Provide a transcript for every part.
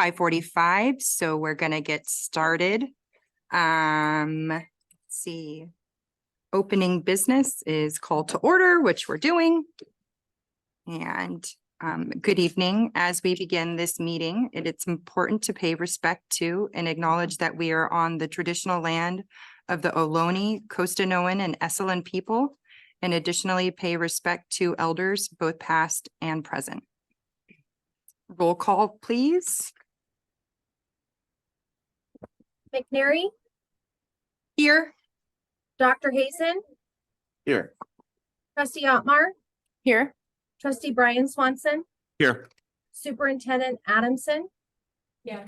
5:45, so we're gonna get started. Let's see. Opening business is called to order, which we're doing. And good evening. As we begin this meeting, it's important to pay respect to and acknowledge that we are on the traditional land of the Ohlone, Costanoan, and Esselen people, and additionally pay respect to elders, both past and present. Roll call, please. McNary, Here. Dr. Hazen, Here. Trustee Otmar, Here. Trustee Brian Swanson, Here. Superintendent Adamson. Yeah.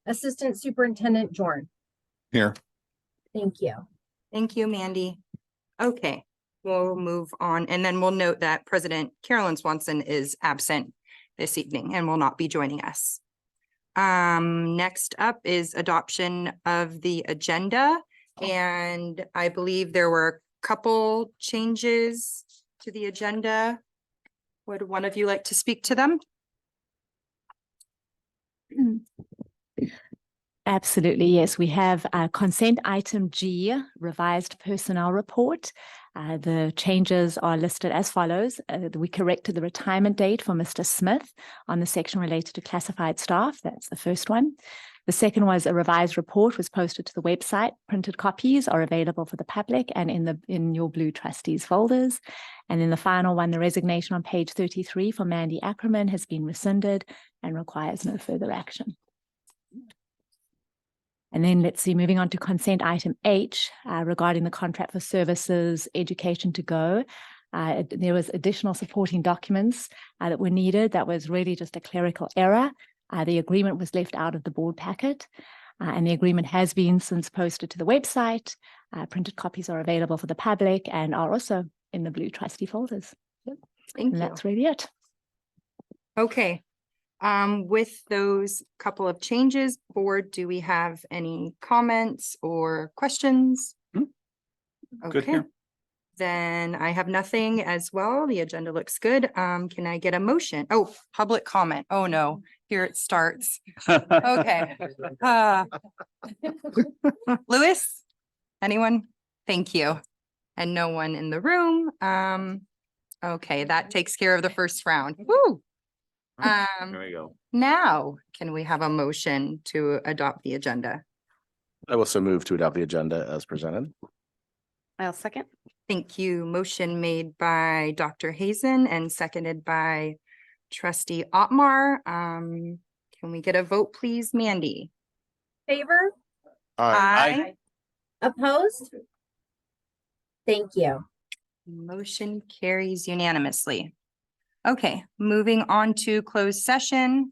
Assistant Superintendent Jorn. Here. Thank you. Thank you, Mandy. Okay, we'll move on, and then we'll note that President Carolyn Swanson is absent this evening and will not be joining us. Next up is adoption of the agenda, and I believe there were a couple changes to the agenda. Would one of you like to speak to them? Absolutely, yes. We have consent item G, revised personnel report. The changes are listed as follows. We corrected the retirement date for Mr. Smith on the section related to classified staff. That's the first one. The second was a revised report was posted to the website. Printed copies are available for the public and in your blue trustees folders. And then the final one, the resignation on page 33 for Mandy Ackerman has been rescinded and requires no further action. And then let's see, moving on to consent item H regarding the contract for services education to go. There was additional supporting documents that were needed. That was really just a clerical error. The agreement was left out of the board packet, and the agreement has been since posted to the website. Printed copies are available for the public and are also in the blue trustee folders. Thank you. That's really it. Okay. With those couple of changes, board, do we have any comments or questions? Good Okay, here. then I have nothing as well. The agenda looks good. Can I get a motion? Oh, public comment. Oh, no, here it starts. Okay. Louis, anyone? Thank you. And no one in the room. Okay, that takes care of the first round. Woo! There we go. Now, can we have a motion to adopt the agenda? I will so move to adopt the agenda as presented. I'll second. Thank you. Motion made by Dr. Hazen and seconded by Trustee Otmar. Can we get a vote, please, Mandy? Favor? Aye. Opposed? Thank you. Motion carries unanimously. Okay, moving on to closed session.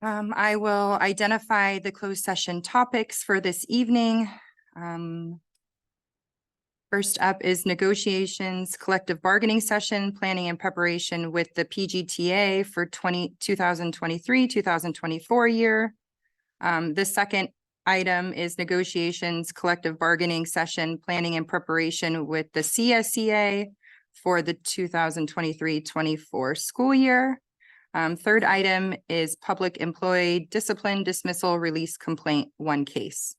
I will identify the closed session topics for this evening. First up is negotiations, collective bargaining session, planning and preparation with the PGTA for 2023-2024 year. The second item is negotiations, collective bargaining session, planning and preparation with the CSEA for the 2023-24 school year. Third item is public employee discipline dismissal release complaint, one case.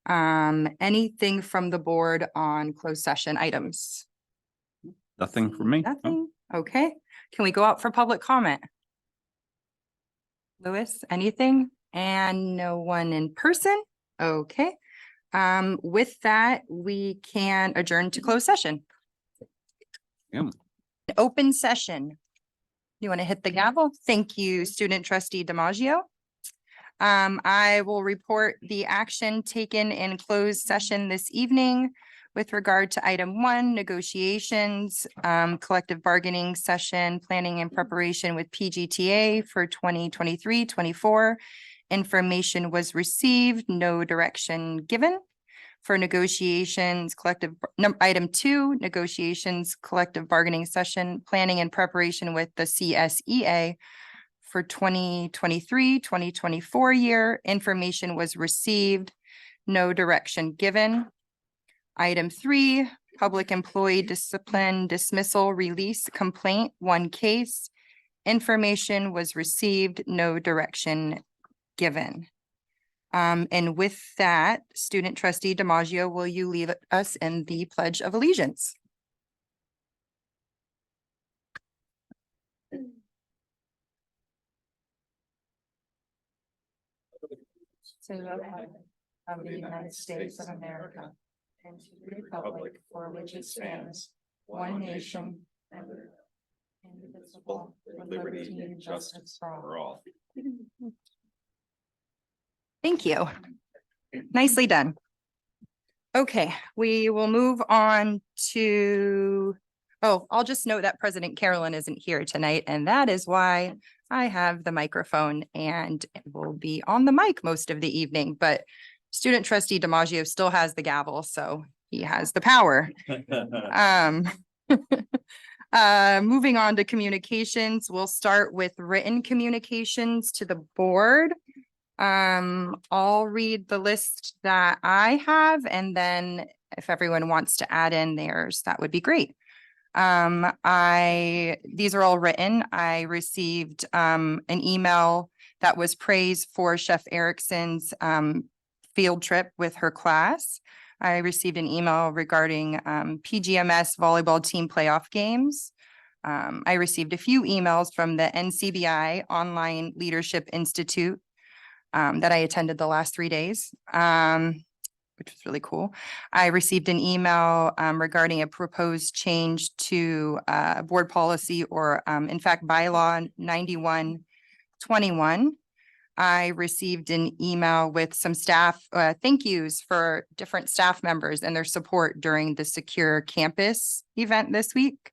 Anything from the board on closed session items? Nothing from me. Nothing. Okay. Can we go out for public comment? Louis, anything? And no one in person? Okay. With that, we can adjourn to closed session. Yeah. Open session. You want to hit the gavel? Thank you, Student Trustee DiMaggio. I will report the action taken in closed session this evening with regard to item 1, negotiations, collective bargaining session, planning and preparation with PGTA for 2023-24. Information was received, no direction given. For negotiations, item 2, negotiations, collective bargaining session, planning and preparation with the CSEA for 2023-2024 year. Information was received, no direction given. Item 3, public employee discipline dismissal release complaint, one case. information was received, no direction given. And with that, student trustee DiMaggio, will you lead us in the Pledge of Allegiance? To the flag of the United States of America and to the republic for which it stands, one nation, indivisible, with liberty and justice for all. Thank you. Nicely done. Okay, we will move on to, oh, I'll just note that President Carolyn isn't here tonight, and that is why I have the microphone and will be on the mic most of the evening, but student trustee DiMaggio still has the gavel, so he has the power. Moving on to communications, we'll start with written communications to the board. I'll read the list that I have, and then if everyone wants to add in theirs, that would be great. These are all written. I received an email that was praise for Chef Erickson's field trip with her class. I received an email regarding PGMS volleyball team playoff games. I received a few emails from the NCBI Online Leadership Institute that I attended the last 3 days, which was really cool. I received an email regarding a proposed change to board policy or in fact, bylaw 9121. I received an email with some staff thank yous for different staff members and their support during the Secure Campus event this week.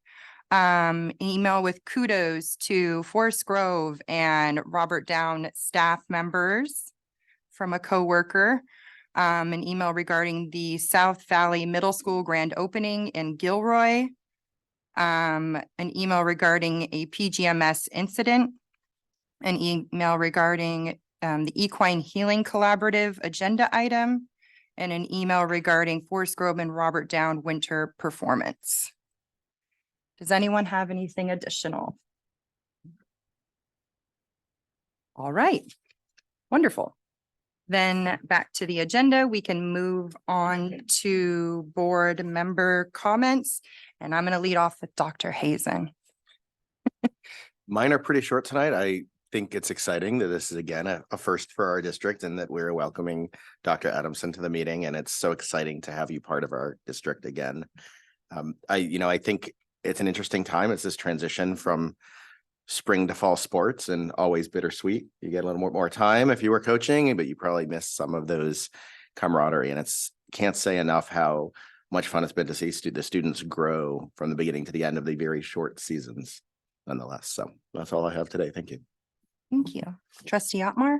An email with kudos to Forest Grove and Robert Down staff members from a coworker. An email regarding the South Valley Middle School grand opening in Gilroy. An email regarding a PGMS incident. An email regarding the Equine Healing Collaborative agenda item. And an email regarding Forest Grove and Robert Down winter performance. Does anyone have anything additional? All right, wonderful. Then back to the agenda, we can move on to board member comments. And I'm going to lead off with Dr. Hazen. Mine are pretty short tonight. I think it's exciting that this is again a first for our district and that we're welcoming Dr. Adamson to the meeting. And it's so exciting to have you part of our district again. I think it's an interesting time. It's this transition from spring to fall sports and always bittersweet. You get a little more time if you were coaching, but you probably miss some of those camaraderie. And can't say enough how much fun it's been to see the students grow from the beginning to the end of the very short seasons nonetheless. So that's all I have today. Thank you. Thank you. Trustee Otmar?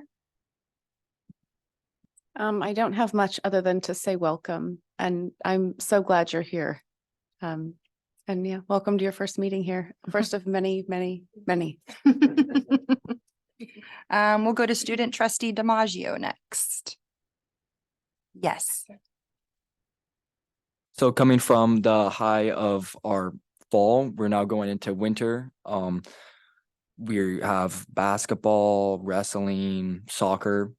I don't have much other than to say welcome, and I'm so glad you're here. And yeah, welcome to your first meeting here. First of many, many, many. We'll go to student trustee DiMaggio next. Yes. So coming from the high of our fall, we're now going into winter. We have basketball, wrestling, soccer.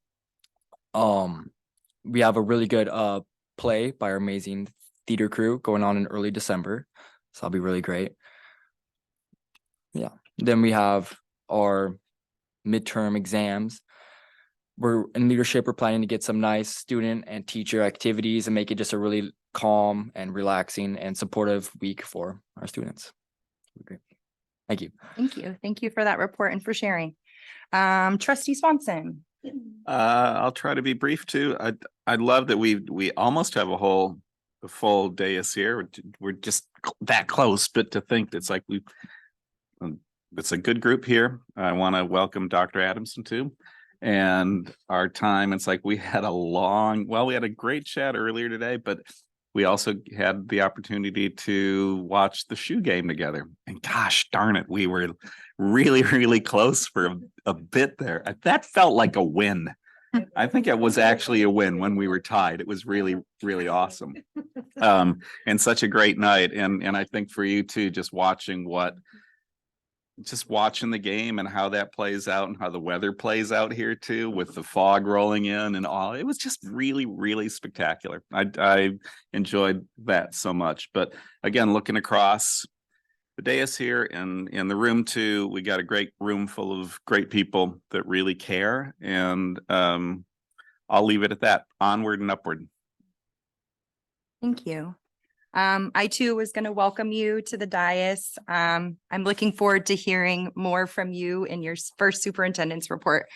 We have a really good play by our amazing theater crew going on in early December. So that'll be really great. Yeah. Then we have our midterm exams. We're in leadership, we're planning to get some nice student and teacher activities and make it just a really calm and relaxing and supportive week for our students. Great. Thank you. Thank you. Thank you for that report and for sharing. Trustee Swanson. I'll try to be brief too. I love that we almost have a full dais here. We're just that close, but to think it's like it's a good group here. I want to welcome Dr. Adamson too. And our time, it's like we had a great chat earlier today, but we also had the opportunity to watch the shoe game together. And gosh darn it, we were really, really close for a bit there. That felt like a win. I think it was actually a win when we were tied. It was really, really awesome. And such a great night. And I think for you too, just watching what just watching the game and how that plays out and how the weather plays out here too, with the fog rolling in and all. It was just really, really spectacular. I enjoyed that so much. But again, looking across the dais here and in the room too, we got a great room full of great people that really care. And I'll leave it at that. Onward and upward. Thank you. I too was going to welcome you to the dais. I'm looking forward to hearing more from you in your first superintendent's report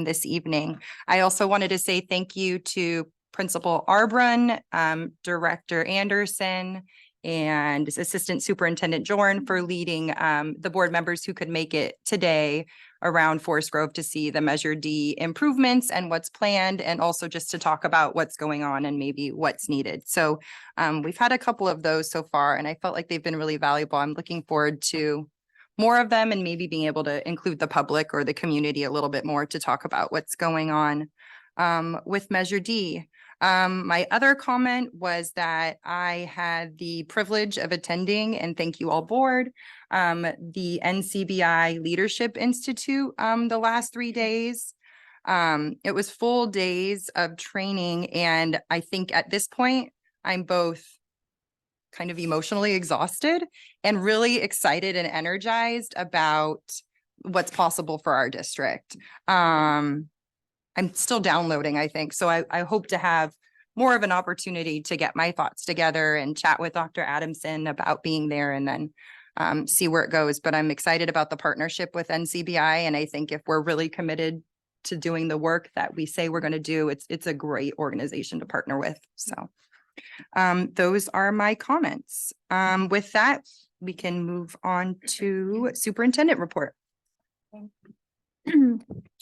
this evening. I also wanted to say thank you to Principal Arbrun, Director Anderson, and Assistant Superintendent Jorn for leading the board members who could make it today around Forest Grove to see the Measure D improvements and what's planned, and also just to talk about what's going on and maybe what's needed. So we've had a couple of those so far, and I felt like they've been really valuable. I'm looking forward to more of them and maybe being able to include the public or the community a little bit more to talk about what's going on with Measure D. My other comment was that I had the privilege of attending, and thank you all board, the NCBI Leadership Institute the last 3 days. It was full days of training, and I think at this point, I'm both kind of emotionally exhausted and really excited and energized about what's possible for our district. I'm still downloading, I think. So I hope to have more of an opportunity to get my thoughts together and chat with Dr. Adamson about being there and then see where it goes. But I'm excited about the partnership with NCBI. And I think if we're really committed to doing the work that we say we're going to do, it's a great organization to partner with. So those are my comments. With that, we can move on to superintendent report.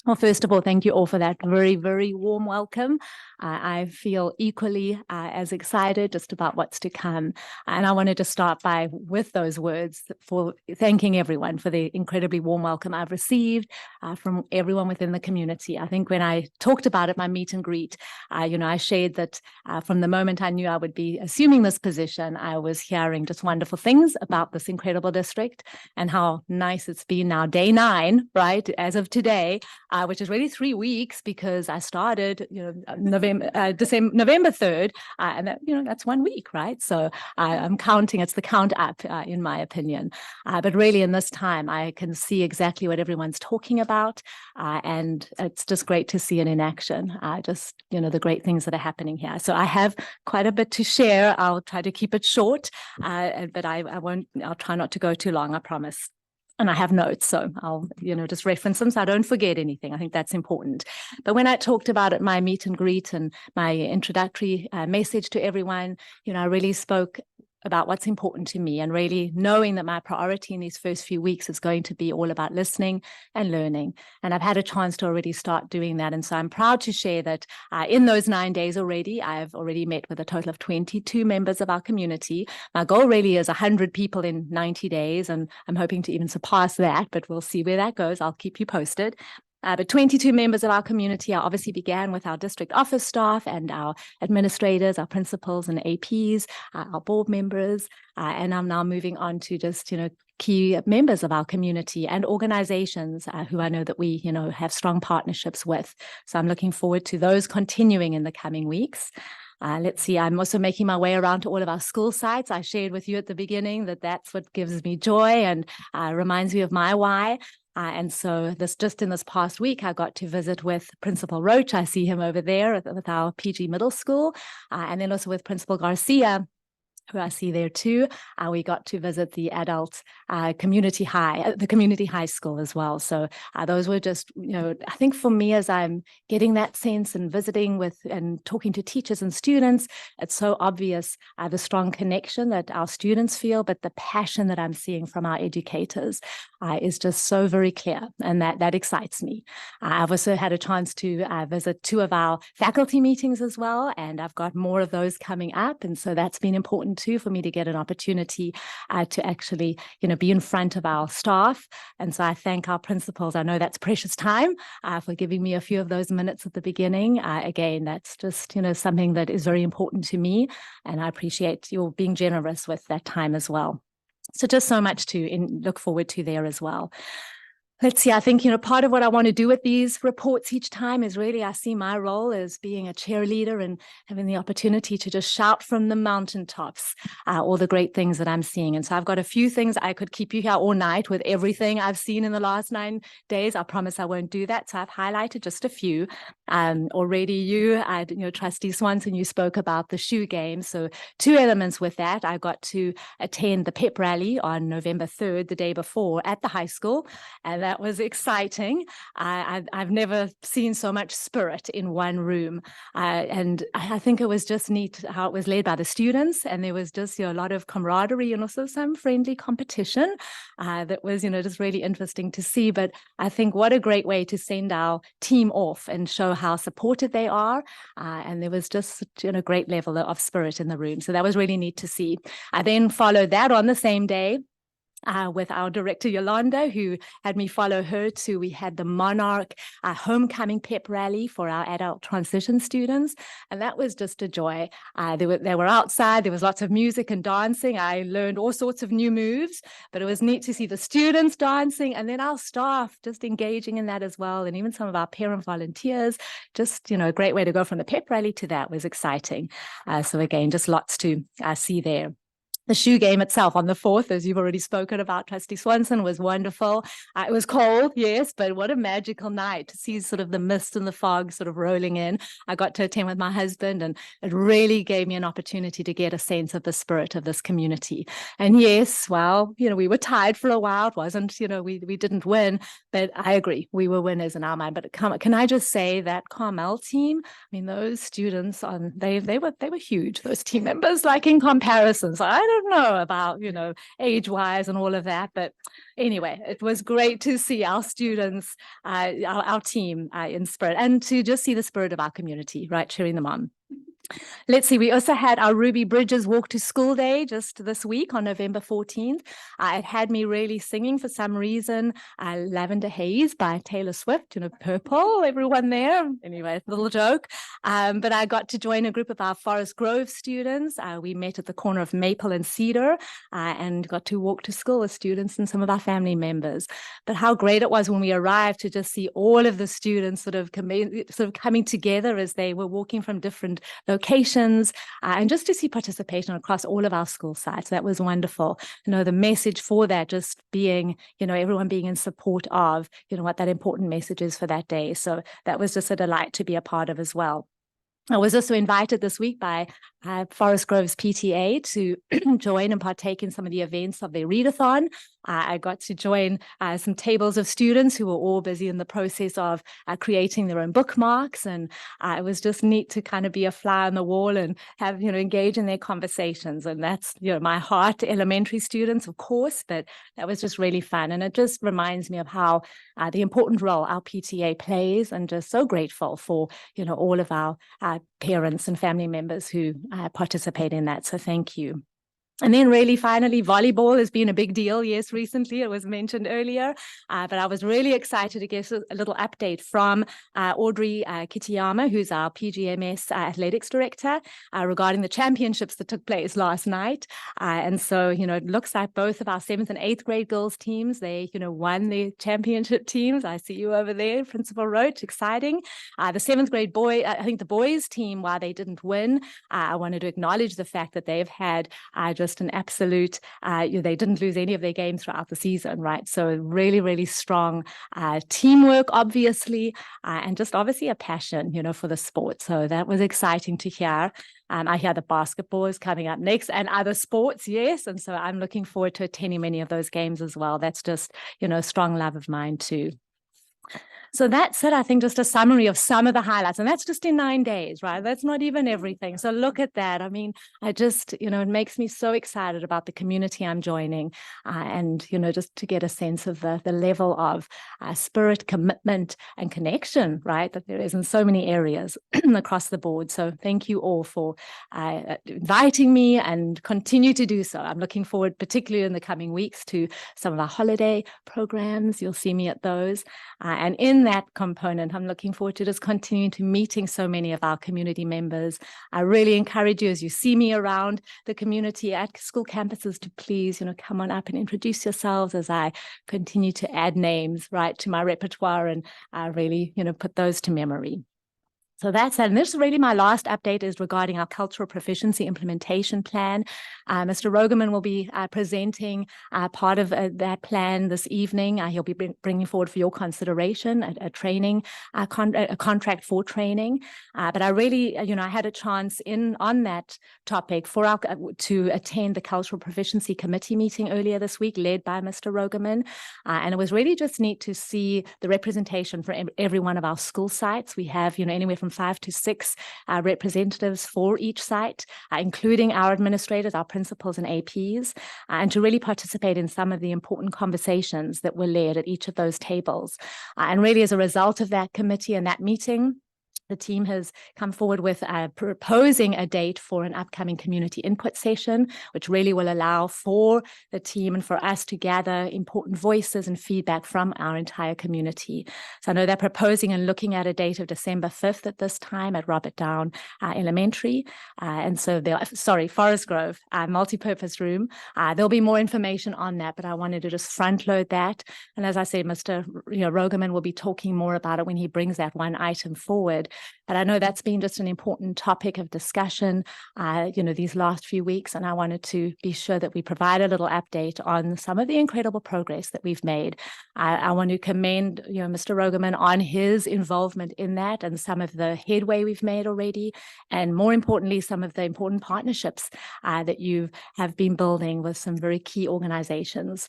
Well, first of all, thank you all for that very, very warm welcome. I feel equally as excited just about what's to come. And I wanted to start with those words for thanking everyone for the incredibly warm welcome I've received from everyone within the community. I think when I talked about it, my meet and greet, I shared that from the moment I knew I would be assuming this position, I was hearing just wonderful things about this incredible district and how nice it's been now, day 9, right, as of today, which is really 3 weeks because I started, November 3rd, and that, that's 1 week, right? So I'm counting, it's the count up, in my opinion. But really in this time, I can see exactly what everyone's talking about. And it's just great to see it in action, the great things that are happening here. So I have quite a bit to share. I'll try to keep it short, but I'll try not to go too long, I promise. And I have notes, so I'll, just reference them so I don't forget anything. I think that's important. But when I talked about it, my meet and greet and my introductory message to everyone, I really spoke about what's important to me and really knowing that my priority in these first few weeks is going to be all about listening and learning. And I've had a chance to already start doing that. And so I'm proud to share that in those 9 days already, I've already met with a total of 22 members of our community. My goal really is 100 people in 90 days, and I'm hoping to even surpass that, but we'll see where that goes. I'll keep you posted. But 22 members of our community obviously began with our district office staff and our administrators, our principals and APs, our board members, and I'm now moving on to just, key members of our community and organizations who I know that we, have strong partnerships with. So I'm looking forward to those continuing in the coming weeks. Let's see, I'm also making my way around to all of our school sites. I shared with you at the beginning that that's what gives me joy and reminds me of my why. And so just in this past week, I got to visit with Principal Roach. I see him over there with our PG Middle School, and then also with Principal Garcia, who I see there too. We got to visit the adult community high school as well. So those were just, I think for me, as I'm getting that sense and visiting with and talking to teachers and students, it's so obvious the strong connection that our students feel, but the passion that I'm seeing from our educators is just so very clear, and that excites me. I've also had a chance to visit 2 of our faculty meetings as well, and I've got more of those coming up, and so that's been important too for me to get an opportunity to actually, be in front of our staff. And so I thank our principals. I know that's precious time for giving me a few of those minutes at the beginning. Again, that's just, something that is very important to me, and I appreciate your being generous with that time as well. So just so much to look forward to there as well. Let's see, I think, part of what I want to do with these reports each time is really, I see my role as being a cheerleader and having the opportunity to just shout from the mountaintops all the great things that I'm seeing. And so I've got a few things. I could keep you here all night with everything I've seen in the last 9 days. I promise I won't do that. So I've highlighted just a few. Already you, Trustee Swanson, you spoke about the shoe game. So 2 elements with that. I got to attend the pep rally on November 3rd, the day before, at the high school. And that was exciting. I've never seen so much spirit in one room. And I think it was just neat how it was led by the students. And there was just a lot of camaraderie and also some friendly competition that was, just really interesting to see. But I think what a great way to send our team off and show how supported they are. And there was just a great level of spirit in the room. So that was really neat to see. I then followed that on the same day with our director, Yolanda, who had me follow her to, we had the Monarch homecoming pep rally for our adult transition students. And that was just a joy. They were outside, there was lots of music and dancing. I learned all sorts of new moves, but it was neat to see the students dancing and then our staff just engaging in that as well. And even some of our parent volunteers, just, a great way to go from the pep rally to that was exciting. So again, just lots to see there. The shoe game itself on the 4th, as you've already spoken about, Trustee Swanson, was wonderful. It was cold, yes, but what a magical night to see sort of the mist and the fog sort of rolling in. I got to attend with my husband, and it really gave me an opportunity to get a sense of the spirit of this community. And yes, well, we were tied for a while. It wasn't, we didn't win, but I agree, we were winners in our mind. But can I just say that Carmel team, I mean, those students, they were huge, those team members, like in comparison. So I don't know about, age-wise and all of that. But anyway, it was great to see our students, our team in spirit, and to just see the spirit of our community, right, cheering them on. Let's see, we also had our Ruby Bridges Walk to School Day just this week on November 14th. It had me really singing for some reason, Lavender Haze by Taylor Swift, purple, everyone there. Anyway, little joke. But I got to join a group of our Forest Grove students. We met at the corner of Maple and Cedar and got to walk to school with students and some of our family members. But how great it was when we arrived to just see all of the students sort of coming together as they were walking from different locations and just to see participation across all of our school sites. That was wonderful. The message for that just being, everyone being in support of, what that important message is for that day. So that was just a delight to be a part of as well. I was also invited this week by Forest Grove's PTA to join and partake in some of the events of their readathon. I got to join some tables of students who were all busy in the process of creating their own bookmarks. And it was just neat to kind of be a fly on the wall and have, engage in their conversations. And that's, my heart, elementary students, of course, but that was just really fun. And it just reminds me of how the important role our PTA plays, and just so grateful for, all of our parents and family members who participate in that. So thank you. And then really finally, volleyball has been a big deal. Yes, recently, it was mentioned earlier, but I was really excited to get a little update from Audrey Kitayama, who's our PGMS athletics director, regarding the championships that took place last night. And so, it looks like both of our 7th and 8th grade girls teams, they, won the championship teams. I see you over there, Principal Roach, exciting. The 7th grade I think the boys team, while they didn't win, I wanted to acknowledge the fact that they've had just an absolute, they didn't lose any of their games throughout the season, right? So really, really strong teamwork, obviously, and just obviously a passion, for the sport. So that was exciting to hear. I hear the basketball is coming up next and other sports, yes. And so I'm looking forward to attending many of those games as well. That's just, a strong love of mine too. So that's it, I think, just a summary of some of the highlights. And that's just in 9 days, right? That's not even everything. So look at that. I mean, I just, it makes me so excited about the community I'm joining and, just to get a sense of the level of spirit, commitment, and connection, right, that there is in so many areas across the board. So thank you all for inviting me and continue to do so. I'm looking forward, particularly in the coming weeks, to some of our holiday programs. You'll see me at those. And in that component, I'm looking forward to just continuing to meeting so many of our community members. I really encourage you, as you see me around the community at school campuses, to please, come on up and introduce yourselves as I continue to add names, right, to my repertoire and really, put those to memory. So that's it. And this is really my last update is regarding our cultural proficiency implementation plan. Mr. Rogerman will be presenting part of that plan this evening. He'll be bringing forward for your consideration a training, a contract for training. But I really, I had a chance on that topic to attend the Cultural Proficiency Committee meeting earlier this week, led by Mr. Rogerman. And it was really just neat to see the representation for every one of our school sites. We have, anywhere from 5 to 6 representatives for each site, including our administrators, our principals and APs, and to really participate in some of the important conversations that were led at each of those tables. And really as a result of that committee and that meeting, the team has come forward with proposing a date for an upcoming community input session, which really will allow for the team and for us to gather important voices and feedback from our entire community. So I know they're proposing and looking at a date of December 5th at this time at Robert Down Elementary. And so Forest Grove multi-purpose room. There'll be more information on that, but I wanted to just front load that. And as I said, Mr. Rogerman will be talking more about it when he brings that one item forward. But I know that's been just an important topic of discussion, these last few weeks. And I wanted to be sure that we provide a little update on some of the incredible progress that we've made. I want to commend, Mr. Rogerman on his involvement in that and some of the headway we've made already. And more importantly, some of the important partnerships that you have been building with some very key organizations.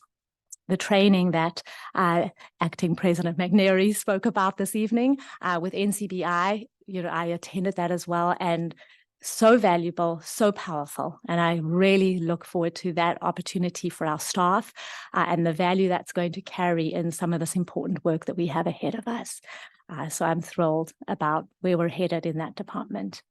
The training that Acting President McNary spoke about this evening with NCBI, I attended that as well, and so valuable, so powerful. And I really look forward to that opportunity for our staff and the value that's going to carry in some of this important work that we have ahead of us. So I'm thrilled about where we're headed in that department.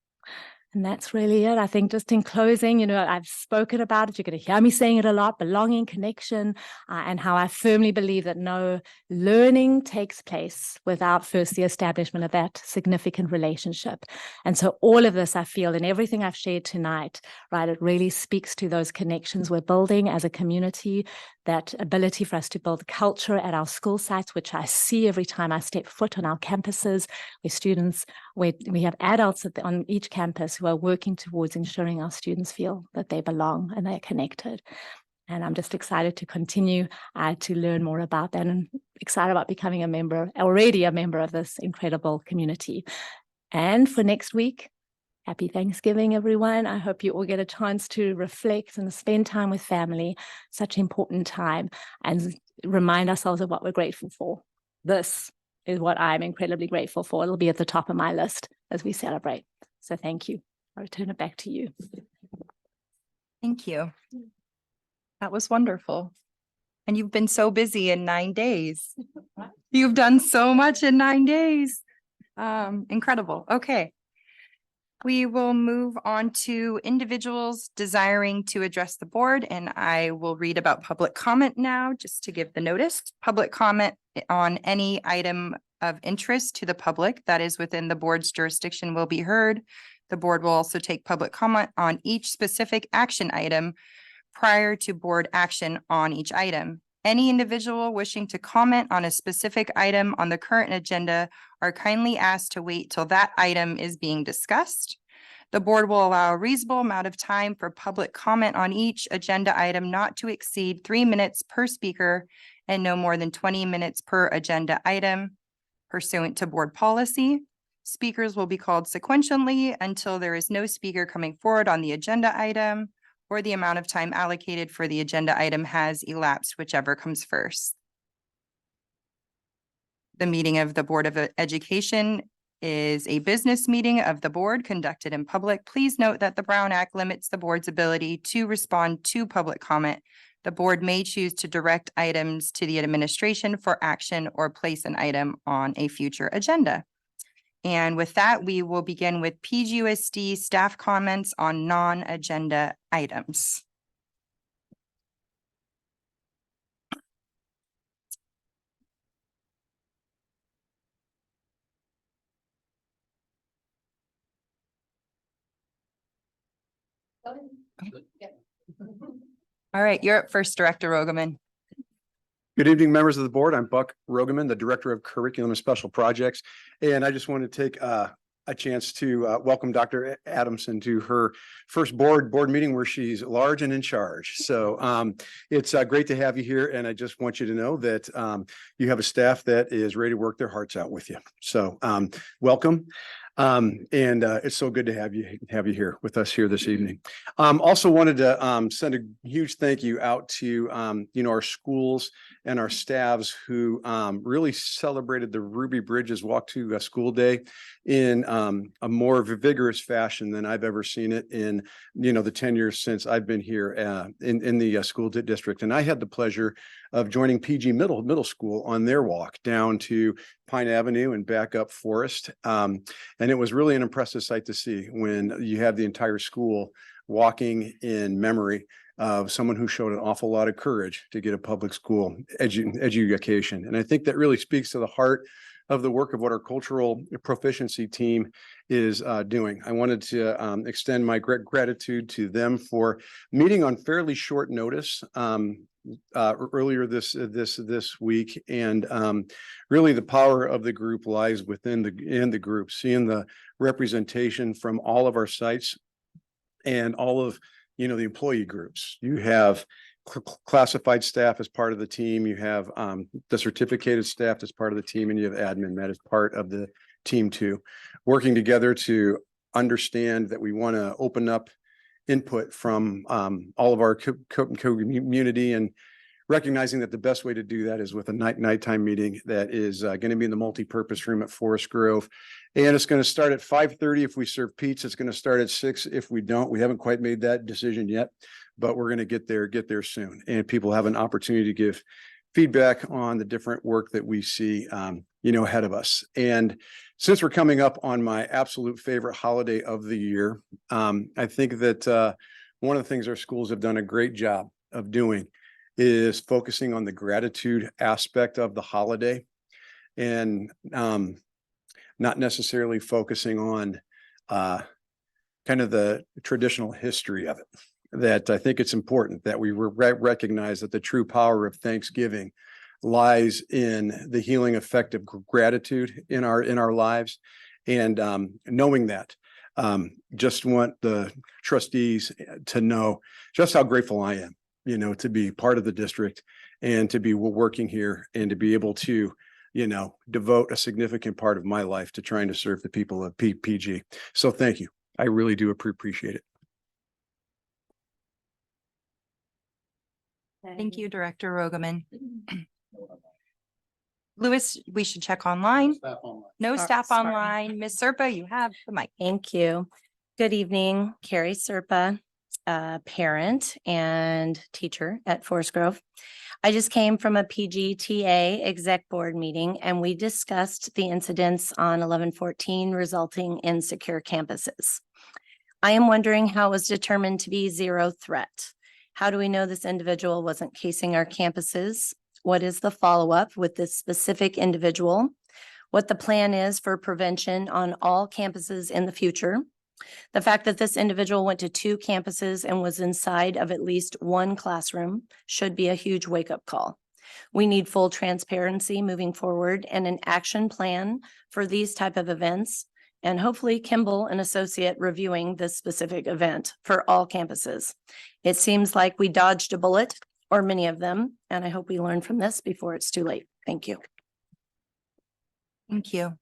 And that's really it. I think just in closing, I've spoken about it. You're going to hear me saying it a lot, belonging, connection, and how I firmly believe that no learning takes place without first the establishment of that significant relationship. And so all of this, I feel, in everything I've shared tonight, right, it really speaks to those connections we're building as a community, that ability for us to build culture at our school sites, which I see every time I step foot on our campuses, where students, we have adults on each campus who are working towards ensuring our students feel that they belong and they're connected. And I'm just excited to continue to learn more about that and excited about becoming already a member of this incredible community. And for next week, happy Thanksgiving, everyone. I hope you all get a chance to reflect and spend time with family, such an important time, and remind ourselves of what we're grateful for. This is what I'm incredibly grateful for. It'll be at the top of my list as we celebrate. So thank you. I'll return it back to you. Thank you. That was wonderful. And you've been so busy in 9 days. You've done so much in 9 days. Incredible. Okay. We will move on to individuals desiring to address the board, and I will read about public comment now, just to give the notice. Public comment on any item of interest to the public that is within the board's jurisdiction will be heard. The board will also take public comment on each specific action item prior to board action on each item. Any individual wishing to comment on a specific item on the current agenda are kindly asked to wait till that item is being discussed. The board will allow a reasonable amount of time for public comment on each agenda item not to exceed 3 minutes per speaker and no more than 20 minutes per agenda item. Pursuant to board policy, speakers will be called sequentially until there is no speaker coming forward on the agenda item or the amount of time allocated for the agenda item has elapsed, whichever comes first. The meeting of the Board of Education is a business meeting of the board conducted in public. Please note that the Brown Act limits the board's ability to respond to public comment. The board may choose to direct items to the administration for action or place an item on a future agenda. And with that, we will begin with PGUSD staff comments on non-agenda items. All right, you're up first, Director Rogoman. Good evening, members of the board. I'm Buck Rogaman, the Director of Curriculum and Special Projects. And I just want to take a chance to welcome Dr. Adamson to her first board meeting where she's large and in charge. So it's great to have you here. And I just want you to know that you have a staff that is ready to work their hearts out with you. So welcome. And it's so good to have you here with us here this evening. Also wanted to send a huge thank you out to our schools and our staffs who really celebrated the Ruby Bridges Walk to School Day in a more vigorous fashion than I've ever seen it in the 10 years since I've been here in the school district. And I had the pleasure of joining PG Middle School on their walk down to Pine Avenue and back up Forest. And it was really an impressive sight to see when you have the entire school walking in memory of someone who showed an awful lot of courage to get a public school education. And I think that really speaks to the heart of the work of what our cultural proficiency team is doing. I wanted to extend my gratitude to them for meeting on fairly short notice earlier this week, and really the power of the group lies within the group, seeing the representation from all of our sites and all of the employee groups. You have classified staff as part of the team, you have the certificated staff as part of the team, and you have admin that is part of the team too, working together to understand that we want to open up input from all of our community, and recognizing that the best way to do that is with a nighttime meeting that is going to be in the multi-purpose room at Forest Grove. And it's going to start at 5:30 if we serve pizza. It's going to start at 6 if we don't. We haven't quite made that decision yet, but we're going to get there soon. And people have an opportunity to give feedback on the different work that we see ahead of us. And since we're coming up on my absolute favorite holiday of the year, I think that one of the things our schools have done a great job of doing is focusing on the gratitude aspect of the holiday, and not necessarily focusing on kind of the traditional history of it. That I think it's important that we recognize that the true power of Thanksgiving lies in the healing effect of gratitude in our lives. And knowing that, just want the trustees to know just how grateful I am, to be part of the district and to be working here and to be able to, devote a significant part of my life to trying to serve the people of PG. So thank you. I really do appreciate it. Thank you, Director Rogoman. Lewis, we should check online. No staff sorry. online. Ms. Serpa, you have the mic. Thank you. Good evening, Carrie Serpa, parent and teacher at Forest Grove. I just came from a PGTA exec board meeting, and we discussed the incidents on 1114 resulting in secure campuses. I am wondering how it was determined to be zero threat. How do we know this individual wasn't casing our campuses? What is the follow-up with this specific individual? What the plan is for prevention on all campuses in the future? The fact that this individual went to 2 campuses and was inside of at least 1 classroom should be a huge wake-up call. We need full transparency moving forward and an action plan for these type of events, and hopefully Kimball, an associate, reviewing this specific event for all campuses. It seems like we dodged a bullet, or many of them, and I hope we learn from this before it's too late. Thank you. Thank you.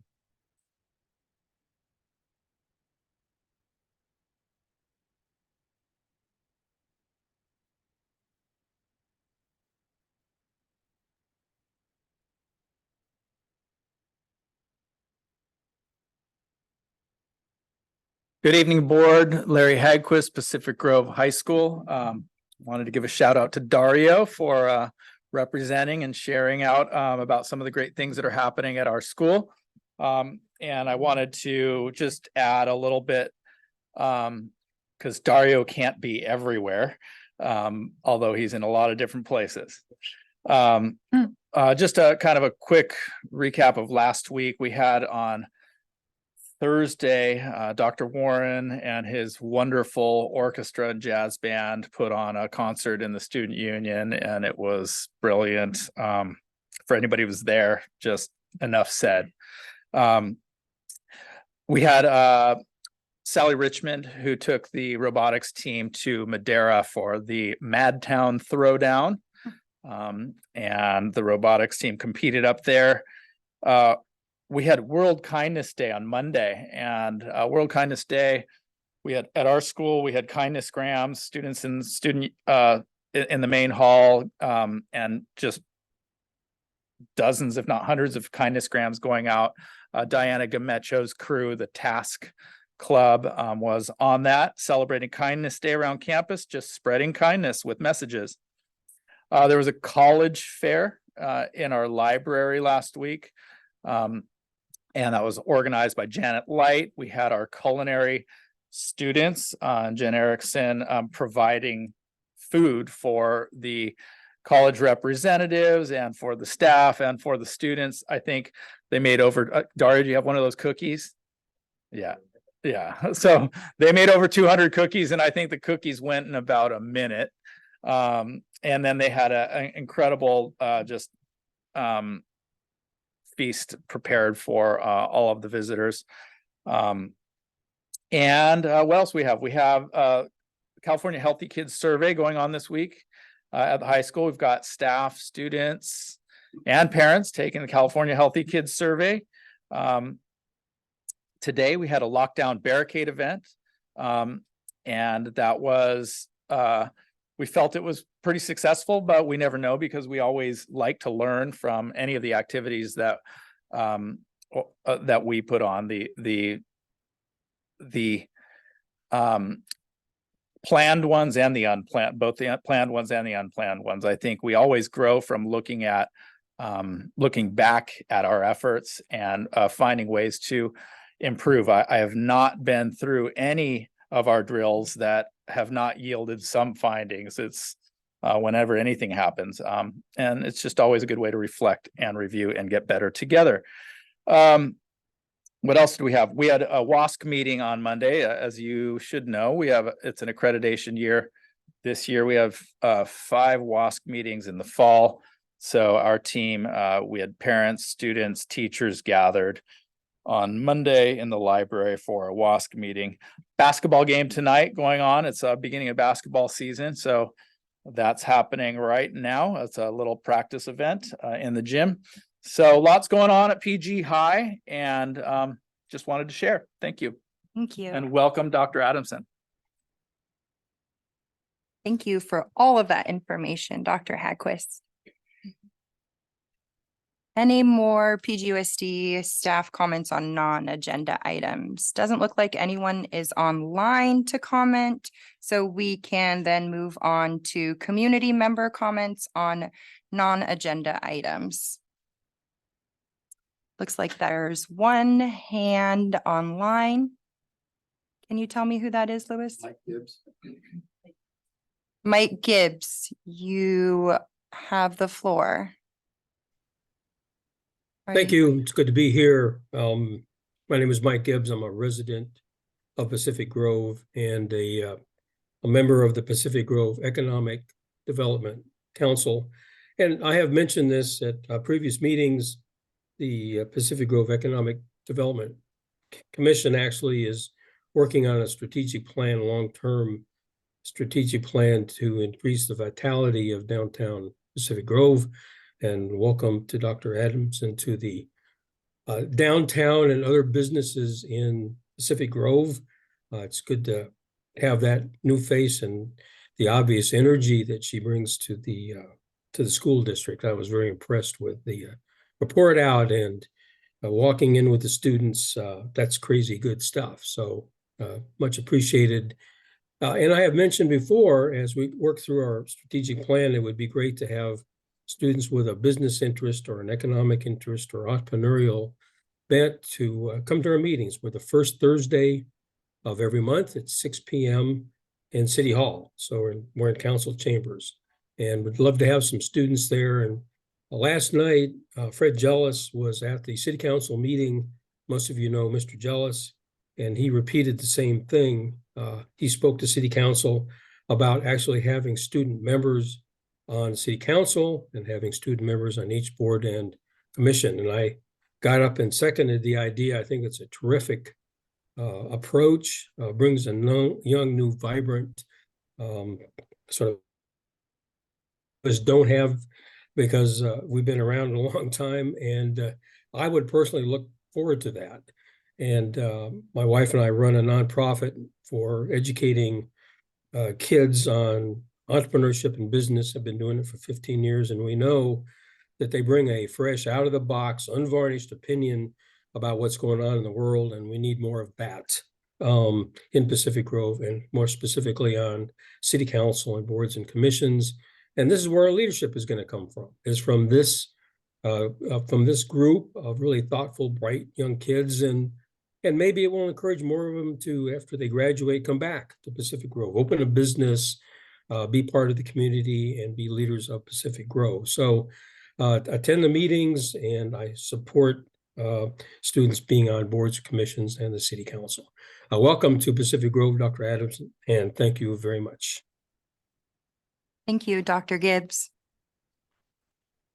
Good evening, board. Larry Hagquist, Pacific Grove High School. Wanted to give a shout out to Dario for representing and sharing out about some of the great things that are happening at our school. And I wanted to just add a little bit because Dario can't be everywhere, although he's in a lot of different places. Just a kind of a quick recap of last week. We had on Thursday, Dr. Warren and his wonderful orchestra and jazz band put on a concert in the student union, and it was brilliant. For anybody who was there, just enough said. We had Sally Richmond, who took the robotics team to Madeira for the Madtown Throwdown. And the robotics team competed up there. We had World Kindness Day on Monday, and World Kindness Day, we had at our school, we had kindness grams, students in in the main hall, and just dozens, if not hundreds of kindness grams going out. Diana Gamecho's crew, the Task Club, was on that, celebrating Kindness Day around campus, just spreading kindness with messages. There was a college fair in our library last week. And that was organized by Janet Light. We had our culinary students, Jen Erickson, providing food for the college representatives and for the staff and for the students. I think they made over, Daria, do you have one of those cookies? Yeah. So they made over 200 cookies, and I think the cookies went in about a minute. And then they had an incredible feast prepared for all of the visitors. And what else we have? We have California Healthy Kids Survey going on this week at the high school. We've got staff, students, and parents taking the California Healthy Kids Survey. Today we had a lockdown barricade event, and that was we felt it was pretty successful, but we never know because we always like to learn from any of the activities that that we put on. The planned ones and the unplanned, both the planned ones and the unplanned ones. I think we always grow from looking back at our efforts and finding ways to improve. I have not been through any of our drills that have not yielded some findings. It's whenever anything happens. And it's just always a good way to reflect and review and get better together. What else do we have? We had a WASC meeting on Monday. As you should know, it's an accreditation year. This year we have 5 WASC meetings in the fall. So our team, we had parents, students, teachers gathered on Monday in the library for a WASC meeting. Basketball game tonight going on. It's beginning of basketball season. So that's happening right now. It's a little practice event in the gym. So lots going on at PG High, and just wanted to share. Thank you. Thank you. And welcome, Dr. Adamson. Thank you for all of that information, Dr. Hagquist. Any more PGUSD staff comments on non-agenda items? Doesn't look like anyone is online to comment, so we can then move on to community member comments on non-agenda items. Looks like there's one hand online. Can you tell me who that is, Louis? Mike Gibbs. Mike Gibbs, you have the floor. Thank you. It's good to be here. My name is Mike Gibbs. I'm a resident of Pacific Grove and a member of the Pacific Grove Economic Development Council. And I have mentioned this at previous meetings. The Pacific Grove Economic Development Commission actually is working on a strategic plan, long-term strategic plan to increase the vitality of downtown Pacific Grove. And welcome to Dr. Adamson to the downtown and other businesses in Pacific Grove. It's good to have that new face and the obvious energy that she brings to the school district. I was very impressed with the report out and walking in with the students. That's crazy good stuff. So much appreciated. And I have mentioned before, as we work through our strategic plan, it would be great to have students with a business interest or an economic interest or entrepreneurial bent to come to our meetings. We're the first Thursday of every month at 6 p.m. in City Hall. So we're in council chambers, and we'd love to have some students there. And last night, Fred Jealous was at the city council meeting most of you know Mr. Jealous, and he repeated the same thing. He spoke to city council about actually having student members on city council and having student members on each board and commission. And I got up and seconded the idea. I think it's a terrific approach, brings a young, new, vibrant sort of don't have, because we've been around a long time, and I would personally look forward to that. And my wife and I run a nonprofit for educating kids on entrepreneurship and business. I've been doing it for 15 years, and we know that they bring a fresh, out of the box, unvarnished opinion about what's going on in the world, and we need more of that in Pacific Grove, and more specifically on city council and boards and commissions. And this is where our leadership is going to come from, is from this group of really thoughtful, bright young kids, and maybe it will encourage more of them to, after they graduate, come back to Pacific Grove, open a business, be part of the community, and be leaders of Pacific Grove. So attend the meetings, and I support students being on boards, commissions, and the city council. Welcome to Pacific Grove, Dr. Adamson, and thank you very much. Thank you, Dr. Gibbs.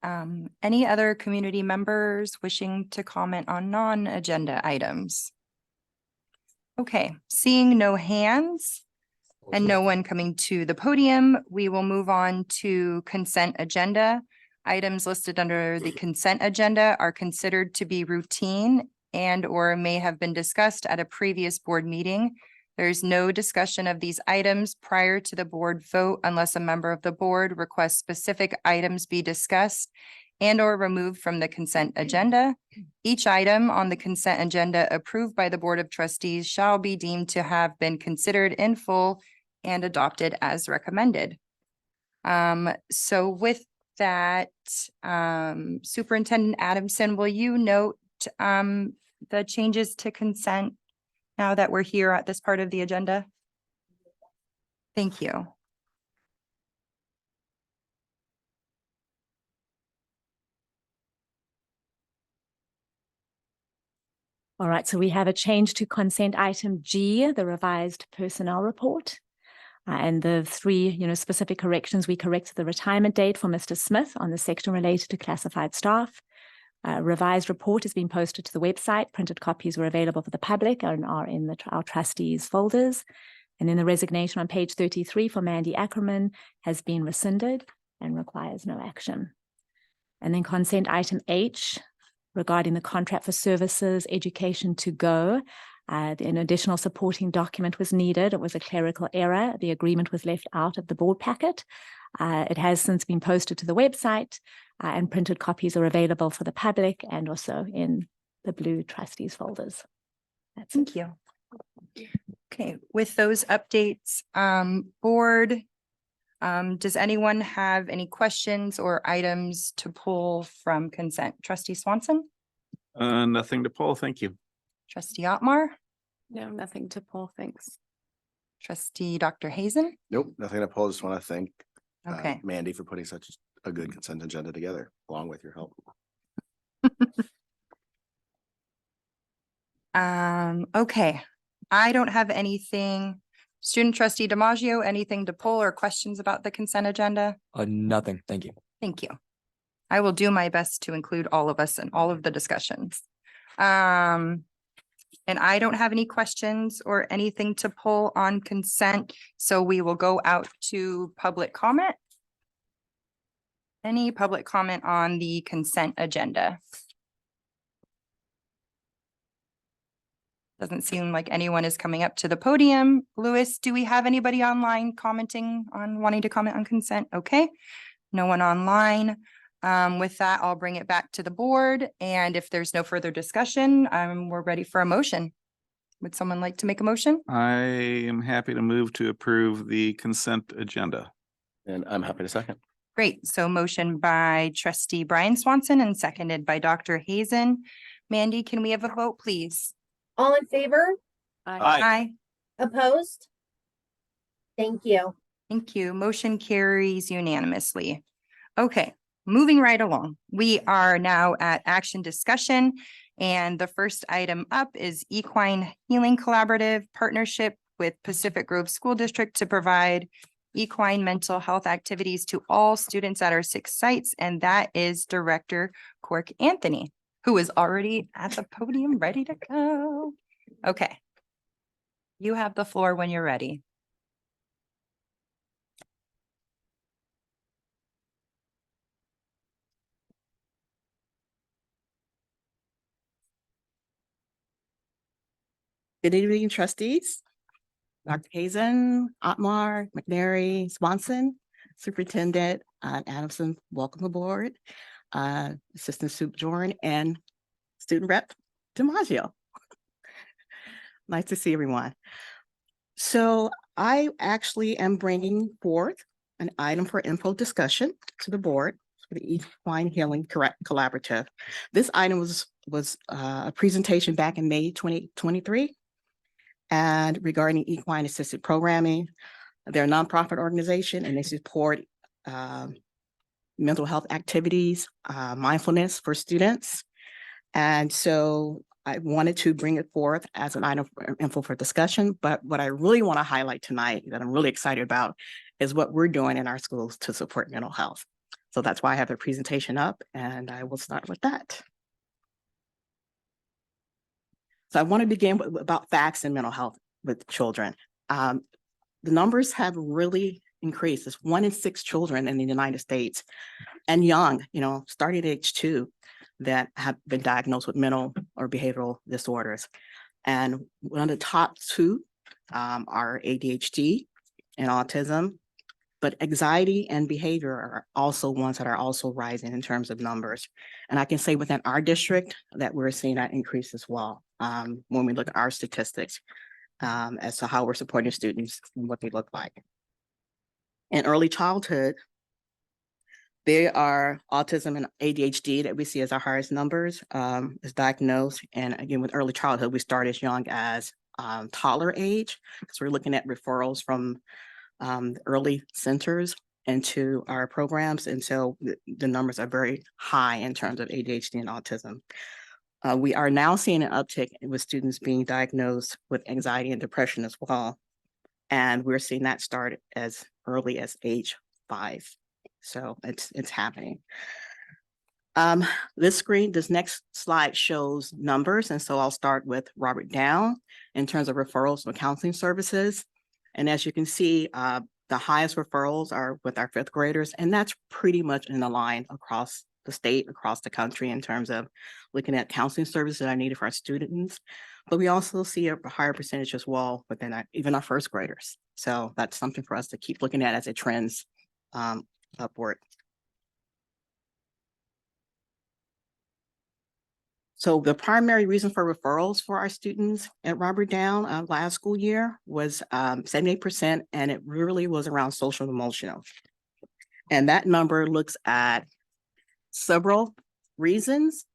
Any other community members wishing to comment on non-agenda items? Okay, seeing no hands and no one coming to the podium, we will move on to consent agenda. Items listed under the consent agenda are considered to be routine and or may have been discussed at a previous board meeting. There is no discussion of these items prior to the board vote unless a member of the board requests specific items be discussed and or removed from the consent agenda. Each item on the consent agenda approved by the Board of Trustees shall be deemed to have been considered in full and adopted as recommended. So with that, Superintendent Adamson, will you note the changes to consent now that we're here at this part of the agenda? Thank you. All right, so we have a change to consent item G, the revised personnel report. And the three, specific corrections: we corrected the retirement date for Mr. Smith on the section related to classified staff. Revised report has been posted to the website. Printed copies were available for the public and are in our trustees folders. And then the resignation on page 33 for Mandy Ackerman has been rescinded and requires no action. And then consent item H, regarding the contract for services education to go. An additional supporting document was needed. It was a clerical error. The agreement was left out of the board packet. It has since been posted to the website, and printed copies are available for the public and also in the blue trustees folders. Thank you. Okay, with those updates, board, does anyone have any questions or items to pull from consent? Trustee Swanson? Nothing to pull, thank you. Trustee Otmar? No, nothing to pull, thanks. Trustee Dr. Hazen? Nope, nothing to pull. Just want to thank Okay. Mandy for putting such a good consent agenda together, along with your help. Okay, I don't have anything. Student trustee DiMaggio, anything to pull or questions about the consent agenda? Nothing, thank you. Thank you. I will do my best to include all of us in all of the discussions. And I don't have any questions or anything to pull on consent, so we will go out to public comment. Any public comment on the consent agenda? Doesn't seem like anyone is coming up to the podium. Louis, do we have anybody online commenting on wanting to comment on consent? Okay, no one online. With that, I'll bring it back to the board. And if there's no further discussion, we're ready for a motion. Would someone like to make a motion? I am happy to move to approve the consent agenda. And I'm happy to second. Great. So motion by trustee Brian Swanson and seconded by Dr. Hazen. Mandy, can we have a vote, please? All in favor? Aye. Opposed? Thank you. Thank you. Motion carries unanimously. Okay, moving right along. We are now at action discussion. And the first item up is Equine Healing Collaborative Partnership with Pacific Grove School District to provide equine mental health activities to all students at our 6 sites. And that is Director Cork Anthony, who is already at the podium, ready to go. Okay. You have the floor when you're ready. Good evening, trustees. Dr. Hazen, Otmar, McNary, Swanson, Superintendent Adamson, welcome aboard. Assistant Soup Jordan and Student Rep DiMaggio. Nice to see everyone. So I actually am bringing forth an item for info discussion to the board for the Equine Healing Collaborative. This item was a presentation back in May 2023. And regarding equine assisted programming, they're a nonprofit organization and they support mental health activities, mindfulness for students. And so I wanted to bring it forth as an item for info for discussion. But what I really want to highlight tonight that I'm really excited about is what we're doing in our schools to support mental health. So that's why I have the presentation up and I will start with that. So I want to begin about facts in mental health with children. The numbers have really increased. It's 1 in 6 children in the United States and young, starting at age 2, that have been diagnosed with mental or behavioral disorders. And one of the top 2 are ADHD and autism, but anxiety and behavior are also ones that are also rising in terms of numbers. And I can say within our district that we're seeing that increase as well when we look at our statistics as to how we're supporting students and what they look like. In early childhood, there are autism and ADHD that we see as our highest numbers is diagnosed. And again, with early childhood, we start as young as toddler age. So we're looking at referrals from early centers into our programs. And so the numbers are very high in terms of ADHD and autism. We are now seeing an uptick with students being diagnosed with anxiety and depression as well. And we're seeing that start as early as age 5. So it's happening. This next slide shows numbers. And so I'll start with Robert Down in terms of referrals for counseling services. And as you can see, the highest referrals are with our 5th graders, and that's pretty much in the line across the state, across the country in terms of looking at counseling services that are needed for our students. But we also see a higher percentage as well within even our 1st graders. So that's something for us to keep looking at as it trends upward. So the primary reason for referrals for our students at Robert Down last school year was 78%, and it really was around social and emotional. And that number looks at several reasons,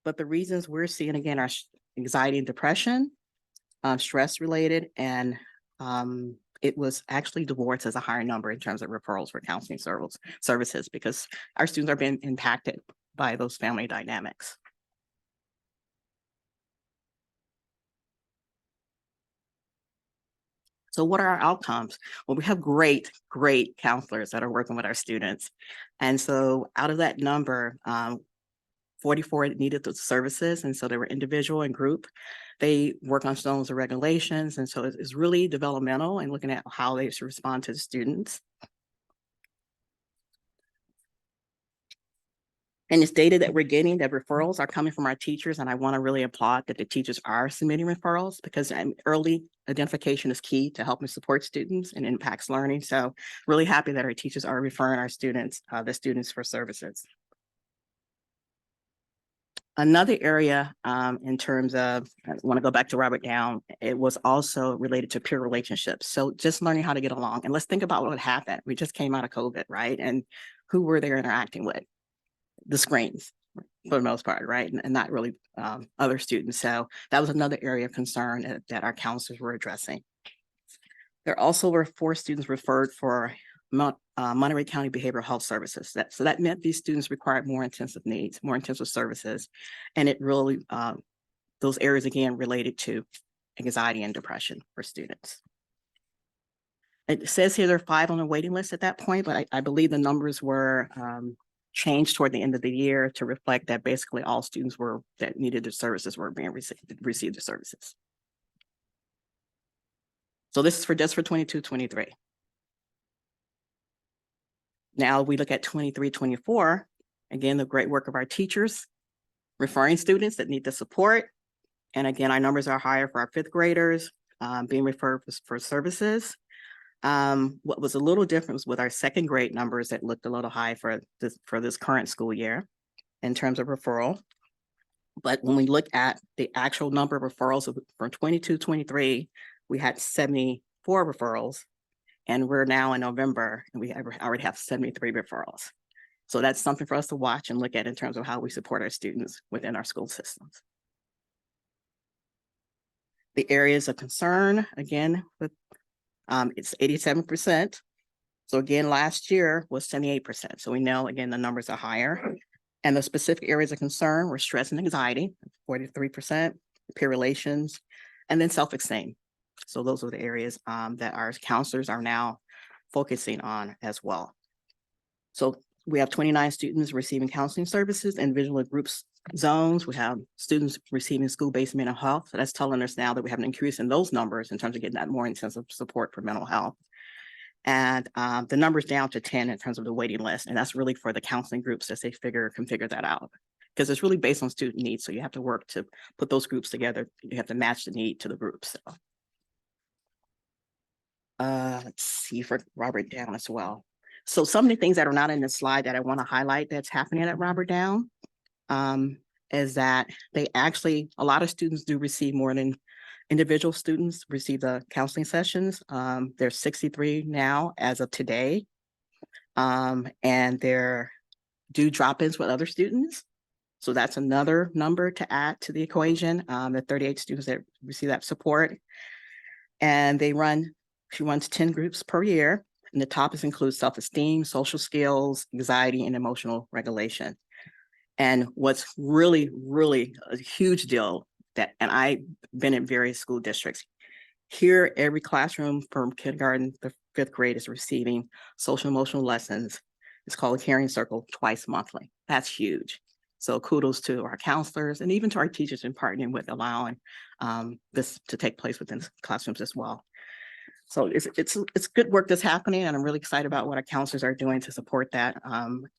but the reasons we're seeing again are anxiety and depression, stress related, and it was actually divorce as a higher number in terms of referrals for counseling services because our students are being impacted by those family dynamics. So what are our outcomes? Well, we have great counselors that are working with our students. And so out of that number, 44 needed the services. And so they were individual and group. They work on zones of regulations. And so it's really developmental and looking at how they should respond to the students. And it's data that we're getting that referrals are coming from our teachers. And I want to really applaud that the teachers are submitting referrals because early identification is key to helping support students and impacts learning. So really happy that our teachers are referring our students, the students for services. Another area in terms of, I want to go back to Robert Down, it was also related to peer relationships. So just learning how to get along. And let's think about what happened. We just came out of COVID, right? And who were they interacting with? The screens for the most part, right? And not really other students. So that was another area of concern that our counselors were addressing. There also were 4 students referred for Monterey County Behavioral Health Services. So that meant these students required more intensive needs, more intensive services. And it really, those areas again related to anxiety and depression for students. It says here there are 5 on the waiting list at that point, but I believe the numbers were changed toward the end of the year to reflect that basically all students that needed the services were being received the services. So this is just for 22-23. Now we look at 23-24. Again, the great work of our teachers, referring students that need the support. And again, our numbers are higher for our 5th graders being referred for services. What was a little different was with our 2nd grade numbers that looked a little high for this current school year in terms of referral. But when we look at the actual number of referrals from 22-23, we had 74 referrals, and we're now in November and we already have 73 referrals. So that's something for us to watch and look at in terms of how we support our students within our school systems. The areas of concern, again, with it's 87%. So again, last year was 78%. So we know, again, the numbers are higher. And the specific areas of concern were stress and anxiety, 43%, peer relations, and then self-esteem. So those are the areas that our counselors are now focusing on as well. So we have 29 students receiving counseling services, individual groups zones. We have students receiving school-based mental health. So that's telling us now that we have an increase in those numbers in terms of getting that more intensive support for mental health. And the number's down to 10 in terms of the waiting list. And that's really for the counseling groups as they can figure that out. Because it's really based on student needs. So you have to work to put those groups together. You have to match the need to the groups. So. Let's see if I write it down as well. So some of the things that are not in the slide that I want to highlight that's happening at Robert Down is that a lot of students do receive more than individual students receive the counseling sessions. There's 63 now as of today. And there do drop-ins with other students. So that's another number to add to the equation, the 38 students that receive that support. And she runs 10 groups per year. And the topics include self-esteem, social skills, anxiety, and emotional regulation. And what's really, really a huge deal and I've been in various school districts. Here, every classroom from kindergarten to 5th grade is receiving social emotional lessons. It's called a caring circle twice monthly. That's huge. So kudos to our counselors and even to our teachers in partnering with allowing this to take place within classrooms as well. So it's good work that's happening, and I'm really excited about what our counselors are doing to support that,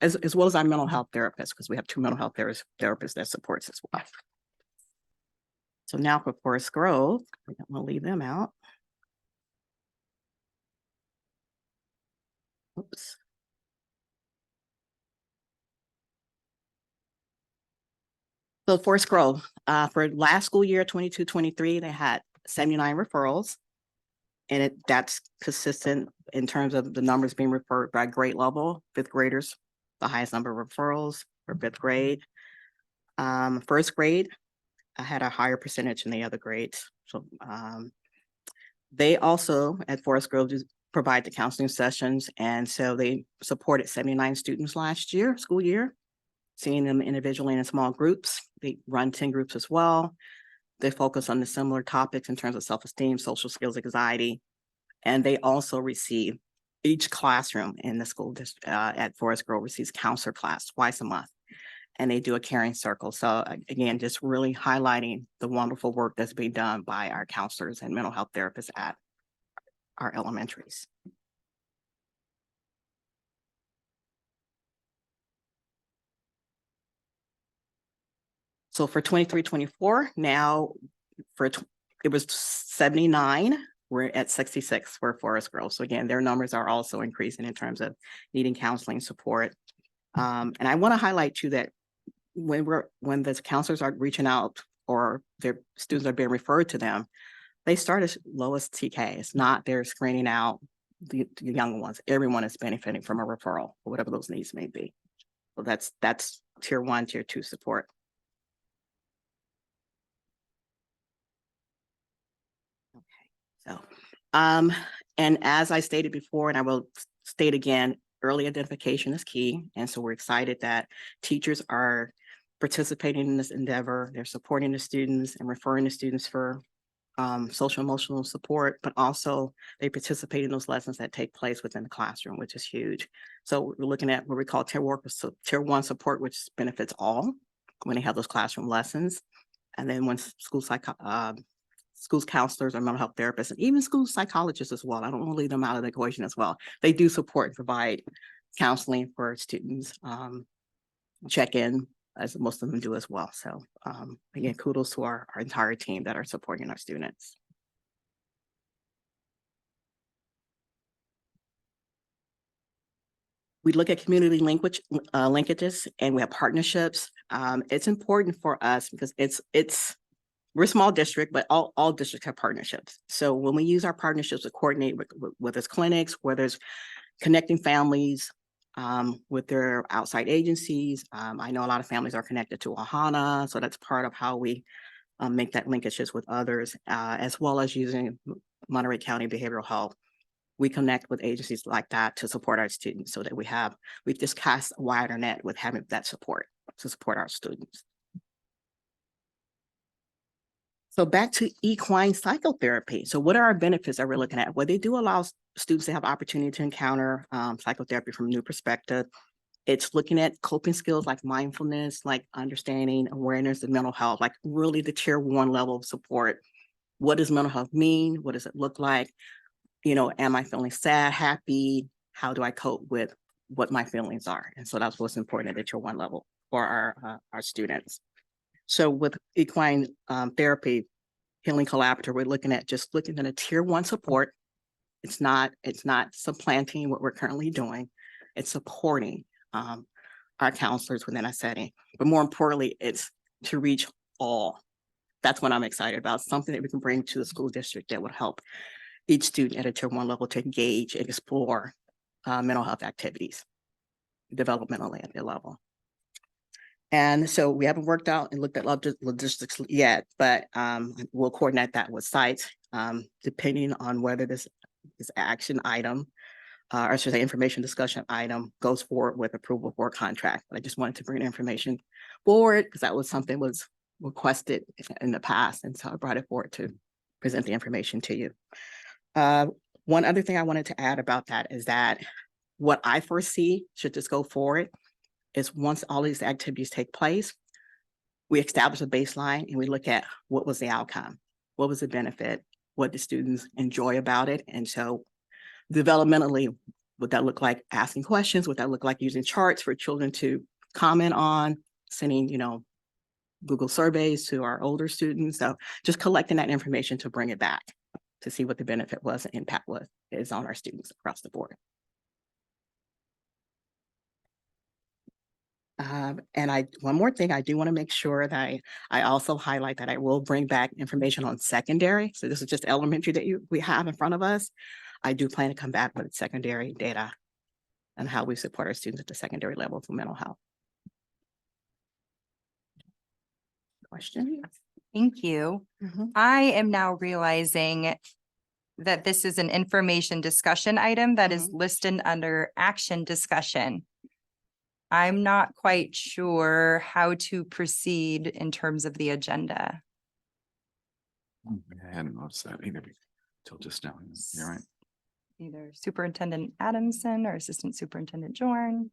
as well as our mental health therapists, because we have 2 mental health therapists that supports as well. So now for Forest Grove, I don't want to leave them out. Oops. So Forest Grove, for last school year, 22-23, they had 79 referrals. And that's consistent in terms of the numbers being referred by grade level. 5th graders, the highest number of referrals for 5th grade. 1st grade, I had a higher percentage than the other grades. So they also at Forest Grove provide the counseling sessions. And so they supported 79 students last year, school year, seeing them individually and in small groups. They run 10 groups as well. They focus on the similar topics in terms of self-esteem, social skills, anxiety. And they also receive each classroom in the school district at Forest Grove receives counselor class twice a month. And they do a caring circle. So again, just really highlighting the wonderful work that's being done by our counselors and mental health therapists at our elementaries. So for 23-24, now it was 79. We're at 66 for Forest Grove. So again, their numbers are also increasing in terms of needing counseling support. And I want to highlight too that when the counselors are reaching out or their students are being referred to them, they start as low as TK. It's not they're screening out the young ones. Everyone is benefiting from a referral or whatever those needs may be. So that's tier 1, tier 2 support. Okay, so and as I stated before, and I will state again, early identification is key. And so we're excited that teachers are participating in this endeavor. They're supporting the students and referring the students for social emotional support, but also they participate in those lessons that take place within the classroom, which is huge. So we're looking at what we call tier 1 support, which benefits all when they have those classroom lessons. And then when schools counselors or mental health therapists, and even school psychologists as well, I don't want to leave them out of the equation as well. They do support and provide counseling for students, check-in, as most of them do as well. So again, kudos to our entire team that are supporting our students. We look at community linkages and we have partnerships. It's important for us because we're a small district, but all districts have partnerships. So when we use our partnerships to coordinate with whether it's clinics, whether it's connecting families with their outside agencies. I know a lot of families are connected to Ohana, so that's part of how we make that linkages with others, as well as using Monterey County Behavioral Health. We connect with agencies like that to support our students so that we've just cast a wider net with having that support to support our students. So back to equine psychotherapy. So what are our benefits that we're looking at? Well, they do allow students to have opportunity to encounter psychotherapy from a new perspective. It's looking at coping skills like mindfulness, like understanding, awareness, and mental health, like really the tier 1 level of support. What does mental health mean? What does it look like? You know, am I feeling sad, happy? How do I cope with what my feelings are? And so that's what's important at the tier 1 level for our students. So with equine therapy, Healing Collaborative, we're looking at a tier 1 support. It's not supplanting what we're currently doing. It's supporting our counselors within a setting. But more importantly, it's to reach all. That's what I'm excited about. Something that we can bring to the school district that would help each student at a tier 1 level to engage and explore mental health activities developmentally at their level. And so we haven't worked out and looked at logistics yet, but we'll coordinate that with sites, depending on whether this action item, or should I say information discussion item, goes forward with approval for a contract. But I just wanted to bring information forward because that was something was requested in the past. And so I brought it forward to present the information to you. One other thing I wanted to add about that is that what I foresee should this go forward is once all these activities take place, we establish a baseline and we look at what was the outcome, what was the benefit, what the students enjoy about it. And so developmentally, would that look like asking questions? Would that look like using charts for children to comment on, sending, Google surveys to our older students? So just collecting that information to bring it back to see what the benefit was and impact is on our students across the board. And one more thing, I do want to make sure that I also highlight that I will bring back information on secondary. So this is just elementary that we have in front of us. I do plan to come back with secondary data and how we support our students at the secondary level for mental health. Question? Thank you. I am now realizing that this is an information discussion item that is listed under action discussion. I'm not quite sure how to proceed in terms of the agenda. I hadn't noticed that either until just now. You're right. Either Superintendent Adamson or Assistant Superintendent Jorn.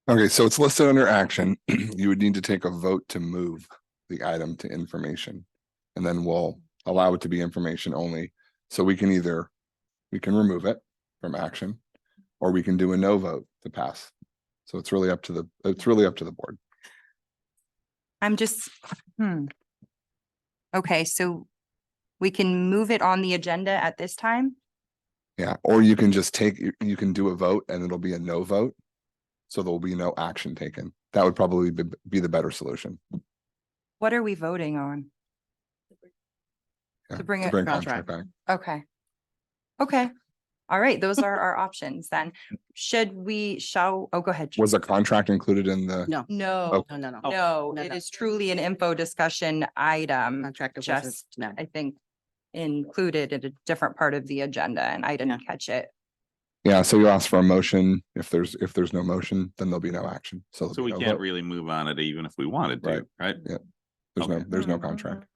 Okay, so it's listed under action. You would need to take a vote to move the item to information. And then we'll allow it to be information only. So we can remove it from action, or we can do a no vote to pass. So it's really up to the board. I'm just, Okay, so we can move it on the agenda at this time? Yeah, or you can just you can do a vote and it'll be a no vote. So there will be no action taken. That would probably be the better solution. What are we voting on? Yeah, To bring it- contract back. Okay. Okay. All right, those are our options then. Go ahead. Was a contract included in the? No. No, No, no, no. no, No, it no. is truly an info discussion item. Contractor Just, no. I think, included in a different part of the agenda and I didn't catch it. Yeah, so you ask for a motion. If there's no motion, then there'll be no action. So there'll So be we no can't vote. really move on it even if we wanted to, Right. right? Yeah. Okay. There's no contract.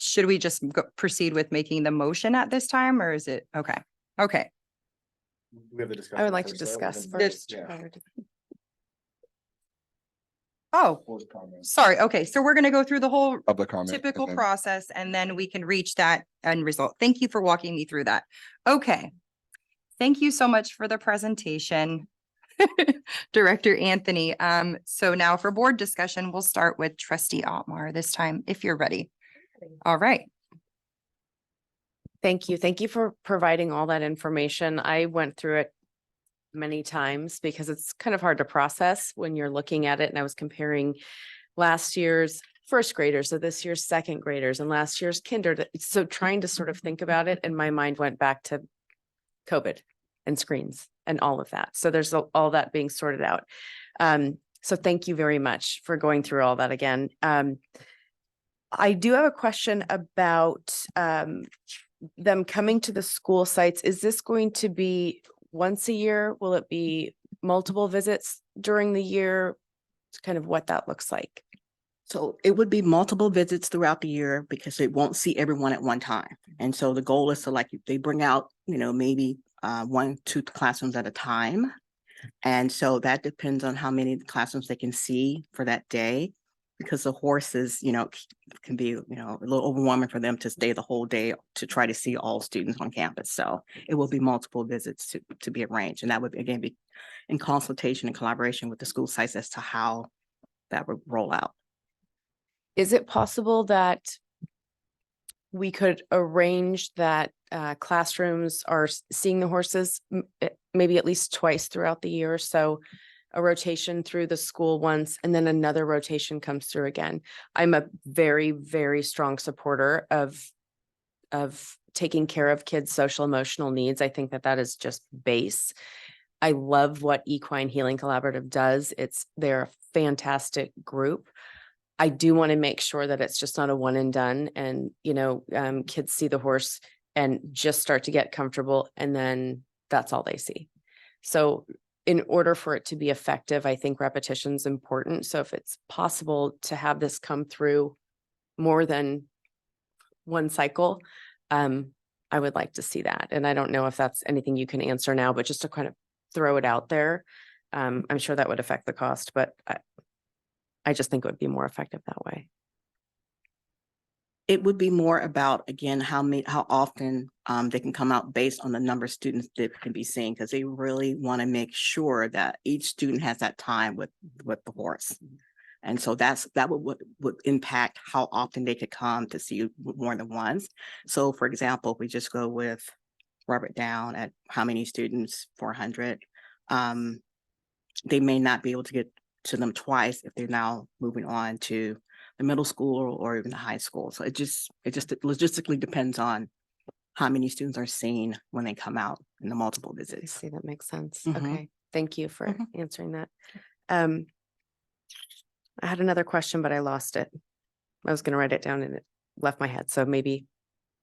Should we just proceed with making the motion at this time or is it, okay, okay. We have the discussion. I would like to first, though, discuss and- first. Yeah. prior to- Oh, sorry. Okay, so we're gonna go through the whole Public comment. typical and then- process and then we can reach that end result. Thank you for walking me through that. Okay. Thank you so much for the presentation. Director Anthony. So now for board discussion, we'll start with trustee Otmar this time, if you're ready. All right. Thank you. Thank you for providing all that information. I went through it many times because it's kind of hard to process when you're looking at it. And I was comparing last year's first graders to this year's second graders and last year's kinder. So trying to sort of think about it, and my mind went back to COVID and screens and all of that. So there's all that being sorted out. So thank you very much for going through all that again. I do have a question about them coming to the school sites. Is this going to be once a year? Will it be multiple visits during the year? It's kind of what that looks like. So it would be multiple visits throughout the year because they won't see everyone at one time. And so the goal is to like, they bring out, maybe 1-2 classrooms at a time. And so that depends on how many classrooms they can see for that day. Because the horses, can be, a little overwhelming for them to stay the whole day to try to see all students on campus. So it will be multiple visits to be arranged. And that would again be in consultation and collaboration with the school sites as to how that would roll out. Is it possible that we could arrange that classrooms are seeing the horses maybe at least twice throughout the year? So a rotation through the school once and then another rotation comes through again. I'm a very, very strong supporter of taking care of kids' social emotional needs. I think that is just base. I love what Equine Healing Collaborative does. They're a fantastic group. I do want to make sure that it's just not a one and done and, kids see the horse and just start to get comfortable and then that's all they see. So in order for it to be effective, I think repetition is important. So if it's possible to have this come through more than one cycle, I would like to see that. And I don't know if that's anything you can answer now, but just to kind of throw it out there. I'm sure that would affect the cost, but I just think it would be more effective that way. It would be more about, again, how often they can come out based on the number of students that can be seen, because they really want to make sure that each student has that time with the horse. And so that would impact how often they could come to see you more than once. So for example, if we just go with Robert Down at how many students, 400, they may not be able to get to them twice if they're now moving on to the middle school or even the high school. So it just logistically depends on how many students are seen when they come out in the multiple I visits. see, that makes sense. Mhm. Okay, thank you for Mhm. answering that. I had another question, but I lost it. I was gonna write it down and it left my head. So maybe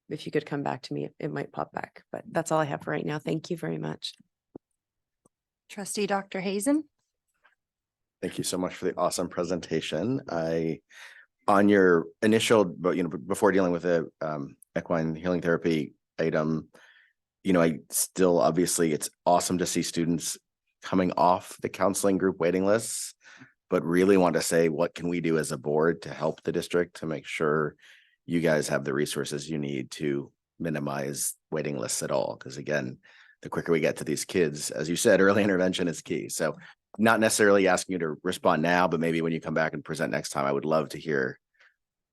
if you could come back to me, it might pop back, but that's all I have for right now. Thank you very much. Trustee Dr. Hazen. Thank you so much for the awesome presentation. On your initial, but before dealing with the equine healing therapy item, I still, obviously it's awesome to see students coming off the counseling group waiting lists, but really want to say, what can we do as a board to help the district to make sure you guys have the resources you need to minimize waiting lists at all? Because again, the quicker we get to these kids, as you said, early intervention is key. So not necessarily asking you to respond now, but maybe when you come back and present next time, I would love to hear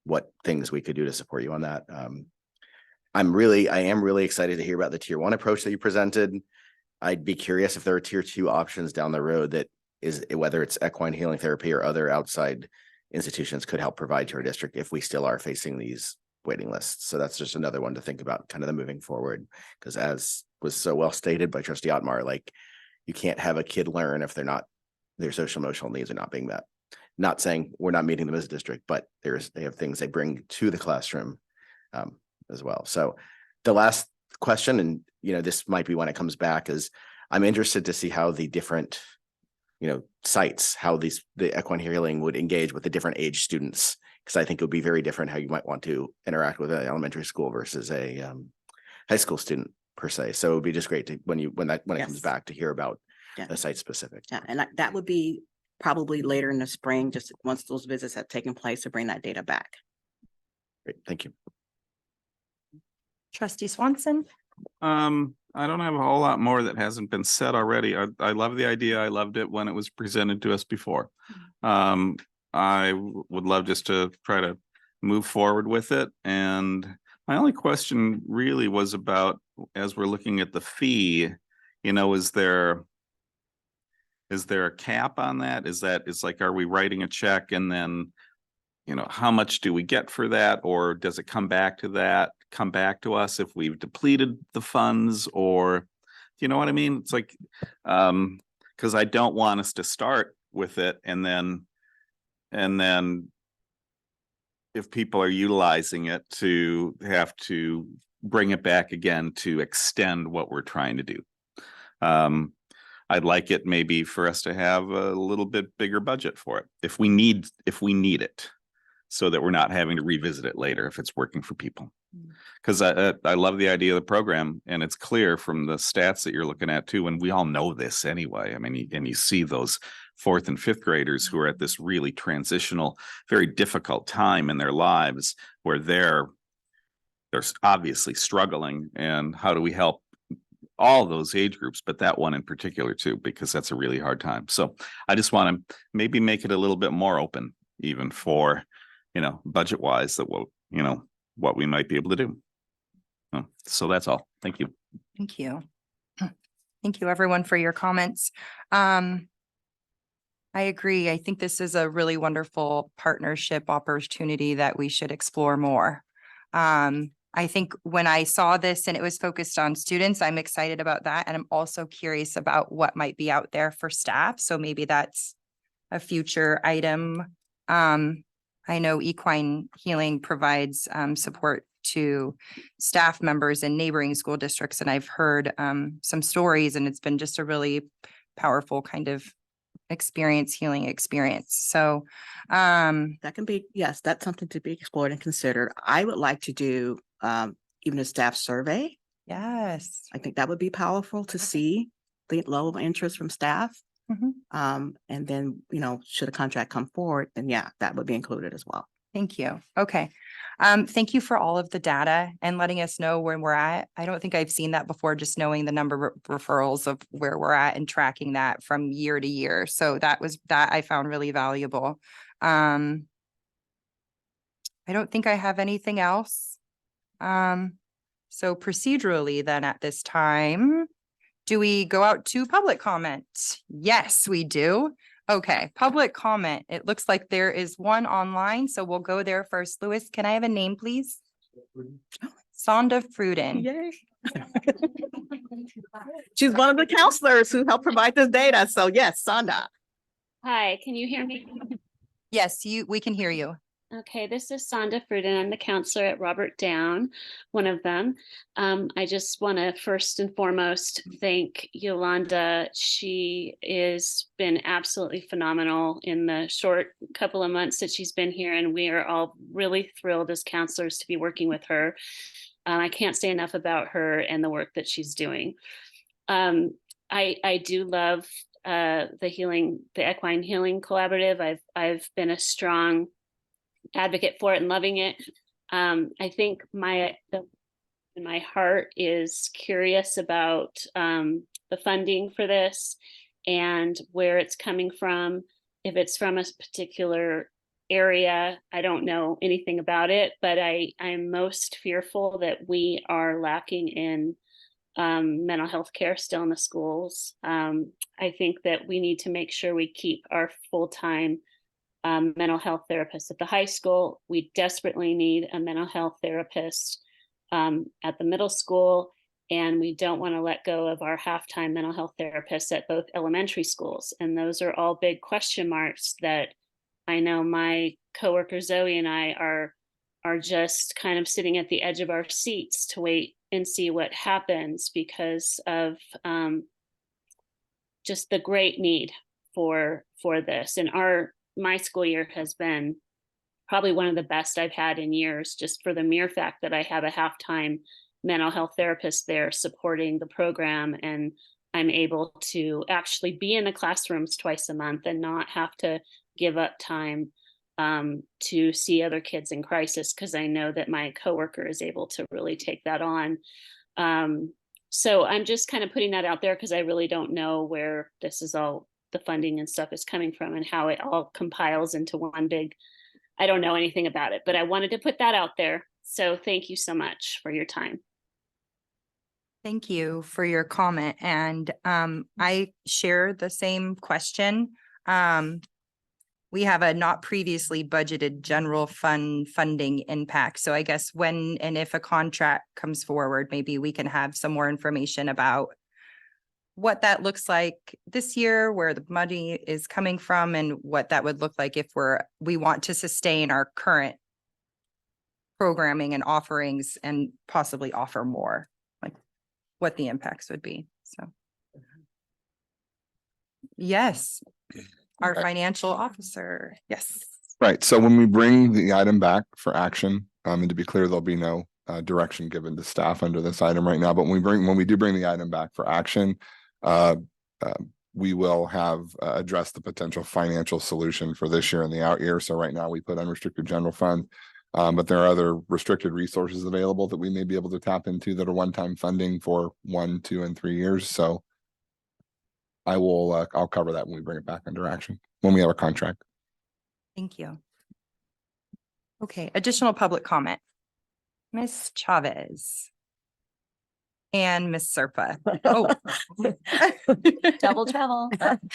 what things we could do to support you on that. I am really excited to hear about the tier 1 approach that you presented. I'd be curious if there are tier 2 options down the road that is, whether it's equine healing therapy or other outside institutions, could help provide to our district if we still are facing these waiting lists. So that's just another one to think about kind of the moving forward, because as was so well stated by Trustee Otmar, like you can't have a kid learn if their social emotional needs are not being met. not saying we're not meeting them as a district, but they have things they bring to the classroom as well. So the last question, and this might be when it comes back, is I'm interested to see how the different sites, how the equine healing would engage with the different age students, because I think it would be very different how you might want to interact with an elementary school versus a high school student per se. So it would be just great to when it comes Yes. back to hear about Yeah. the site specific. Yeah, and that would be probably later in the spring, just once those visits have taken place, to bring that data back. Great, thank you. Trustee Swanson. I don't have a whole lot more that hasn't been said already. I love the idea. I loved it when it was presented to us before. I would love just to try to move forward with it. And my only question really was about, as we're looking at the fee, is there a cap on that? Is like, are we writing a check and then, how much do we get for that? Or does it come back to us if we've depleted the funds? Or, you know what I mean? It's like, because I don't want us to start with it and then if people are utilizing it, to have to bring it back again to extend what we're trying to do. I'd like it maybe for us to have a little bit bigger budget for it if we need it, so that we're not having to revisit it later if it's working for people. Because I love the idea of the program, and it's clear from the stats that you're looking at too, and we all know this anyway. I mean, and you see those 4th and 5th graders who are at this really transitional, very difficult time in their lives where they're obviously struggling. And how do we help all those age groups, but that one in particular too, because that's a really hard time. So I just want to maybe make it a little bit more open, even for, budget wise, that what we might be able to do. So that's all. Thank you. Thank you. Thank you, everyone, for your comments. I agree. I think this is a really wonderful partnership opportunity that we should explore more. I think when I saw this and it was focused on students, I'm excited about that. And I'm also curious about what might be out there for staff. So maybe that's a future item. I know equine healing provides support to staff members in neighboring school districts. And I've heard some stories, and it's been just a really powerful kind of healing experience. So That can be, yes, that's something to be explored and considered. I would like to do even a staff survey. yes. I think that would be powerful to see the level of interest from staff. Mhm. And then, should a contract come forward, then yeah, that would be included as well. Thank you. Okay. Thank you for all of the data and letting us know where we're at. I don't think I've seen that before, just knowing the number of referrals of where we're at and tracking that from year to year. So that I found really valuable. I don't think I have anything else. So procedurally then at this time, do we go out to public comment? Yes, we do. Okay, public comment. It looks like there is one online, so we'll go there first. Louis, can I have a name, please? Sonda Fruden. Yay. She's one of the counselors who helped provide this data. So yes, Sonda. Hi, can you hear me? Yes, we can hear you. Okay, this is Sonda Fruden. I'm the counselor at Robert Down, one of them. I just want to first and foremost thank Yolanda. She has been absolutely phenomenal in the short couple of months that she's been here, and we are all really thrilled as counselors to be working with her. I can't say enough about her and the work that she's doing. I do love the Equine Healing Collaborative. I've been a strong advocate for it and loving it. I think my heart is curious about the funding for this and where it's coming from. If it's from a particular area, I don't know anything about it, but I'm most fearful that we are lacking in mental health care still in the schools. I think that we need to make sure we keep our full-time mental health therapist at the high school. We desperately need a mental health therapist at the middle school, and we don't want to let go of our half-time mental health therapists at both elementary schools. And those are all big question marks that I know my coworker Zoe and I are just kind of sitting at the edge of our seats to wait and see what happens because of just the great need for this. And my school year has been probably one of the best I've had in years, just for the mere fact that I have a half-time mental health therapist there supporting the program, and I'm able to actually be in the classrooms twice a month and not have to give up time to see other kids in crisis, because I know that my coworker is able to really take that on. So I'm just kind of putting that out there because I really don't know where this is all, the funding and stuff is coming from and how it all compiles into one big, I don't know anything about it, but I wanted to put that out there. So thank you so much for your time. Thank you for your comment. And I share the same question. We have a not previously budgeted general fund funding impact. So I guess when and if a contract comes forward, maybe we can have some more information about what that looks like this year, where the money is coming from, and what that would look like if we want to sustain our current programming and offerings and possibly offer more, like what the impacts would be. So yes, our financial officer. Yes. Right, so when we bring the item back for action, and to be clear, there'll be no direction given to staff under this item right now, but when we do bring the item back for action, we will have addressed the potential financial solution for this year and the out year. So right now we put unrestricted general fund, but there are other restricted resources available that we may be able to tap into that are one-time funding for 1, 2, and 3 years. So I'll cover that when we bring it back under action, when we have a contract. Thank you. Okay, additional public comment. Ms. Chavez. And Ms. Serpa. Oh. Double trouble.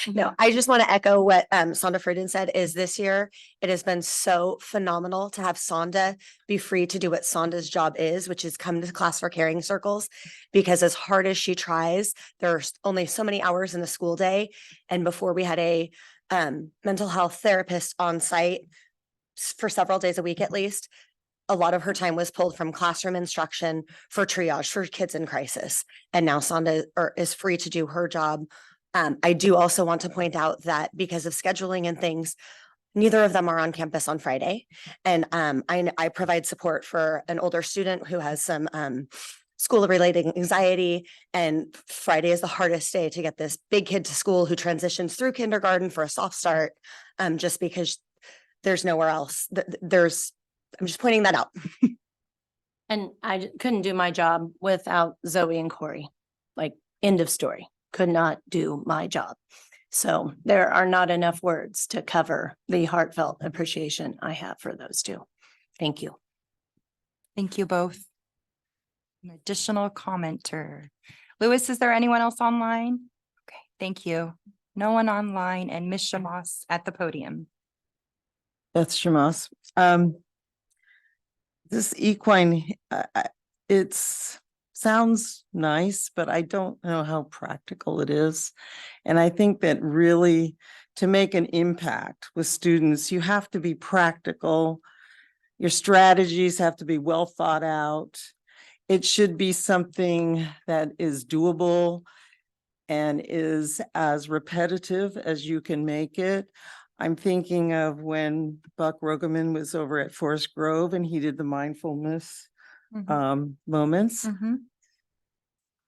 No, I just want to echo what Sonda Fruden said, is this year, it has been so phenomenal to have Sonda be free to do what Sonda's job is, which is come to class for caring circles, because as hard as she tries, there's only so many hours in the school day. And before we had a mental health therapist on site for several days a week at least, a lot of her time was pulled from classroom instruction for triage for kids in crisis. And now Sonda is free to do her job. I do also want to point out that because of scheduling and things, neither of them are on campus on Friday. And I provide support for an older student who has some school-related anxiety. And Friday is the hardest day to get this big kid to school who transitions through kindergarten for a soft start, just because there's nowhere else. I'm just pointing that out. And I couldn't do my job without Zoe and Corey. Like, end of story. Could not do my job. So there are not enough words to cover the heartfelt appreciation I have for those two. Thank you. Thank you both. An additional commenter. Lewis, is there anyone else online? Okay, thank you. No one online, and Ms. Shamas at the podium. That's Shamas. This equine, sounds nice, but I don't know how practical it is. And I think that really, to make an impact with students, you have to be practical. Your strategies have to be well thought out. It should be something that is doable and is as repetitive as you can make it. I'm thinking of when Buck Rogaman was over at Forest Grove and he did the mindfulness moments.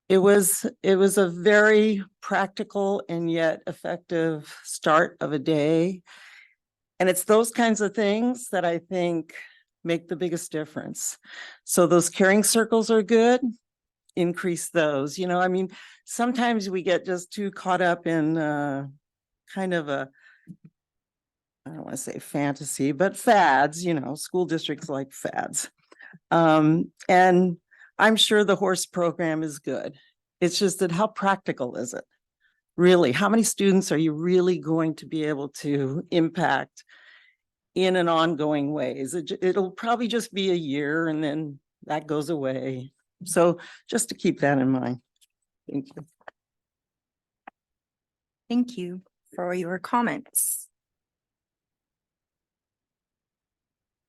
It was a very practical and yet effective start of a day. And it's those kinds of things that I think make the biggest difference. So those caring circles are good. Increase those. You know, I mean, sometimes we get just too caught up in kind of a, I don't want to say fantasy, but fads, you know, school districts like fads. And I'm sure the horse program is good. It's just that how practical is it? Really, how many students are you really going to be able to impact in an ongoing ways? It'll probably just be a year and then that goes away. So just to keep that in mind. Thank you. Thank you for your comments.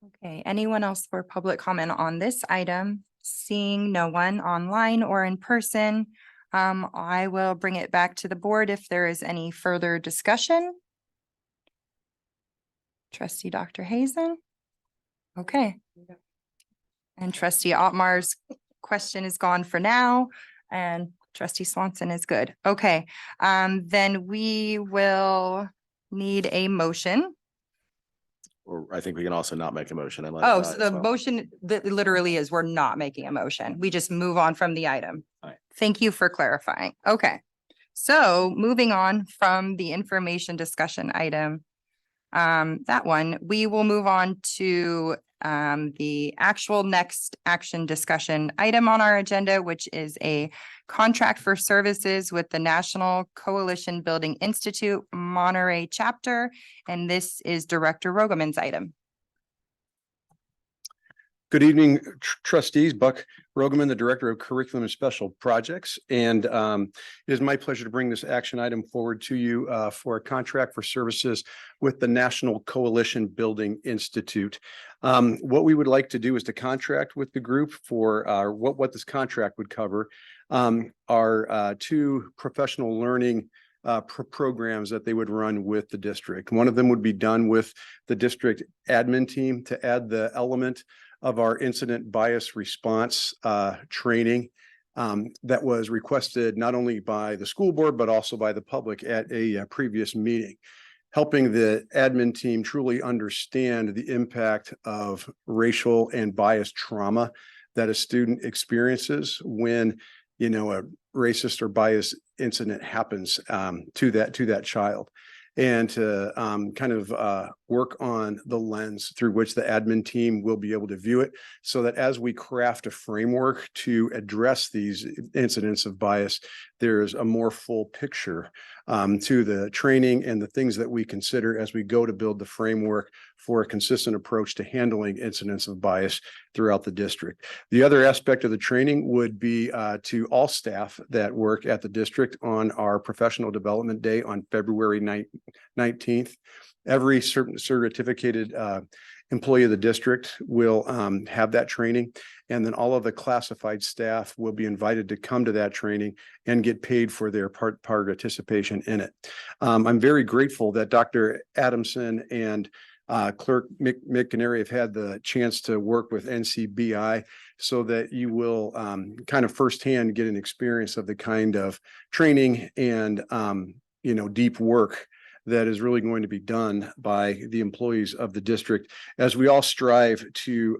Okay, anyone else for public comment on this item? Seeing no one online or in person, I will bring it back to the board if there is any further discussion. Trustee Dr. Hazen? Okay. And trustee Otmar's question is gone for now, and trustee Swanson is good. Okay, then we will need a motion. Or I think we can also not make a motion and let. Oh, it so die as the well. motion that literally is we're not making a motion. We just move on from the item. Alright. Thank you for clarifying. Okay. So moving on from the information discussion item, that one, we will move on to the actual next action discussion item on our agenda, which is a contract for services with the National Coalition Building Institute Monterey chapter. And this is Director Rogeman's item. Good evening, trustees. Buck Rogeman, the Director of Curriculum and Special Projects. And it is my pleasure to bring this action item forward to you for a contract for services with the National Coalition Building Institute. What we would like to do is to contract with the group for what this contract would cover are two professional learning programs that they would run with the district. One of them would be done with the district admin team to add the element of our incident bias response training that was requested not only by the school board, but also by the public at a previous meeting, helping the admin team truly understand the impact of racial and bias trauma that a student experiences when, you know, a racist or bias incident happens to that child. And to kind of work on the lens through which the admin team will be able to view it, so that as we craft a framework to address these incidents of bias, there's a more full picture to the training and the things that we consider as we go to build the framework for a consistent approach to handling incidents of bias throughout the district. The other aspect of the training would be to all staff that work at the district on our professional development day on February 19th. Every certificated employee of the district will have that training. And then all of the classified staff will be invited to come to that training and get paid for their participation in it. I'm very grateful that Dr. Adamson and Clerk Mick Canary have had the chance to work with NCBI so that you will kind of firsthand get an experience of the kind of training and deep work that is really going to be done by the employees of the district as we all strive to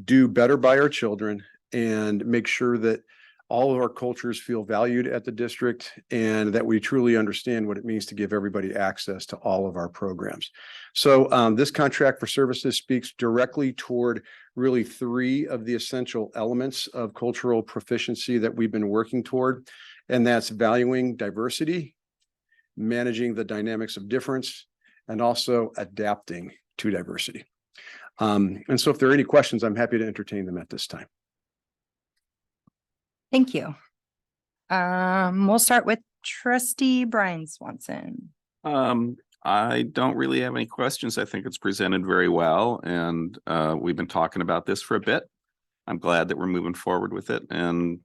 do better by our children and make sure that all of our cultures feel valued at the district and that we truly understand what it means to give everybody access to all of our programs. So this contract for services speaks directly toward really three of the essential elements of cultural proficiency that we've been working toward, and that's valuing diversity, managing the dynamics of difference, and also adapting to diversity. And so if there are any questions, I'm happy to entertain them at this time. Thank you. We'll start with trustee Brian Swanson. I don't really have any questions. I think it's presented very well, and we've been talking about this for a bit. I'm glad that we're moving forward with it, and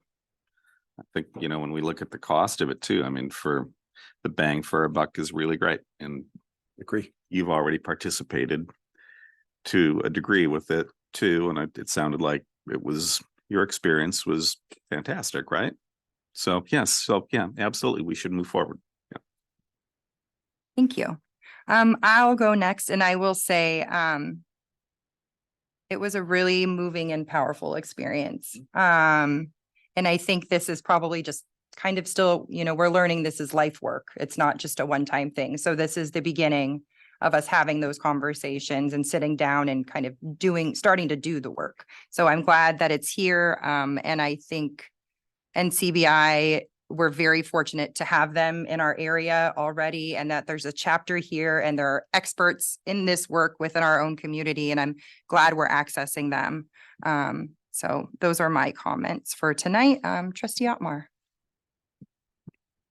I think, when we look at the cost of it too, I mean, for the bang for a buck is really great, and agree. You've already participated to a degree with it too, and it sounded like your experience was fantastic, right? So yes, yeah, absolutely, we should move forward. Yeah. Thank you. I'll go next, and I will say it was a really moving and powerful experience. And I think this is probably just kind of still, we're learning this is life work. It's not just a one-time thing. So this is the beginning of us having those conversations and sitting down and kind of starting to do the work. So I'm glad that it's here. And I think NCBI, we're very fortunate to have them in our area already, and that there's a chapter here and there are experts in this work within our own community. And I'm glad we're accessing them. So those are my comments for tonight. Trustee Otmar.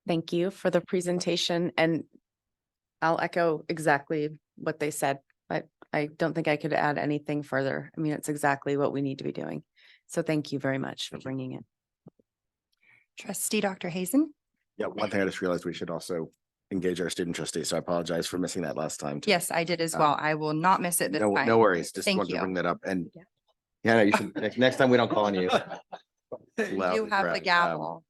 Thank you for the presentation, and I'll echo exactly what they said. But I don't think I could add anything further. I mean, it's exactly what we need to be doing. So thank you very much for bringing it. Trustee Dr. Hazen? Yeah, one thing I just realized we should also engage our student trustees, so I apologize for missing that last time. too. Yes, I did as Um, well. I will not miss it this No, time. no worries. Just Thank wanted to you. bring that up and yeah, no, you should, next time we don't call on you. You Loud do and have the proud. gavel.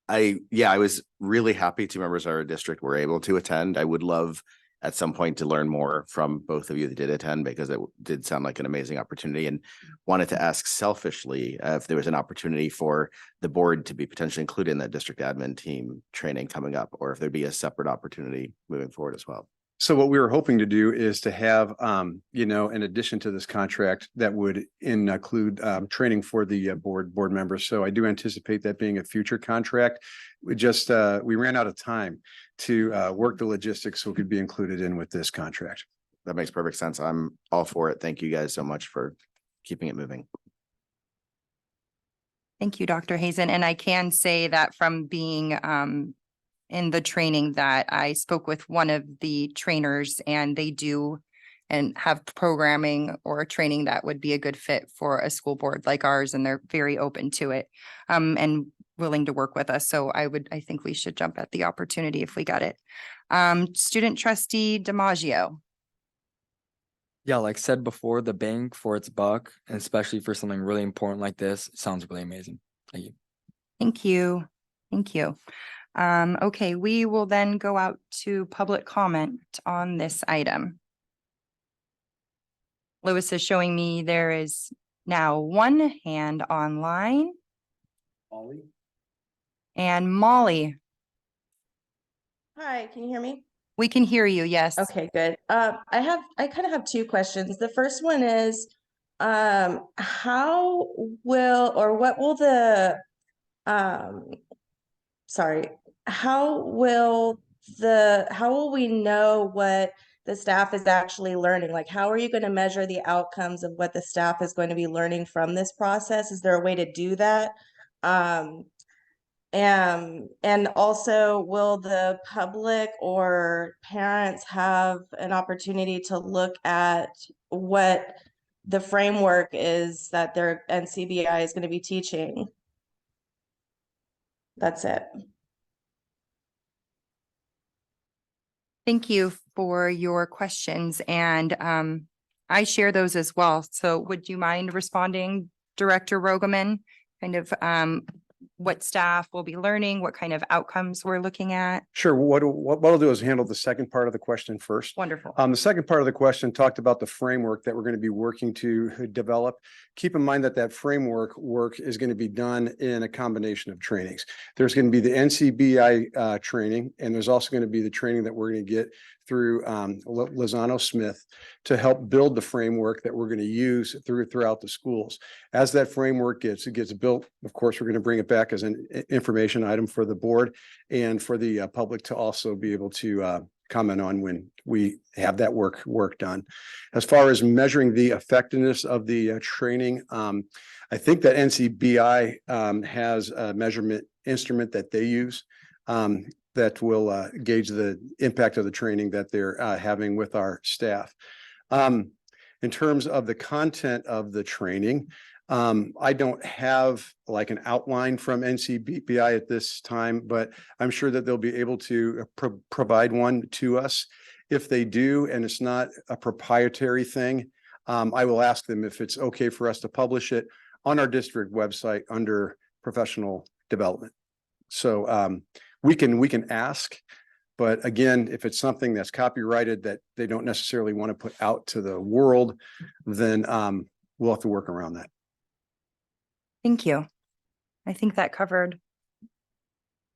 I was really happy 2 members of our district were able to attend. I would love at some point to learn more from both of you that did attend, because it did sound like an amazing opportunity, and wanted to ask selfishly if there was an opportunity for the board to be potentially included in that district admin team training coming up, or if there'd be a separate opportunity moving forward as well. So what we were hoping to do is to have, in addition to this contract, that would include training for the board members. So I do anticipate that being a future contract. We ran out of time to work the logistics so it could be included in with this contract. That makes perfect sense. I'm all for it. Thank you guys so much for keeping it moving. Thank you, Dr. Hazen. And I can say that from being in the training that I spoke with one of the trainers, and they do and have programming or training that would be a good fit for a school board like ours, and they're very open to it and willing to work with us. So I think we should jump at the opportunity if we got it. Student trustee DiMaggio. Yeah, like said before, the bang for its buck, and especially for something really important like this, sounds really amazing. Thank you. Thank you. Thank you. Okay, we will then go out to public comment on this item. Lewis is showing me there is now one hand online. And Molly, Hi, can you hear me? we can hear you, yes. Okay, good. I kind of have 2 questions. The first one is, how will, or what will the, how will we know what the staff is actually learning? Like, how are you going to measure the outcomes of what the staff is going to be learning from this process? Is there a way to do that? And also, will the public or parents have an opportunity to look at what the framework is that their NCBI is going to be teaching? That's it. Thank you for your questions, and I share those as well. So would you mind responding, Director Rogoman? Kind of what staff will be learning, what kind of outcomes we're looking at? Sure. What I'll do is handle the second part of the question first. Wonderful. The second part of the question talked about the framework that we're going to be working to develop. Keep in mind that framework work is going to be done in a combination of trainings. There's going to be the NCBI training, and there's also going to be the training that we're going to get through Lozano Smith to help build the framework that we're going to use throughout the schools. As that framework gets built, of course, we're going to bring it back as an information item for the board and for the public to also be able to comment on when we have that work done. As far as measuring the effectiveness of the training, I think that NCBI has a measurement instrument that they use that will gauge the impact of the training that they're having with our staff. In terms of the content of the training, I don't have like an outline from NCBI at this time, but I'm sure that they'll be able to provide one to us. If they do, and it's not a proprietary thing, I will ask them if it's okay for us to publish it on our district website under professional development. So we can ask, but again, if it's something that's copyrighted that they don't necessarily want to put out to the world, then we'll have to work around that. Thank you. I think that covered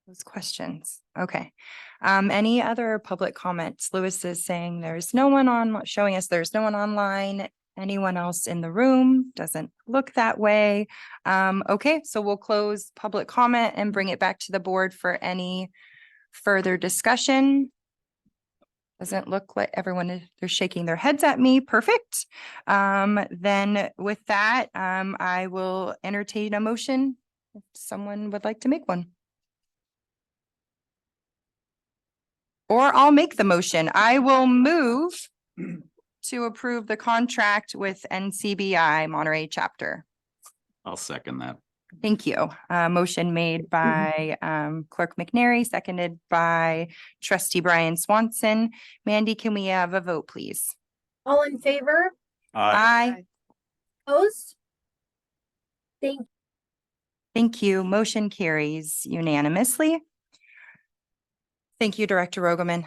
those questions. Okay. Any other public comments? Lewis is saying there's no one showing us there's no one online. Anyone else in the room? Doesn't look that way. Okay, so we'll close public comment and bring it back to the board for any further discussion. Doesn't look like they're shaking their heads at me. Perfect. Then with that, I will entertain a motion if someone would like to make one. Or I'll make the motion. I will move to approve the contract with NCBI Monterey chapter? I'll second that. Thank you. Motion made by Clerk McNary, seconded by Trustee Brian Swanson. Mandy, can we have a vote, please? All in favor? Aye. Opposed? Thank Thank you. Motion carries unanimously. Thank you, Director Rogoman.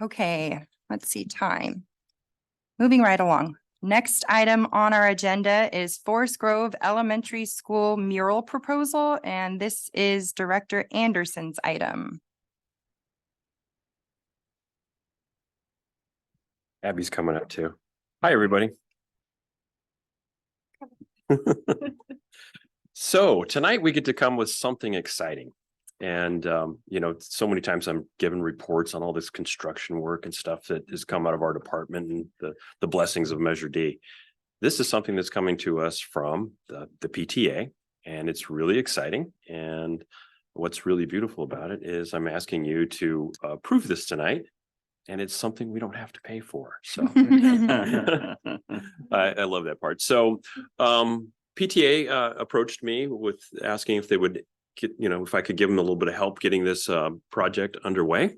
Okay, let's see time. Moving right along. Next item on our agenda is Forest Grove Elementary School mural proposal, and this is Director Anderson's item. Abby's coming up too. Hi, everybody. So tonight we get to come with something exciting. And, you know, so many times I'm given reports on all this construction work and stuff that has come out of our department and the blessings of Measure D. This is something that's coming to us from the PTA, and it's really exciting. And what's really beautiful about it is I'm asking you to approve this tonight. And it's something we don't have to pay for. So I love that part. So PTA approached me with asking if they would get, you know, if I could give them a little bit of help getting this project underway.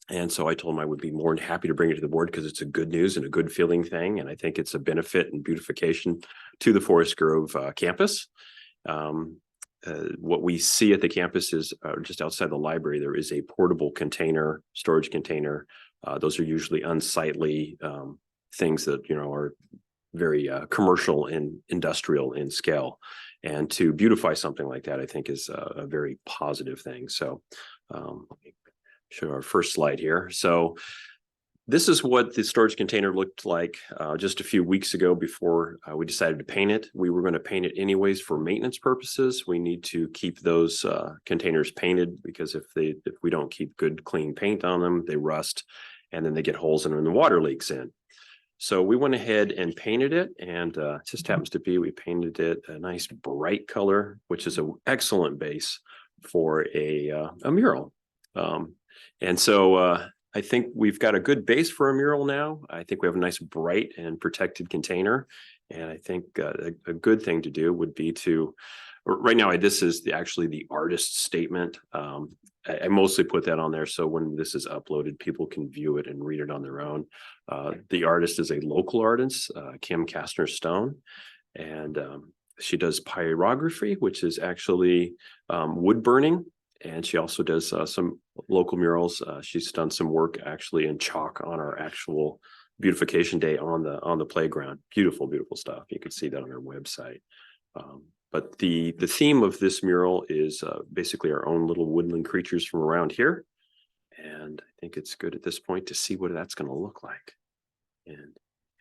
And so I told them I would be more than happy to bring it to the board because it's a good news and a good feeling thing. And I think it's a benefit and beautification to the Forest Grove campus. What we see at the campus is just outside the library, there is a portable container, storage container. Those are usually unsightly things that, you know, are very commercial and industrial in scale. And to beautify something like that, I think is a very positive thing. So let me show our first slide here. So this is what the storage container looked like just a few weeks ago before we decided to paint it. We were going to paint it anyways for maintenance purposes. We need to keep those containers painted because if we don't keep good, clean paint on them, they rust and then they get holes in them and the water leaks in. So we went ahead and painted it, and it just happens to be we painted it a nice bright color, which is an excellent base for a mural. And so I think we've got a good base for a mural now. I think we have a nice bright and protected container. And I think a good thing to do would be to, right now, this is actually the artist's statement. I mostly put that on there so when this is uploaded, people can view it and read it on their own. The artist is a local artist, Kim Kastner Stone, and she does pyrography, which is actually wood burning. And she also does some local murals. She's done some work actually in chalk on our actual beautification day on the playground. Beautiful, beautiful stuff. You can see that on our website. But the theme of this mural is basically our own little woodland creatures from around here. And I think it's good at this point to see what that's going to look like. And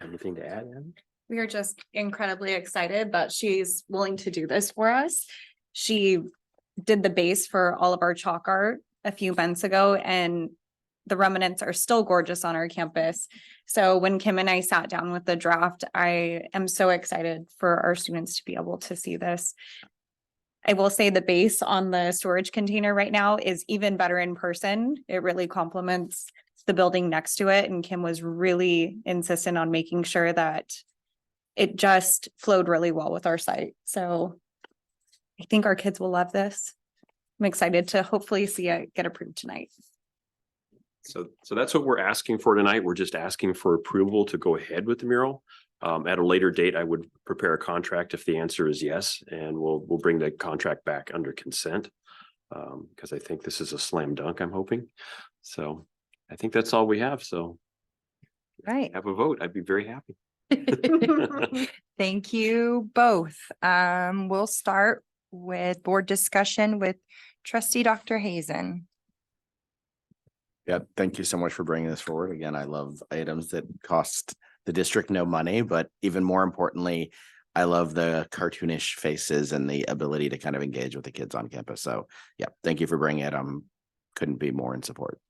anything to add, Anne? We are just incredibly excited that she's willing to do this for us. She did the base for all of our chalk art a few months ago, and the remnants are still gorgeous on our campus. So when Kim and I sat down with the draft, I am so excited for our students to be able to see this. I will say the base on the storage container right now is even better in person. It really complements the building next to it. And Kim was really insistent on making sure that it just flowed really well with our site. So I think our kids will love this. I'm excited to hopefully see it get approved tonight. So that's what we're asking for tonight. We're just asking for approval to go ahead with the mural. At a later date, I would prepare a contract if the answer is yes, and we'll bring the contract back under consent because I think this is a slam dunk, I'm hoping. So I think that's all we have. So right, have a vote. I'd be very happy. Thank you both. We'll start with board discussion with Trustee Dr. Hazen. Yeah, thank you so much for bringing this forward. Again, I love items that cost the district no money, but even more importantly, I love the cartoonish faces and the ability to kind of engage with the kids on campus. So yeah, thank you for bringing it. Couldn't be more in support.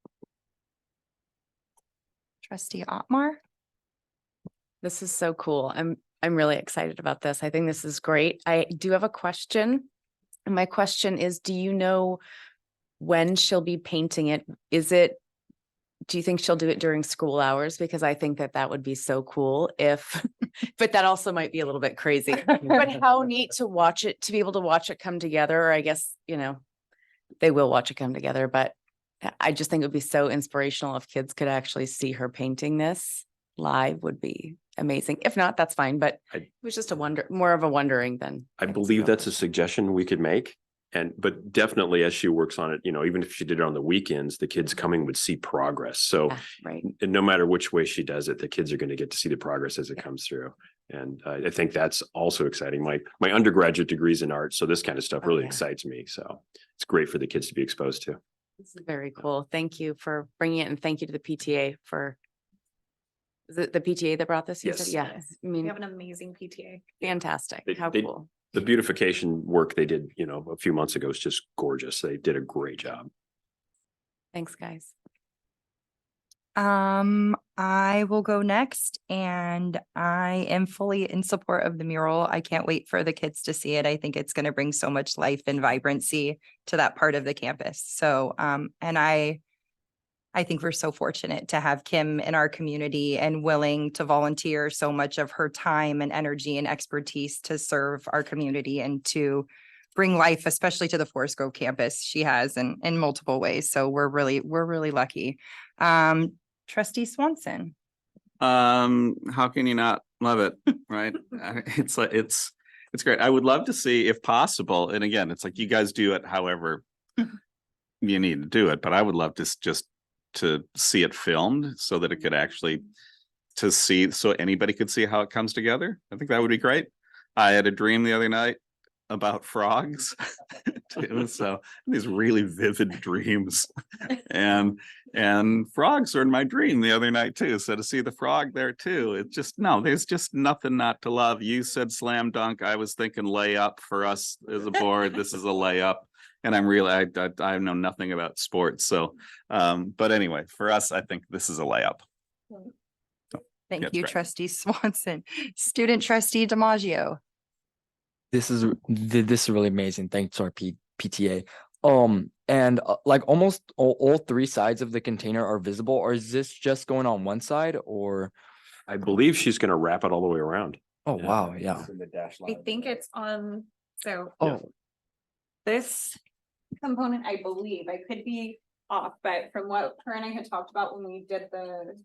Trustee Otmar. This is so cool. I'm really excited about this. I think this is great. I do have a question. And my question is, do you know when she'll be painting it? Is it do you think she'll do it during school hours? Because I think that that would be so cool if, but that also might be a little bit crazy. But how neat to watch it, to be able to watch it come together. Or I guess, you know, they will watch it come together, but I just think it would be so inspirational if kids could actually see her painting this live would be amazing. If not, that's fine, but it was just more of a wondering than. I believe that's a suggestion we could make. But definitely as she works on it, you know, even if she did it on the weekends, the kids coming would see progress. So right. no matter which way she does it, the kids are going to get to see the progress as it comes through. And I think that's also exciting. My undergraduate degree's in art, so this kind of stuff really excites me. So it's great for the kids to be exposed to. This is very cool. Thank you for bringing it, and thank you to the PTA for. Is it the PTA that brought this? You said? Yes. Yeah. I mean, We have an amazing PTA. fantastic. How They- cool. The beautification work they did, you know, a few months ago is just gorgeous. They did a great job. Thanks, guys. I will go next, and I am fully in support of the mural. I can't wait for the kids to see it. I think it's going to bring so much life and vibrancy to that part of the campus. So, and I think we're so fortunate to have Kim in our community and willing to volunteer so much of her time and energy and expertise to serve our community and to bring life, especially to the Forest Grove campus. She has in multiple ways. So we're really lucky. Trustee Swanson. How can you not love it, right? It's like, it's great. I would love to see if possible. And again, it's like you guys do it however you need to do it, but I would love to just to see it filmed so that it could actually so anybody could see how it comes together. I think that would be great. I had a dream the other night about frogs too, so these really vivid dreams, and frogs are in my dream the other night too. So to see the frog there too, it's just there's just nothing not to love. You said slam dunk, I was thinking layup for us as a board. This is a layup. And I'm really, I know nothing about sports. So, but anyway, for us, I think this is a layup. Thank That's you, great. Trustee Swanson. Student Trustee DiMaggio. This is really amazing. Thanks to our PTA. And like almost all three sides of the container are visible, or is this just going on one side, or? I believe she's going to wrap it all the way around. Oh, wow. Yeah. I think it's on, so Oh, this component, I believe, I could be off, but from what her and I had talked about when we did the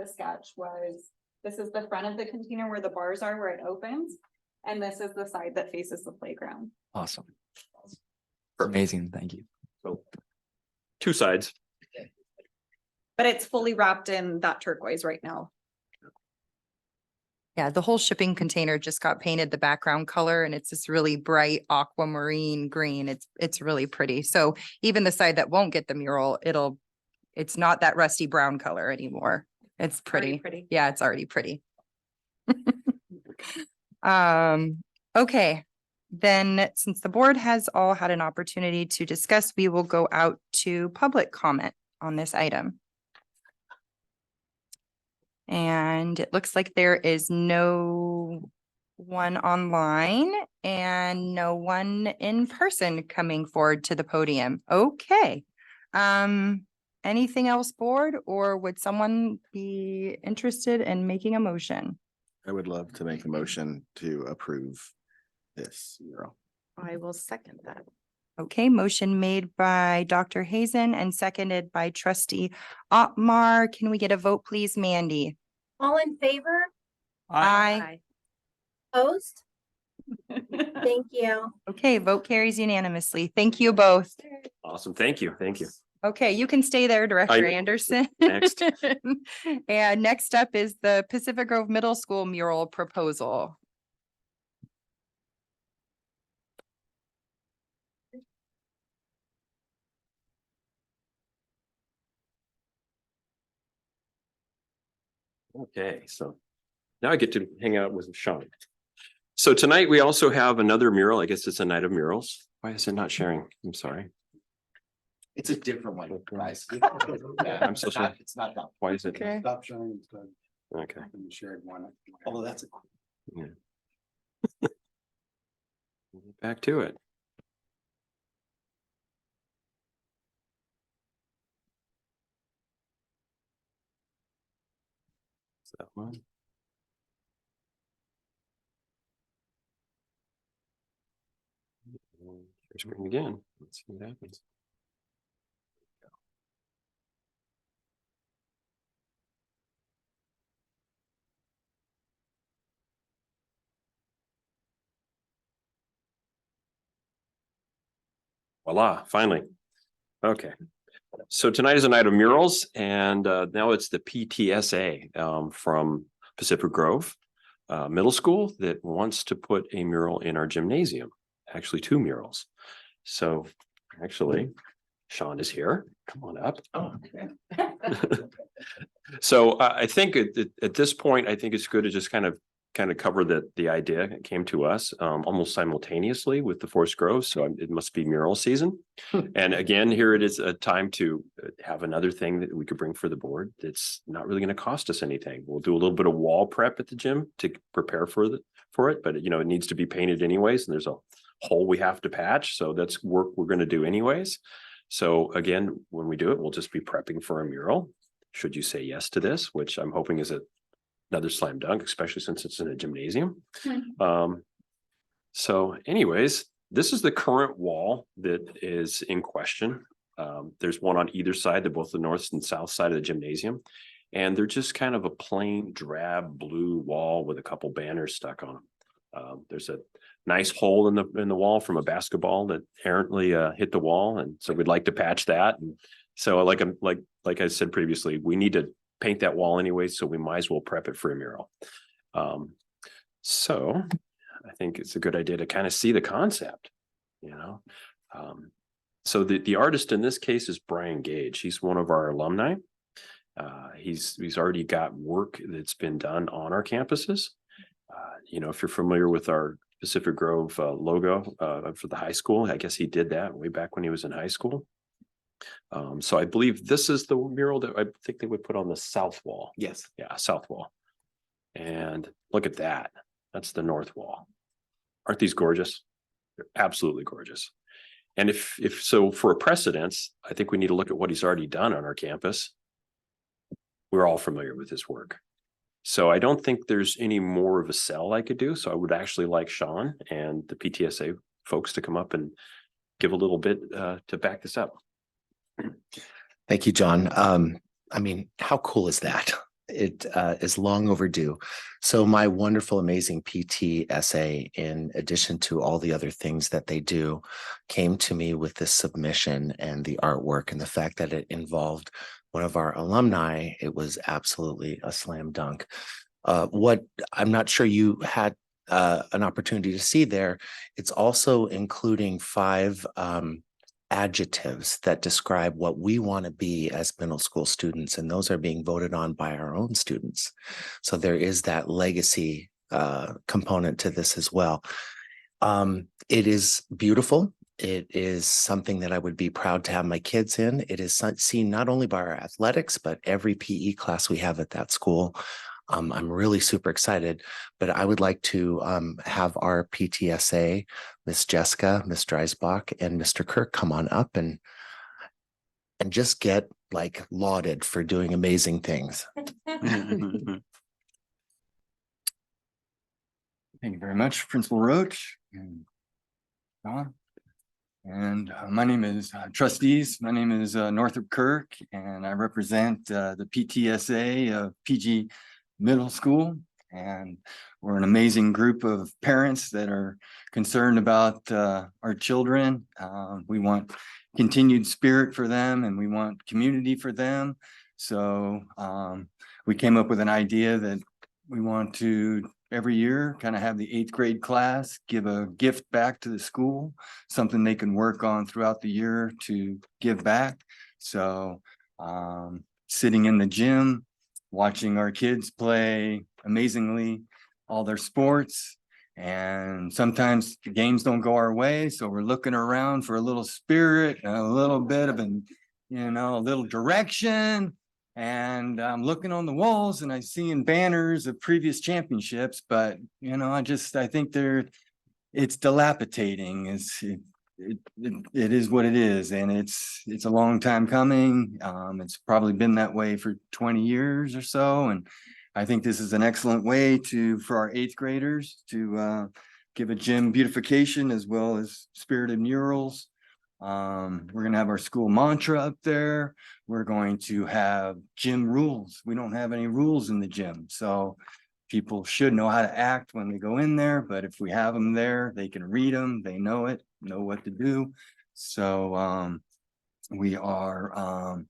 sketch was, this is the front of the container where the bars are, where it opens. And this is the side that faces the playground. awesome. Amazing. Thank you. So 2 sides. But it's fully wrapped in that turquoise right now. Yeah, the whole shipping container just got painted the background color, and it's this really bright aquamarine green. It's really pretty. So even the side that won't get the mural, it's not that rusty brown color anymore. It's pretty. Yeah, it's already pretty. Okay, then since the board has all had an opportunity to discuss, we will go out to public comment on this item. And it looks like there is no one online and no one in person coming forward to the podium. Okay. Anything else, board, or would someone be interested in making a motion? I would love to make a motion to approve this mural. I will second that. Okay, motion made by Dr. Hazen and seconded by Trustee Otmar. Can we get a vote, please, Mandy? All in favor? Aye. Opposed? Thank you. Okay, vote carries unanimously. Thank you both. Awesome. Thank you. Thank you. Okay, you can stay there, Director Anderson. Next. And next up is the Pacific Grove Middle School mural proposal. Okay, so now I get to hang out with Sean. So tonight we also have another mural. I guess it's a night of murals. Why is it not sharing? I'm sorry. It's a different one, guys. I'm so sorry. It's not that. Why is it? Okay. Stop sharing. It's done. Okay. Shared one. Oh, that's a. Yeah. Back to it. That one. Share screen again. Let's see what happens. Voila, finally. Okay. So tonight is a night of murals, and now it's the PTSA from Pacific Grove Middle School that wants to put a mural in our gymnasium, actually 2 murals. So actually, Sean is here. Come on up. Oh, okay. So I think at this point, I think it's good to just kind of cover the idea. It came to us almost simultaneously with the Forest Grove, so it must be mural season. And again, here it is a time to have another thing that we could bring for the board that's not really going to cost us anything. We'll do a little bit of wall prep at the gym to prepare for it, but it needs to be painted anyways, and there's a hole we have to patch, so that's work we're going to do anyways. So again, when we do it, we'll just be prepping for a mural. Should you say yes to this, which I'm hoping is another slam dunk, especially since it's in a gymnasium. So anyways, this is the current wall that is in question. There's one on either side, they're both the north and south side of the gymnasium. And they're just kind of a plain drab blue wall with a couple banners stuck on them. There's a nice hole in the wall from a basketball that errantly hit the wall. And so we'd like to patch that. And so like I said previously, we need to paint that wall anyway, so we might as well prep it for a mural. So I think it's a good idea to kind of see the concept, So the artist in this case is Brian Gage. He's one of our alumni. He's already got work that's been done on our campuses. If you're familiar with our Pacific Grove logo for the high school, I guess he did that way back when he was in high school. So I believe this is the mural that I think they would put on the south wall. Yes. Yeah, south wall. And look at that. That's the north wall. Aren't these gorgeous? They're absolutely gorgeous. And if so, for a precedence, I think we need to look at what he's already done on our campus. We're all familiar with his work. So I don't think there's any more of a sell I could do. So I would actually like Sean and the PTSA folks to come up and give a little bit to back this up. Thank you, John. I mean, how cool is that? It is long overdue. So my wonderful, amazing PTSA, in addition to all the other things that they do, came to me with this submission and the artwork, and the fact that it involved one of our alumni. It was absolutely a slam dunk. What I'm not sure you had an opportunity to see there, it's also including 5 adjectives that describe what we want to be as middle school students, and those are being voted on by our own students. So there is that legacy component to this as well. It is beautiful. It is something that I would be proud to have my kids in. It is seen not only by our athletics, but every PE class we have at that school. I'm really super excited, but I would like to have our PTSA, Miss Jessica, Miss Dreisbach, and Mr. Kirk come on up and just get lauded for doing amazing things. Thank you very much, Principal Roach and John. And my name is trustees. My name is Northrop Kirk, and I represent the PTSA of PG Middle School. And we're an amazing group of parents that are concerned about our children. We want continued spirit for them, and we want community for them. So we came up with an idea that we want to every year kind of have the 8th grade class give a gift back to the school, something they can work on throughout the year to give back. So sitting in the gym, watching our kids play amazingly all their sports, and sometimes the games don't go our way, so we're looking around for a little spirit and a little bit of a little direction. And I'm looking on the walls and I see banners of previous championships, but I think it's dilapidating. It is what it is, and it's a long time coming. It's probably been that way for 20 years or so, and I think this is an excellent way for our eighth graders to give a gym beautification as well as spirited murals. We're gonna have our school mantra up there. We're going to have gym rules. We don't have any rules in the gym, so people should know how to act when they go in there, but if we have them there, they can read them, they know it, know what to do. So we are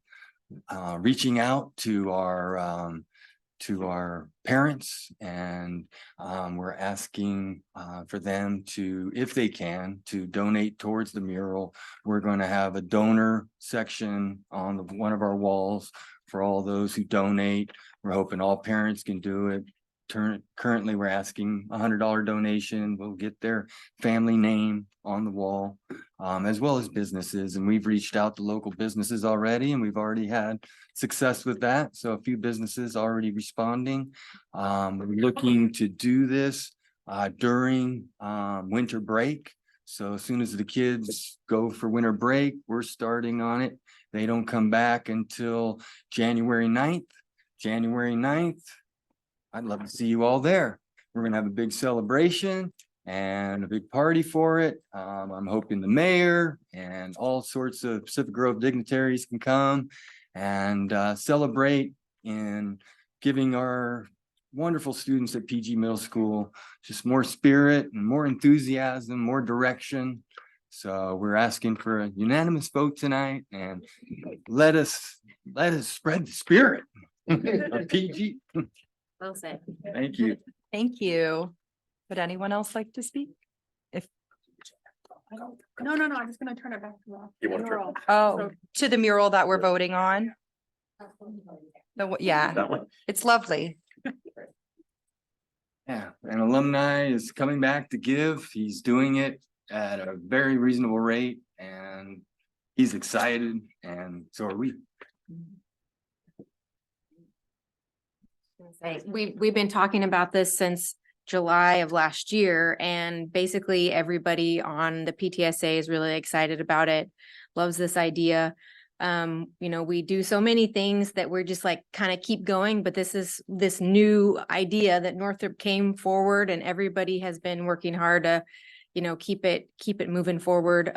reaching out to our parents, and we're asking for them to, if they can, to donate towards the mural. We're going to have a donor section on one of our walls for all those who donate. We're hoping all parents can do it. Currently, we're asking $100 donation. We'll get their family name on the wall, as well as businesses. And we've reached out to local businesses already, and we've already had success with that. So a few businesses already responding. We're looking to do this during winter break. So as soon as the kids go for winter break, we're starting on it. They don't come back until January 9th. January 9th. I'd love to see you all there. We're gonna have a big celebration and a big party for it. I'm hoping the mayor and all sorts of Pacific Grove dignitaries can come and celebrate in giving our wonderful students at PG Middle School just more spirit and more enthusiasm, more direction. So we're asking for a unanimous vote tonight, and let us spread the spirit of PG. Well said. Thank you. Thank you. Would anyone else like to speak? If, No, I'm just gonna turn it back to. You want to turn? oh, to the mural that we're voting on. Yeah, That one? it's lovely. Yeah, an alumni is coming back to give. He's doing it at a very reasonable rate, and he's excited, and so are we. We've been talking about this since July of last year, and basically everybody on the PTSA is really excited about it, loves this idea. We do so many things that we're just like kind of keep going, but this is this new idea that Northrop came forward, and everybody has been working hard to, keep it moving forward.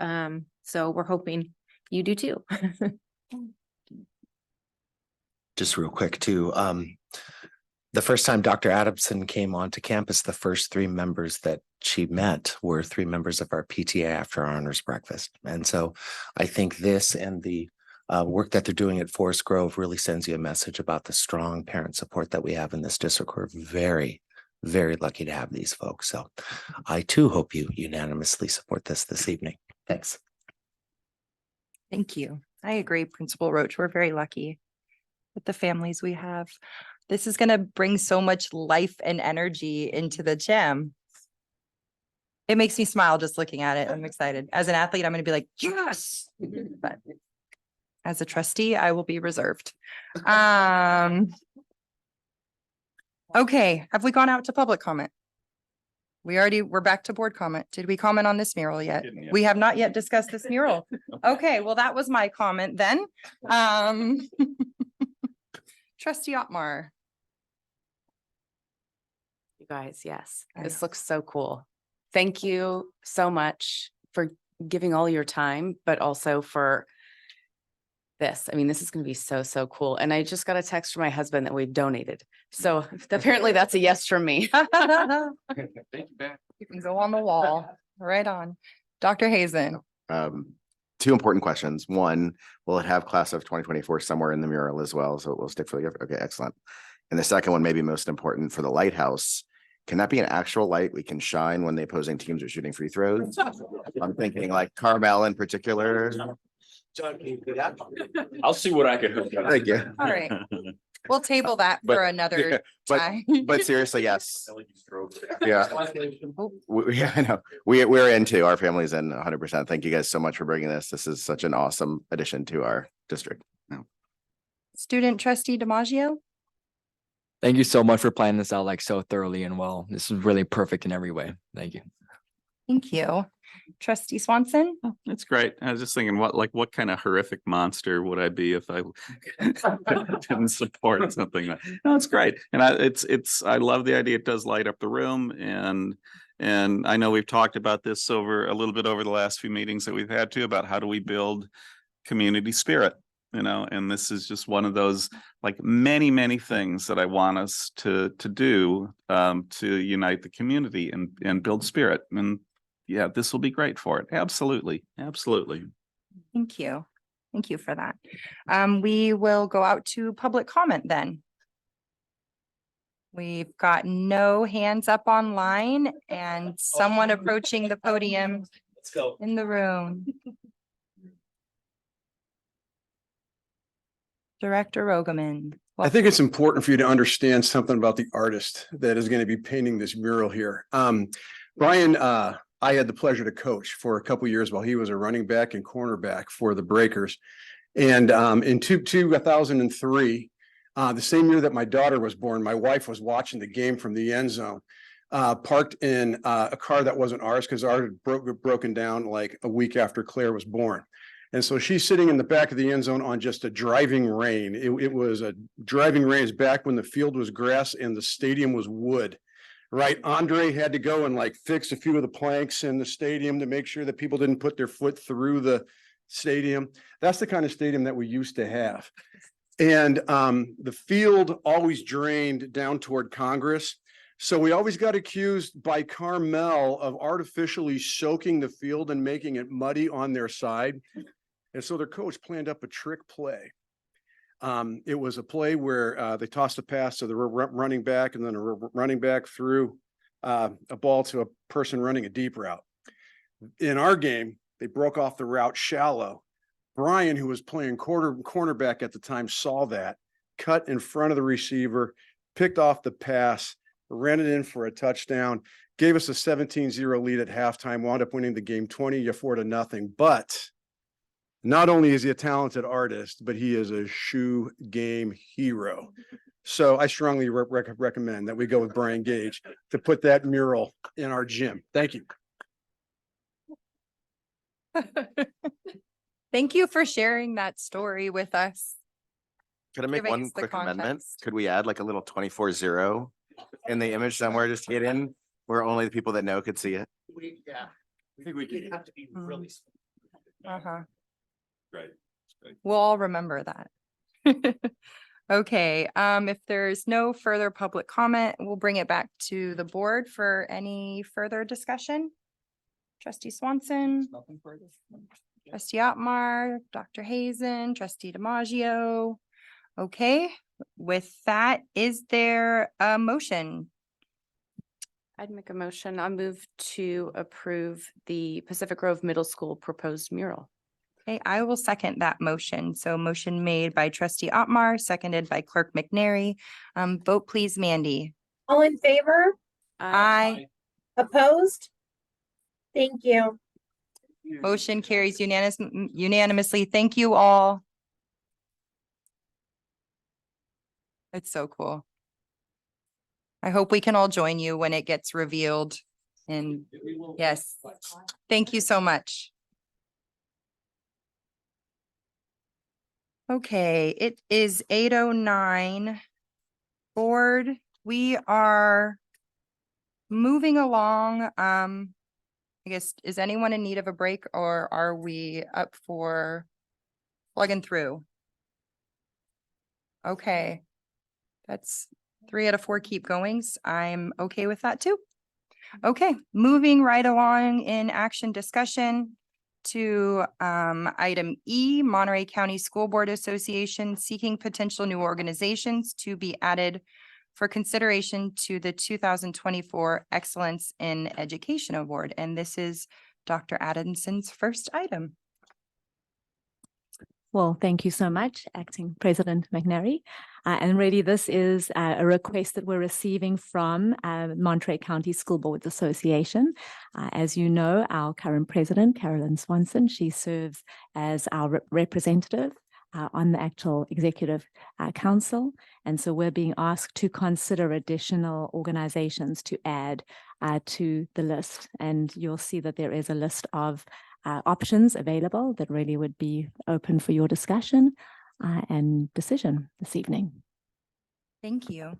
So we're hoping you do too. Just real quick too. The first time Dr. Adamson came onto campus, the first 3 members that she met were 3 members of our PTA after our honors breakfast. And so I think this and the work that they're doing at Forest Grove really sends you a message about the strong parent support that we have in this district. We're very, very lucky to have these folks. So I too hope you unanimously support this evening. Thanks. Thank you. I agree, Principal Roach. We're very lucky with the families we have. This is going to bring so much life and energy into the gym. It makes me smile just looking at it. I'm excited. As an athlete, I'm going to be like, yes. But as a trustee, I will be reserved. Okay. Have we gone out to public comment? We're back to board comment. Did we comment on this mural yet? We have not yet discussed this mural. Okay. Well, that was my comment then. Trustee Otmar. You guys, yes, this looks so cool. Thank you so much for giving all your time, but also for this. I mean, this is going to be so cool. And I just got a text from my husband that we've donated. So apparently that's a yes from me. Thank you, Ben. You can go on the wall. Right on. Dr. Hazen. 2 important questions. One, will it have class of 2024 somewhere in the mural as well? So it will stick for the, okay, excellent. And the second one, maybe most important, for the lighthouse, can that be an actual light we can shine when the opposing teams are shooting free throws? I'm thinking like Carmel in particular. John, can you do that? I'll see what I can hook up. Thank you. All right. We'll table that for another time. But seriously, yes. Yeah. Yeah, I know. We're into, our family's in 100%. Thank you guys so much for bringing this. This is such an awesome addition to our district. Student trustee DiMaggio. Thank you so much for planning this out like so thoroughly and well. This is really perfect in every way. Thank you. Thank you. Trustee Swanson? That's great. I was just thinking, what kind of horrific monster would I be if I didn't support something that, no, it's great. And I love the idea. It does light up the room, and I know we've talked about this over a little bit over the last few meetings that we've had too, about how do we build community spirit, and this is just one of those, like many things that I want us to do to unite the community and build spirit. And yeah, this will be great for it. Absolutely. Thank you. Thank you for that. We will go out to public comment then. We've got no hands up online and someone approaching the podium in the room. Director Rogaman. I think it's important for you to understand something about the artist that is going to be painting this mural here. Brian, I had the pleasure to coach for a couple years while he was a running back and cornerback for the Breakers. And in 2003, the same year that my daughter was born, my wife was watching the game from the end zone, parked in a car that wasn't ours because ours had broken down like a week after Claire was born. And so she's sitting in the back of the end zone on just a driving rain. It was a driving rain. It's back when the field was grass and the stadium was wood, right? Andre had to go and like fix a few of the planks in the stadium to make sure that people didn't put their foot through the stadium. That's the kind of stadium that we used to have. And the field always drained down toward Congress. So we always got accused by Carmel of artificially soaking the field and making it muddy on their side. And so their coach planned up a trick play. It was a play where they tossed a pass to the running back, and then a running back threw a ball to a person running a deep route. In our game, they broke off the route shallow. Brian, who was playing cornerback at the time, saw that, cut in front of the receiver, picked off the pass, ran it in for a touchdown, gave us a 17-0 lead at halftime, wound up winning the game 20-4-0. But not only is he a talented artist, but he is a shoe game hero. So I strongly recommend that we go with Brian Gage to put that mural in our gym. Thank you. Thank you for sharing that story with us. Could I make Giving one us the quick amendment? context. Could we add like a little 24-0 in the image somewhere, just hidden, where only the people that know could see it? I think we could have to be really. Uh-huh. Right. We'll all remember that. Okay, if there's no further public comment, we'll bring it back to the board for any further discussion. Trustee Swanson, Nothing further. trustee Otmar, Dr. Hazen, trustee DiMaggio. Okay, with that, is there a motion? I'd make a motion. I move to approve the Pacific Grove Middle School proposed mural. Okay, I will second that motion. So motion made by trustee Otmar, seconded by clerk McNary. Vote please, Mandy. All in favor? Aye. Opposed? Thank you. Motion carries unanimously. Thank you all. It's so cool. I hope we can all join you when it gets revealed. And yes, thank you so much. Okay, it is 8:09. Board, we are moving along. I guess, is anyone in need of a break, or are we up for plugging through? Okay. That's 3 out of 4 keep goings. I'm okay with that too. Okay, moving right along in action discussion to item E, Monterey County School Board Association seeking potential new organizations to be added for consideration to the 2024 Excellence in Education Award. And this is Dr. Adamson's first item. Well, thank you so much, Acting President McNary. And really, this is a request that we're receiving from Monterey County School Boards Association. As you know, our current president, Carolyn Swanson, she serves as our representative on the actual executive council. And so we're being asked to consider additional organizations to add to the list. And you'll see that there is a list of options available that really would be open for your discussion and decision this evening. Thank you.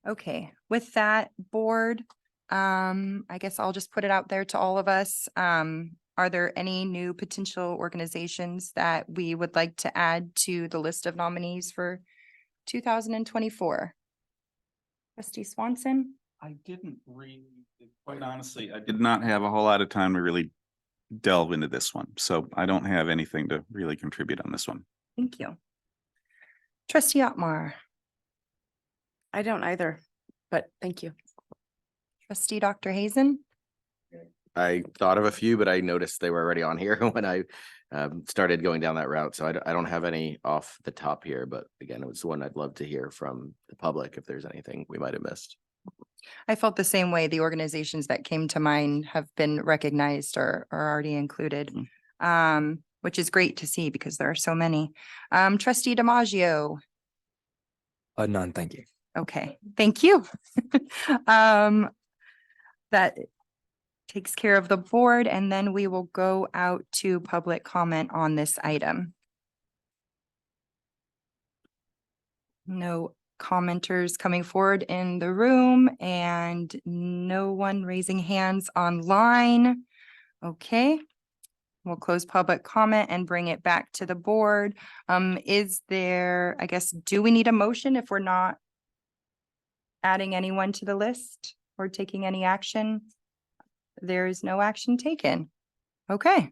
Okay, with that, board, I guess I'll just put it out there to all of us. Are there any new potential organizations that we would like to add to the list of nominees for 2024? Trustee Swanson? I didn't read, quite honestly, I did not have a whole lot of time to really delve into this one. So I don't have anything to really contribute on this one. Thank you. Trustee Otmar? I don't either, but thank you. Trustee Dr. Hazen? I thought of a few, but I noticed they were already on here when I started going down that route. So I don't have any off the top here, but again, it was one I'd love to hear from the public if there's anything we might have missed. I felt the same way. The organizations that came to mind have been recognized or are already included, which is great to see because there are so many. Trustee DiMaggio. None, thank you. Okay, thank you. That takes care of the board, and then we will go out to public comment on this item. No commenters coming forward in the room and no one raising hands online. Okay. We'll close public comment and bring it back to the board. Is there, I guess, do we need a motion if we're not adding anyone to the list or taking any action? There is no action taken. Okay.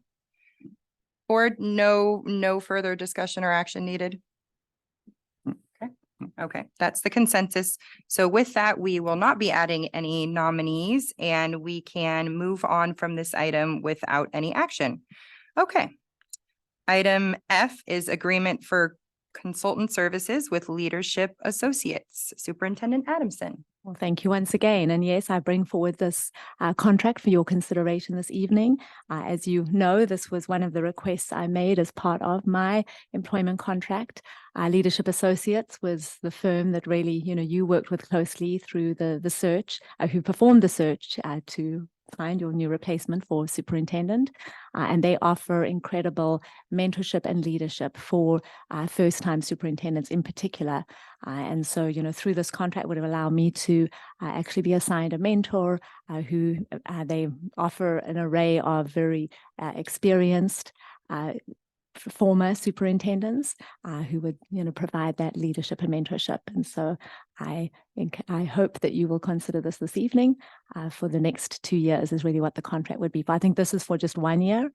Board, no further discussion or action needed. Okay, that's the consensus. So with that, we will not be adding any nominees and we can move on from this item without any action. Okay. Item F is agreement for consultant services with Leadership Associates. Superintendent Adamson. Well, thank you once again. And yes, I bring forward this contract for your consideration this evening. As you know, this was one of the requests I made as part of my employment contract. Leadership Associates was the firm that really, you worked with closely through the search, who performed the search to find your new replacement for superintendent. And they offer incredible mentorship and leadership for first-time superintendents in particular. And so, through this contract would allow me to actually be assigned a mentor who they offer an array of very experienced former superintendents who would, provide that leadership and mentorship. And so I hope that you will consider this evening for the next 2 years is really what the contract would be. But I think this is for just 1 year.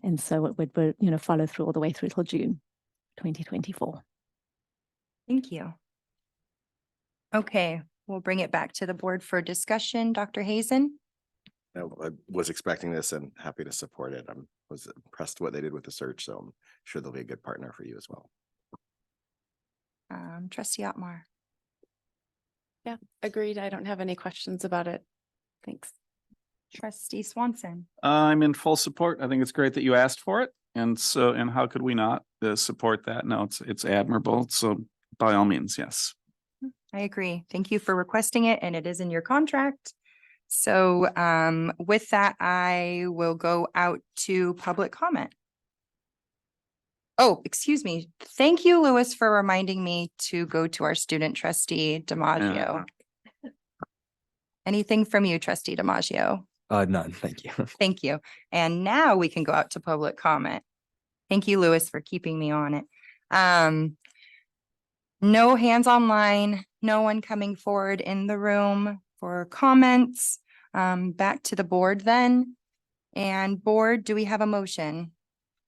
And so it would, follow through all the way through till June 2024. Thank you. Okay, we'll bring it back to the board for discussion. Dr. Hazen? I was expecting this and happy to support it. I was impressed what they did with the search, so I'm sure they'll be a good partner for you as well. Trustee Otmar. Yeah, agreed. I don't have any questions about it. Thanks. Trustee Swanson. I'm in full support. I think it's great that you asked for it. And how could we not support that? No, it's admirable. So by all means, yes. I agree. Thank you for requesting it, and it is in your contract. So with that, I will go out to public comment. Oh, excuse me. Thank you, Louis, for reminding me to go to our student trustee DiMaggio. Anything from you, trustee DiMaggio? None, thank you. Thank you. And now we can go out to public comment. Thank you, Louis, for keeping me on it. No hands online, no one coming forward in the room for comments. Back to the board then. And board, do we have a motion?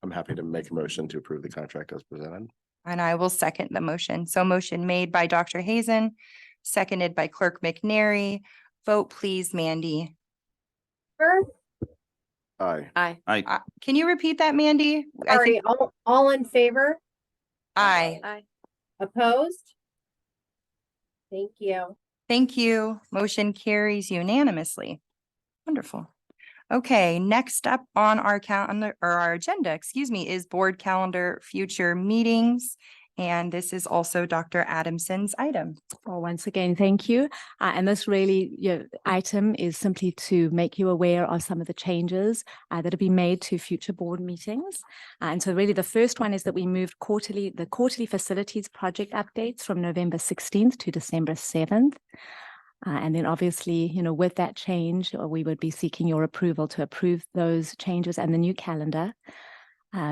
I'm happy to make a motion to approve the contract as presented. And I will second the motion. So motion made by Dr. Hazen, seconded by Clerk McNary. Vote please, Mandy. Aye. Aye. Can you repeat that, Mandy? Sorry, all in favor? Aye. Aye. Opposed? Thank you. Thank you. Motion carries unanimously. Wonderful. Okay, next up on our calendar or our agenda, excuse me, is board calendar future meetings. And this is also Dr. Adamson's item. Well, once again, thank you. And this really item is simply to make you aware of some of the changes that have been made to future board meetings. And so really the first one is that we moved the quarterly facilities project updates from November 16th to December 7th. And then obviously, with that change, we would be seeking your approval to approve those changes and the new calendar.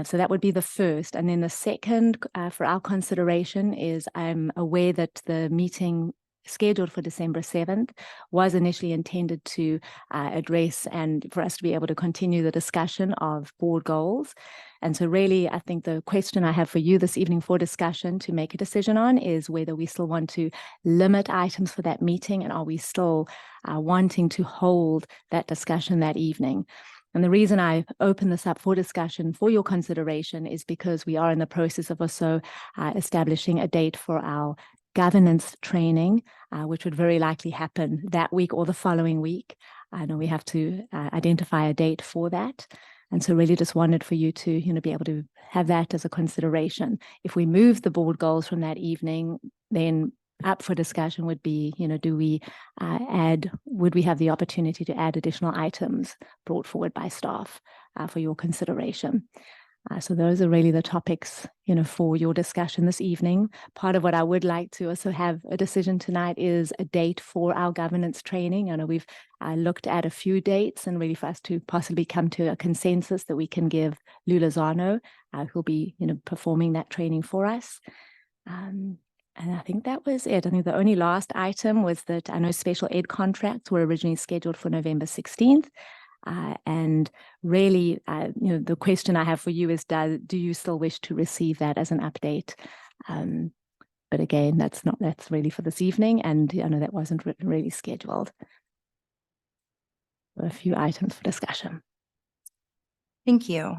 So that would be the first. And then the second for our consideration is I'm aware that the meeting scheduled for December 7th was initially intended to address and for us to be able to continue the discussion of board goals. And so really, I think the question I have for you this evening for discussion to make a decision on is whether we still want to limit items for that meeting, and are we still wanting to hold that discussion that evening. And the reason I open this up for discussion for your consideration is because we are in the process of also establishing a date for our governance training, which would very likely happen that week or the following week. I know we have to identify a date for that. And so really just wanted for you to, be able to have that as a consideration. If we move the board goals from that evening, then up for discussion would be, do we would we have the opportunity to add additional items brought forward by staff for your consideration? So those are really the topics, for your discussion this evening. Part of what I would like to also have a decision tonight is a date for our governance training. I know we've looked at a few dates, and really for us to possibly come to a consensus that we can give Lou Lozano, who'll be, performing that training for us. And I think that was it. I think the only last item was that I know special ed contracts were originally scheduled for November 16th. And really, the question I have for you is, do you still wish to receive that as an update? But again, that's really for this evening. And I know that wasn't really scheduled. A few items for discussion. Thank you.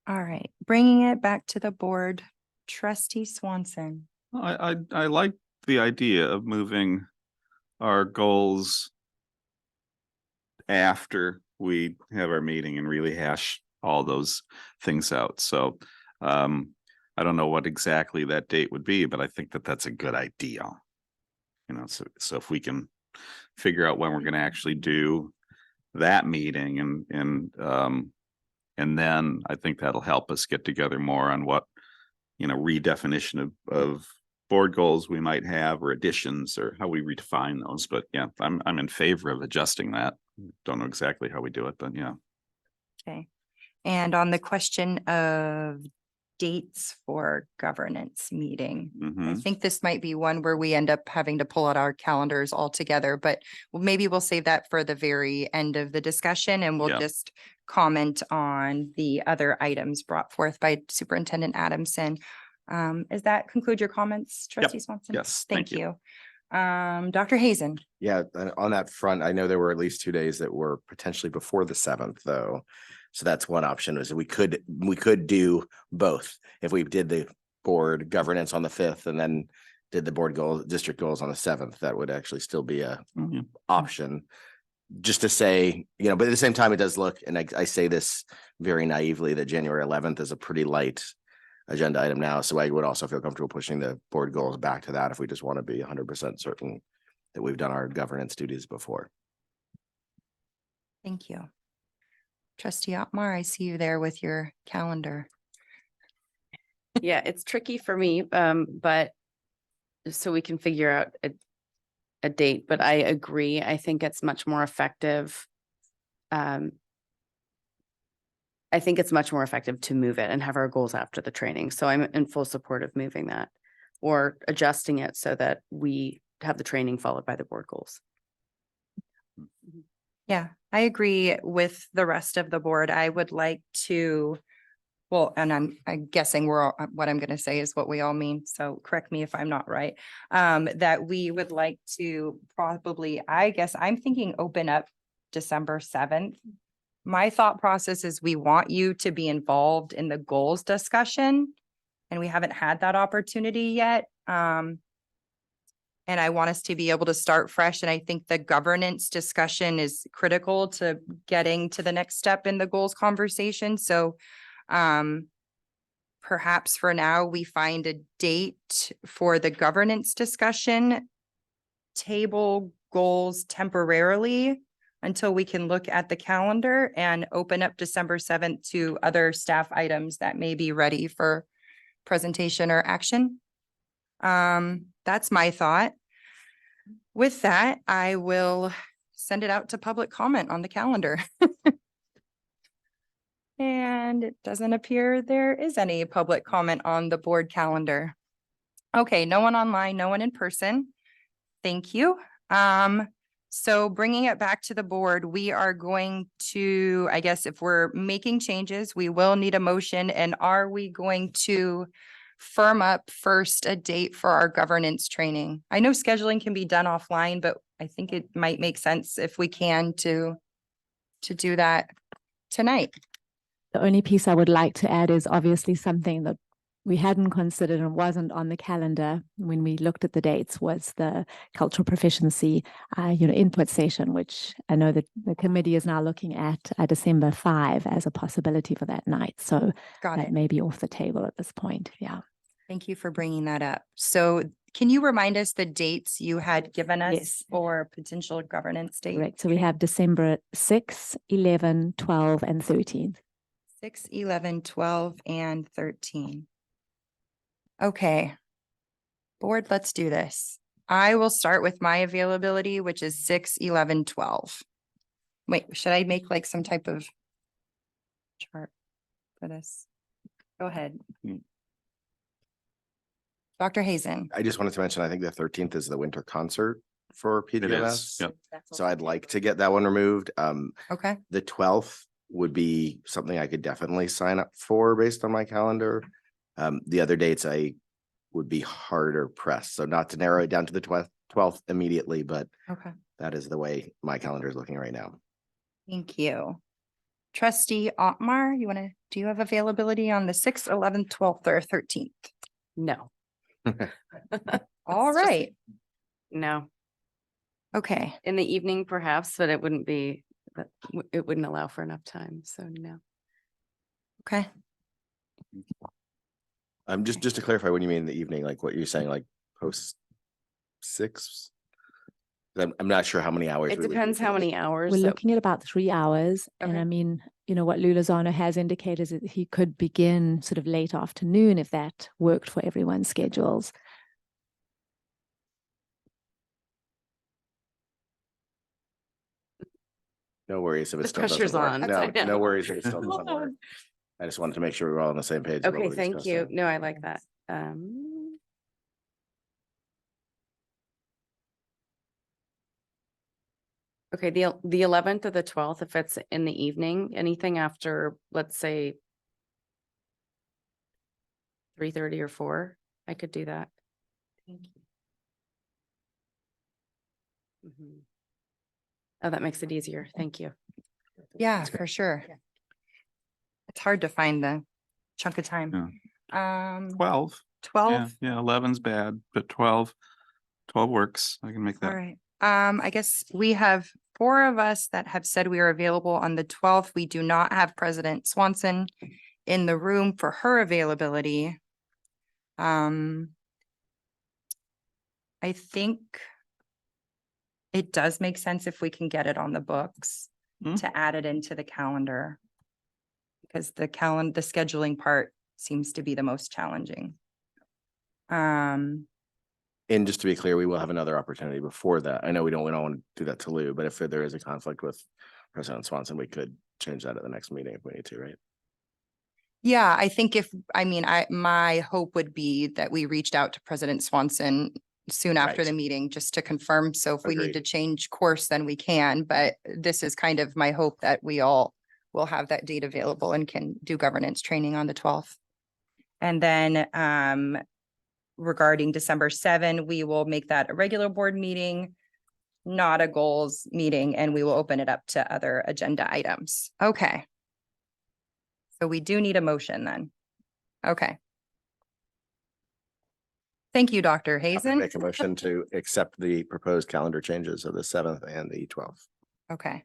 All right, bringing it back to the board, Trustee Swanson. I like the idea of moving our goals after we have our meeting and really hash all those things out. So I don't know what exactly that date would be, but I think that that's a good idea. So if we can figure out when we're going to actually do that meeting and then I think that'll help us get together more on what, redefinition of board goals we might have, or additions, or how we redefine those. But yeah, I'm in favor of adjusting that. Don't know exactly how we do it, but yeah. Okay. And on the question of dates for governance meeting, I think this might be one where we end up having to pull out our calendars altogether, but maybe we'll save that for the very end of the discussion, and we'll just comment on the other items brought forth by Superintendent Adamson. Does that conclude your comments, Trustee Swanson? Yes, Thank you. Dr. Hazen. Yeah, and on that front, I know there were at least 2 days that were potentially before the 7th, though. So that's one option, is we could do both. If we did the board governance on the 5th and then did the board district goals on the 7th, that would actually still be a option. Just to say, but at the same time, it does look, and I say this very naively, that January 11th is a pretty light agenda item now. So I would also feel comfortable pushing the board goals back to that if we just want to be 100% certain that we've done our governance duties before. Thank you. Trustee Otmar, I see you there with your calendar. Yeah, it's tricky for me, but so we can figure out a date, but I agree. I think it's much more effective. I think it's much more effective to move it and have our goals after the training. So I'm in full support of moving that or adjusting it so that we have the training followed by the board goals. Yeah, I agree with the rest of the board. I would like to, well, and I'm guessing what I'm going to say is what we all mean. So correct me if I'm not right. That we would like to probably, I guess I'm thinking open up December 7th. My thought process is we want you to be involved in the goals discussion, and we haven't had that opportunity yet. And I want us to be able to start fresh. And I think the governance discussion is critical to getting to the next step in the goals conversation. So perhaps for now, we find a date for the governance discussion, table goals temporarily until we can look at the calendar and open up December 7th to other staff items that may be ready for presentation or action. That's my thought. With that, I will send it out to public comment on the calendar. And it doesn't appear there is any public comment on the board calendar. Okay, no one online, no one in person. Thank you. So bringing it back to the board, we are going to, I guess if we're making changes, we will need a motion. And are we going to firm up first a date for our governance training? I know scheduling can be done offline, but I think it might make sense if we can to do that tonight. The only piece I would like to add is obviously something that we hadn't considered and wasn't on the calendar when we looked at the dates was the cultural proficiency, input session, which I know that the committee is now looking at December 5 as a possibility for that night. So that may be off the table at this point. Yeah. Thank you for bringing that up. So can you remind us the dates you had given us Yes. for potential governance date? Correct. So we have December 6, 11, 12, and 13. 6, 11, 12, and 13. Okay. Board, let's do this. I will start with my availability, which is 6, 11, 12. Wait, should I make like some type of chart for this? Go ahead. Dr. Hazen. I just wanted to mention, I think the 13th is the winter concert for It is, PGUSD. yep. So I'd like to get that one removed. Okay. The 12th would be something I could definitely sign up for based on my calendar. The other dates I would be harder pressed. So not to narrow it down to the 12th immediately, but Okay. that is the way my calendar is looking right now. Thank you. Trustee Otmar, do you have availability on the 6th, 11th, 12th, or 13th? No. All right. No. Okay. In the evening perhaps, but it wouldn't allow for enough time. So no. Okay. Just to clarify, what do you mean in the evening? Like what you're saying, like post 6? I'm not sure how many hours. It we would depends do how for this. many hours. We're that- looking at about 3 hours. And Okay. I mean, what Lulazano has indicated is that he could begin sort of late afternoon if that worked for everyone's schedules. No worries if it The still doesn't pressure's work. on. No, I know. no worries if it still doesn't work. I just wanted to make sure we were all on the same page. about Okay, what we thank you. discussed. No, I like that. Okay, the 11th or the 12th, if it's in the evening, anything after, let's say 3:30 or 4, I could do that. Thank you. Mhm. Oh, that makes it easier. Thank you. Yeah, for sure. It's hard to find the chunk of time. 12. 12. Yeah, 11's bad, but 12 works. I can make All that. right. I guess we have 4 of us that have said we are available on the 12th. We do not have President Swanson in the room for her availability. I think it does make sense if we can get it on the books to add it into the calendar. Because the scheduling part seems to be the most challenging. And just to be clear, we will have another opportunity before that. I know we don't want to do that to Lou, but if there is a conflict with President Swanson, we could change that at the next meeting if we need to, right? Yeah, I think my hope would be that we reached out to President Swanson soon after Right. the meeting, just to confirm. So if we need to Agreed. change course, then we can, but this is kind of my hope that we all will have that date available and can do governance training on the 12th. And then, regarding December 7, we will make that a regular board meeting, not a goals meeting, and we will open it up to other agenda items. Okay. So we do need a motion then. Okay. Thank you, Dr. I Hazen. make a motion to accept the proposed calendar changes of the 7th and the 12th. Okay,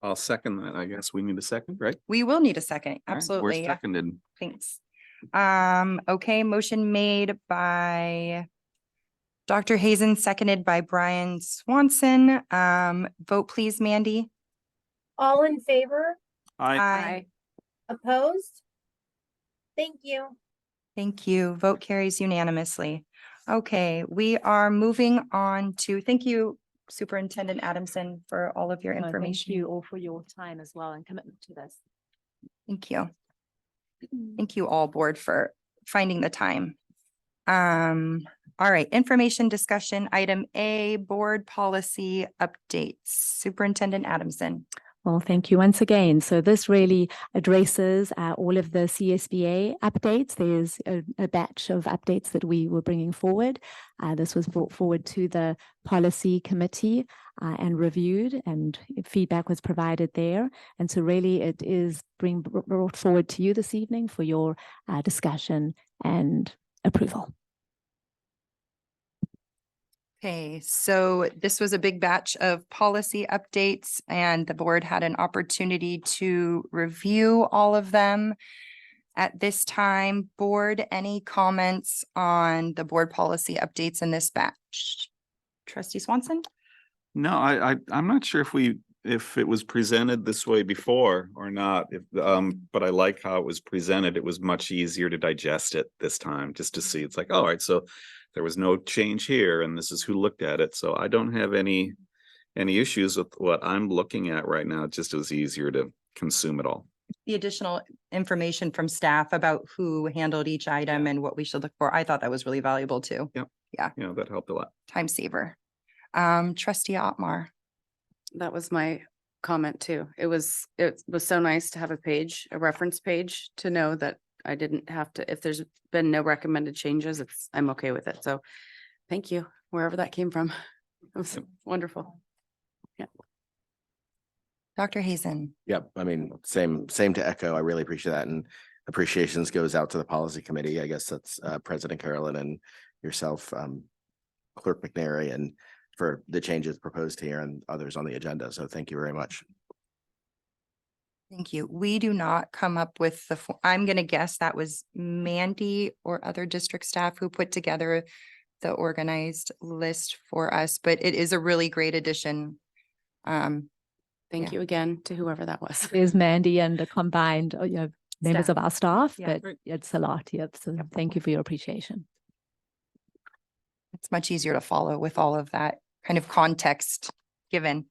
I'll second that. I guess we need a second, right? we will need a second. All right, we're Absolutely. Yeah. seconded. Thanks. Okay, motion made by Dr. Hazen, seconded by Brian Swanson. Vote please, Mandy. All in favor? Aye. Opposed? Thank you. Thank you. Vote carries unanimously. Okay, we are moving on to, thank you, Superintendent Adamson, for all of your No, information. Thank you all for your time as well and commitment to this. Thank you. Thank you all, board, for finding the time. All right, information discussion, item A, board policy updates. Superintendent Adamson. Well, thank you once again. So this really addresses all of the CSBA updates. There's a batch of updates that we were bringing forward. This was brought forward to the policy committee and reviewed, and feedback was provided there. And so really it is brought forward to you this evening for your discussion and approval. Okay, so this was a big batch of policy updates and the board had an opportunity to review all of them. At this time, board, any comments on the board policy updates in this batch? Trustee Swanson? No, I'm not sure if it was presented this way before or not, but I like how it was presented. It was much easier to digest it this time, just to see. It's like, all right, so there was no change here and this is who looked at it. So I don't have any issues with what I'm looking at right now. It just was easier to consume it all. The additional information from staff about who handled each item and what we should look for. I thought that was really valuable too. Yep. Yeah. Yeah, that helped a lot. Time saver. Trustee Otmar. That was my comment too. It was so nice to have a reference page to know that I didn't have to, if there's been no recommended changes, I'm okay with it. So thank you, wherever that came from. It was wonderful. Yeah. Dr. Hazen. Yep, I mean, same to echo. I really appreciate that, and appreciations goes out to the policy committee. I guess that's President Carolyn and yourself, Clerk McNary, and for the changes proposed here and others on the agenda. So thank you very much. Thank you. We do not come up with I'm going to guess that was Mandy or other district staff who put together the organized list for us, but it is a really great addition. Thank you again to whoever that was. There's Mandy and the combined members Staff. of our staff, Yeah. but it's a lot. Yep. So thank you for your appreciation. It's much easier to follow with all of that kind of context given.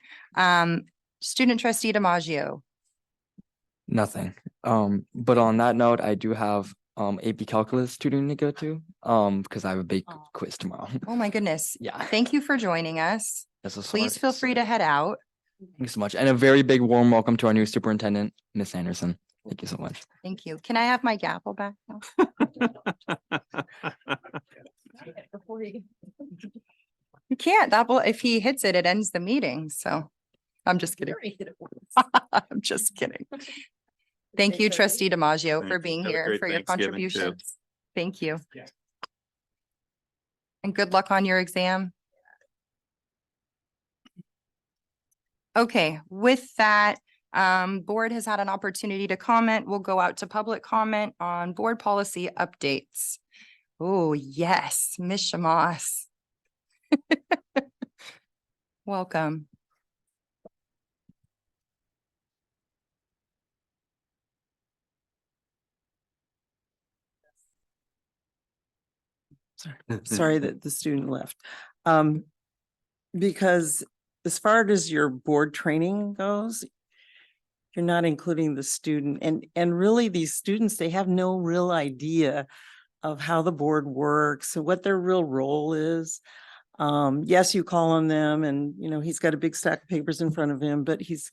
Student trustee DiMaggio. Nothing. But on that note, I do have AP Calculus tutoring to go to because I have a big quiz tomorrow. Oh my goodness. Yeah. Thank you for joining us. Please feel free to head out. Thank you so much. And a very big warm welcome to our new superintendent, Miss Anderson. Thank you so much. Thank you. Can I have my gavel back now? You can't. That will, if he hits it, it ends the meeting. So I'm just kidding. I'm just kidding. Thank you, trustee DiMaggio, Thank for you. being Have a here, great for your Thanksgiving, too. contributions. Thank you. And good luck on your exam. Okay, with that, board has had an opportunity to comment. We'll go out to public comment on board policy updates. Oh, yes, Ms. Shamas. Welcome. Sorry that the student left. Because as far as your board training goes, you're not including the student, and really these students, they have no real idea of how the board works and what their real role is. Yes, you call on them and, he's got a big stack of papers in front of him, but he's,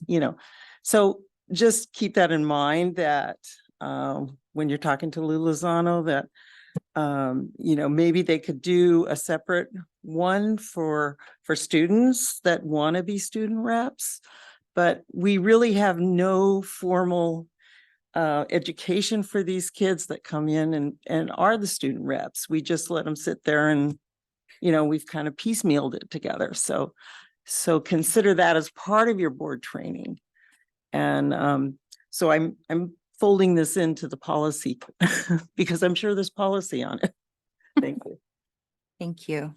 so just keep that in mind that when you're talking to Lou Lozano, that maybe they could do a separate one for students that want to be student reps, but we really have no formal education for these kids that come in and are the student reps. We just let them sit there and, we've kind of piecemealed it together. So consider that as part of your board training. And so I'm folding this into the policy because I'm sure there's policy on it. Thank you. Thank you.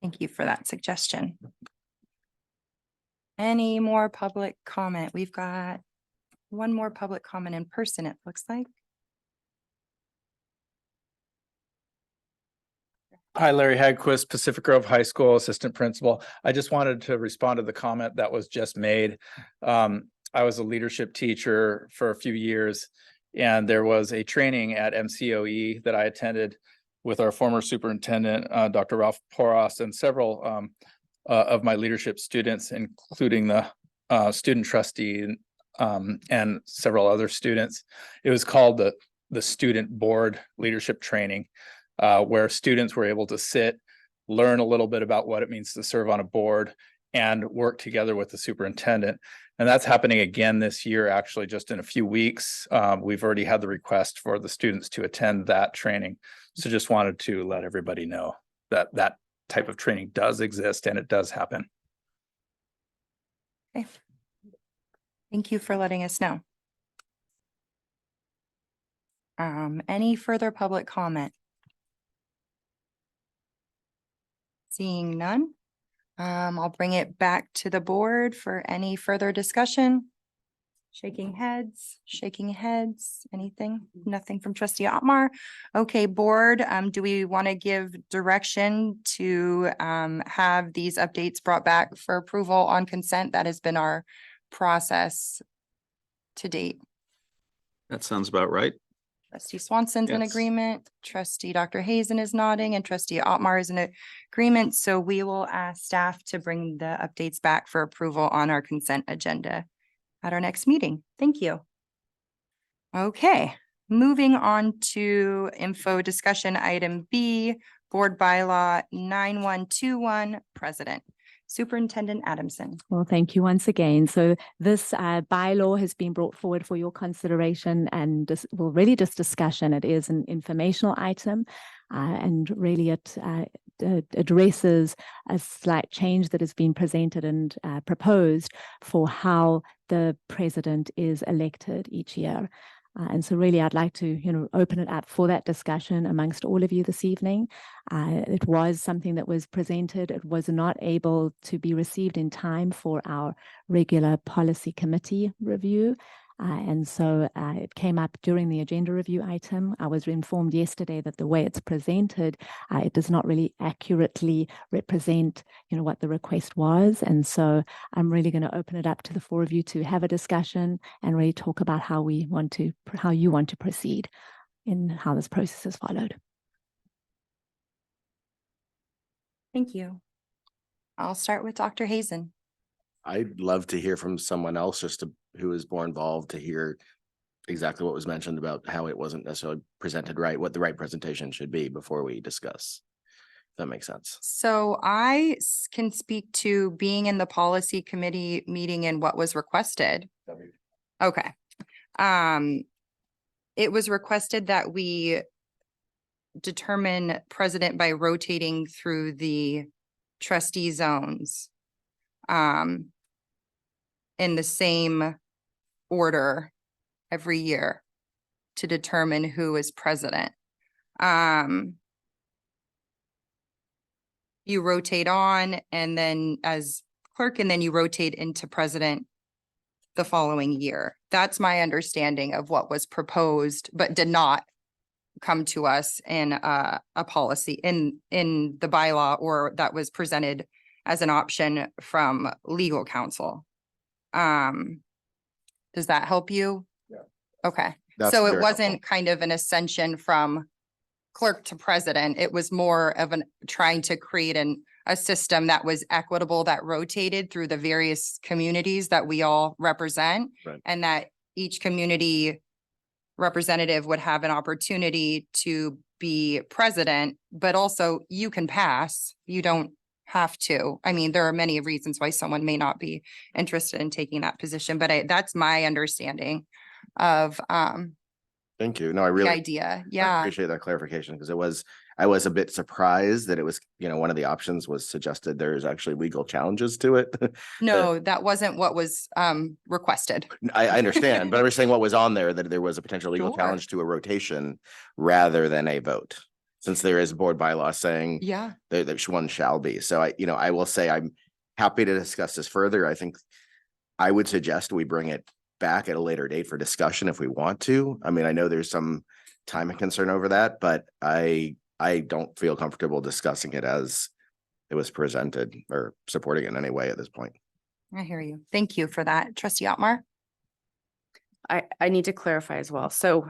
Thank you for that suggestion. Any more public comment? We've got one more public comment in person, it looks like. Hi, Larry Hagquist, Pacific Grove High School Assistant Principal. I just wanted to respond to the comment that was just made. I was a leadership teacher for a few years, and there was a training at MCOE that I attended with our former superintendent, Dr. Ralph Poros, and several of my leadership students, including the student trustee and several other students. It was called the Student Board Leadership Training, where students were able to sit, learn a little bit about what it means to serve on a board, and work together with the superintendent. And that's happening again this year, actually, just in a few weeks. We've already had the request for the students to attend that training. So just wanted to let everybody know that that type of training does exist and it does happen. Okay. Thank you for letting us know. Any further public comment? Seeing none, I'll bring it back to the board for any further discussion. Shaking heads, anything? Nothing from trustee Otmar. Okay, board, do we want to give direction to have these updates brought back for approval on consent? That has been our process to date. That sounds about right. Trustee Swanson's in Yes. agreement, trustee Dr. Hazen is nodding, and trustee Otmar is in agreement. So we will ask staff to bring the updates back for approval on our consent agenda at our next meeting. Thank you. Okay, moving on to info discussion item B, board bylaw 9121, president. Superintendent Adamson. Well, thank you once again. So this bylaw has been brought forward for your consideration and really just discussion. It is an informational item and really it addresses a slight change that has been presented and proposed for how the president is elected each year. And so really, I'd like to, open it up for that discussion amongst all of you this evening. It was something that was presented. It was not able to be received in time for our regular policy committee review. And so it came up during the agenda review item. I was informed yesterday that the way it's presented, it does not really accurately represent, what the request was. And so I'm really going to open it up to the four of you to have a discussion and really talk about how you want to proceed in how this process is followed. Thank you. I'll start with Dr. Hazen. I'd love to hear from someone else who is more involved to hear exactly what was mentioned about how it wasn't necessarily presented right, what the right presentation should be before we discuss. If that makes sense. So I can speak to being in the policy committee meeting and what was requested. Okay. It was requested that we determine president by rotating through the trustee zones in the same order every year to determine who is president. You rotate on and then as clerk, and then you rotate into president the following year. That's my understanding of what was proposed, but did not come to us in a policy in the bylaw, or that was presented as an option from legal counsel. Does that help you? Yeah. Okay. That's So it very wasn't helpful. kind of an ascension from clerk to president. It was more of trying to create a system that was equitable, that rotated through the various communities that we all represent. Right. And that each community representative would have an opportunity to be president, but also you can pass. You don't have to. I mean, there are many reasons why someone may not be interested in taking that position, but that's my understanding. of Thank you. No, I the really idea. I Yeah. appreciate that clarification because I was a bit surprised that it was, one of the options was suggested there's actually legal challenges to it. No, that wasn't what was requested. I understand, but I was saying what was on there, that there was a potential legal Sure. challenge to a rotation rather than a vote. Since there is board bylaw saying Yeah. that one shall be. So I will say I'm happy to discuss this further. I think I would suggest we bring it back at a later date for discussion if we want to. I mean, I know there's some time and concern over that, but I don't feel comfortable discussing it as it was presented or supporting it in any way at this point. I hear you. Thank you for that. Trustee Otmar? I need to clarify as well. So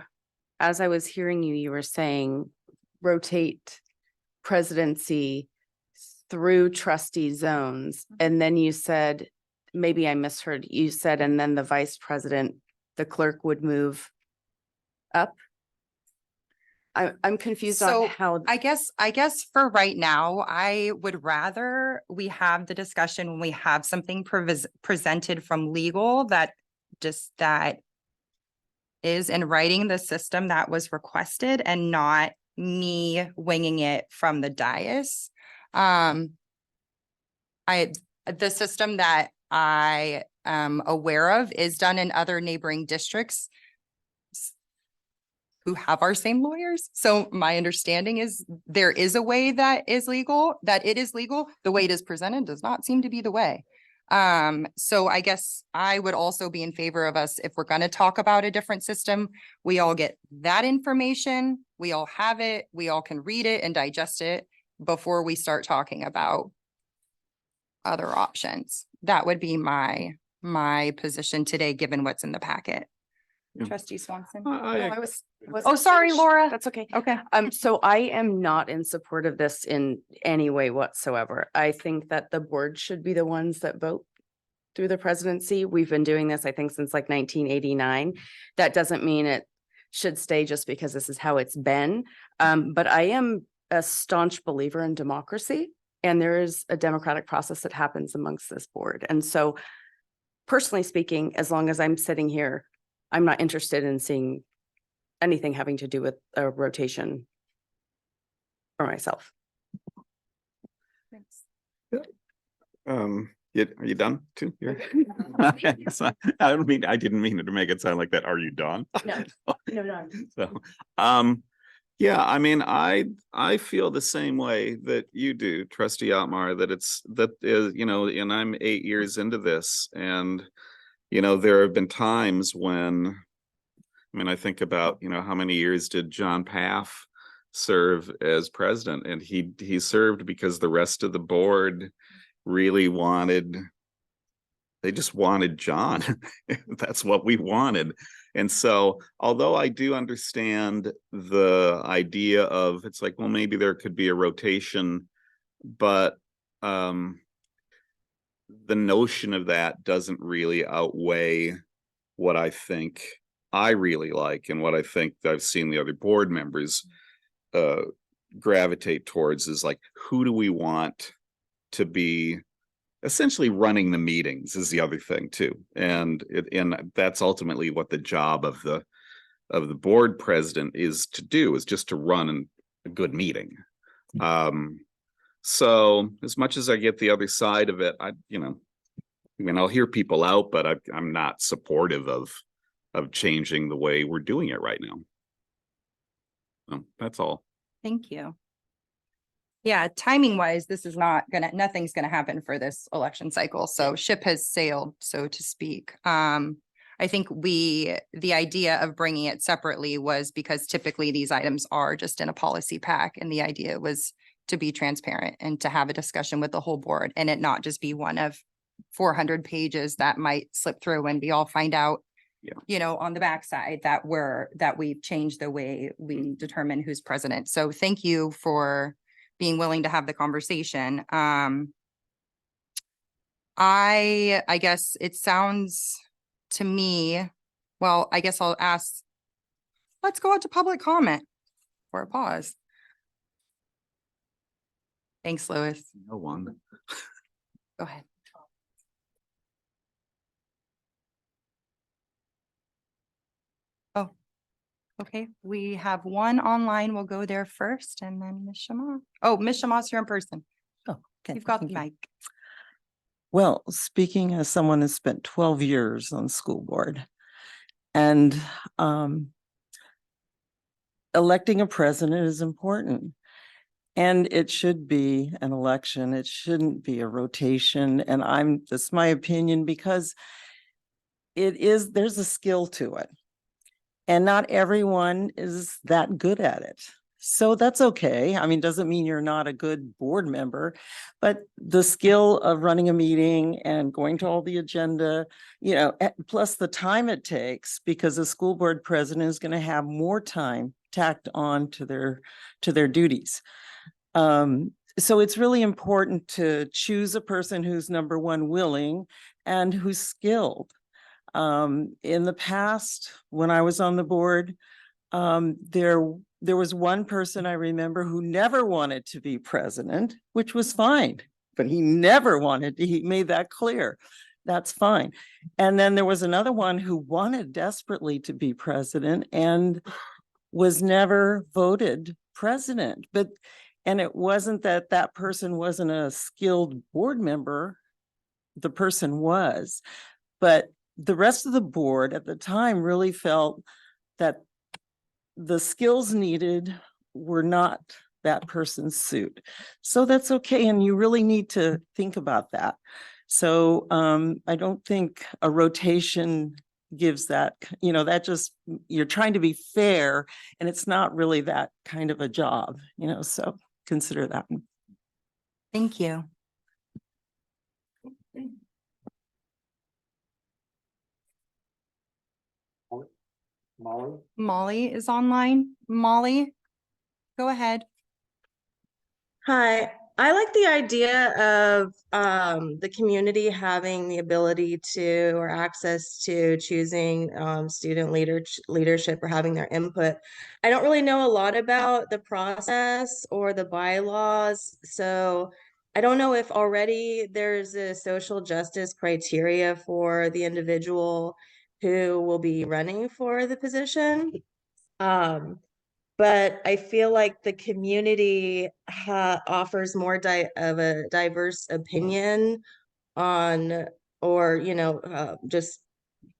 as I was hearing you, you were saying rotate presidency through trustee zones. And then you said, maybe I misheard, you said, and then the vice president, the clerk would move up. I'm confused So on how. I guess for right now, I would rather we have the discussion when we have something presented from legal that is in writing the system that was requested and not me winging it from the dais. The system that I am aware of is done in other neighboring districts who have our same lawyers. So my understanding is there is a way that it is legal. The way it is presented does not seem to be the way. So I guess I would also be in favor of us, if we're going to talk about a different system, we all get that information, we all have it, we all can read it and digest it before we start talking about other options. That would be my position today, given what's in the packet. Yeah. Trustee Swanson? Oh, sorry, Laura. That's okay. Okay. So I am not in support of this in any way whatsoever. I think that the board should be the ones that vote through the presidency. We've been doing this, I think, since like 1989. That doesn't mean it should stay just because this is how it's been. But I am a staunch believer in democracy, and there is a democratic process that happens amongst this board. And so personally speaking, as long as I'm sitting here, I'm not interested in seeing anything having to do with a rotation for myself. Yeah, are you done too? Okay, so I didn't mean to make it sound like that. Are you done? No. So, yeah, I mean, I feel the same way that you do, Trustee Otmar, and I'm 8 years into this, and there have been times when, I think about, how many years did John Paff serve as president, and he served because the rest of the board really they just wanted John. That's what we wanted. And so, although I do understand the idea of, it's like, well, maybe there could be a rotation, but the notion of that doesn't really outweigh what I think I really like and what I think I've seen the other board members gravitate towards, is like, who do we want to be essentially running the meetings is the other thing too. And that's ultimately what the job of the board president is to do, is just to run a good meeting. So as much as I get the other side of it, I'll hear people out, but I'm not supportive of changing the way we're doing it right now. So that's all. Thank you. Yeah, timing wise, nothing's gonna happen for this election cycle. So ship has sailed, so to speak. I think the idea of bringing it separately was because typically these items are just in a policy pack, and the idea was to be transparent and to have a discussion with the whole board, and it not just be one of 400 pages that might slip through and we all find out, on the backside that we've changed the way we determine who's president. So thank you for being willing to have the conversation. I guess it sounds to me, well, I guess I'll ask, let's go out to public comment for a pause. Thanks, Louis. No one. Go ahead. Okay, we have one online. We'll go there first and then Ms. Shama. Oh, Ms. Shama's here in person. Oh, okay. You've got the thank you. mic. Well, speaking as someone who spent 12 years on school board and electing a president is important. And it should be an election. It shouldn't be a rotation. And that's my opinion because there's a skill to it. And not everyone is that good at it. So that's okay. I mean, doesn't mean you're not a good board member, but the skill of running a meeting and going to all the agenda, plus the time it takes, because a school board president is going to have more time tacked on to their duties. So it's really important to choose a person who's number one, willing and who's skilled. In the past, when I was on the board, there was one person I remember who never wanted to be president, which was fine, but he never wanted to, he made that clear. That's fine. And then there was another one who wanted desperately to be president and was never voted president. And it wasn't that person wasn't a skilled board member, the person was, but the rest of the board at the time really felt that the skills needed were not that person's suit. So that's okay. And you really need to think about that. So I don't think a rotation gives that, that just, you're trying to be fair and it's not really that kind of a job, so consider that. Thank you. Molly is online. Molly, go ahead. Hi, I like the idea of the community having the ability to or access to choosing student leadership or having their input. I don't really know a lot about the process or the bylaws, so I don't know if already there's a social justice criteria for the individual who will be running for the position. But I feel like the community offers more of a diverse opinion on, or, just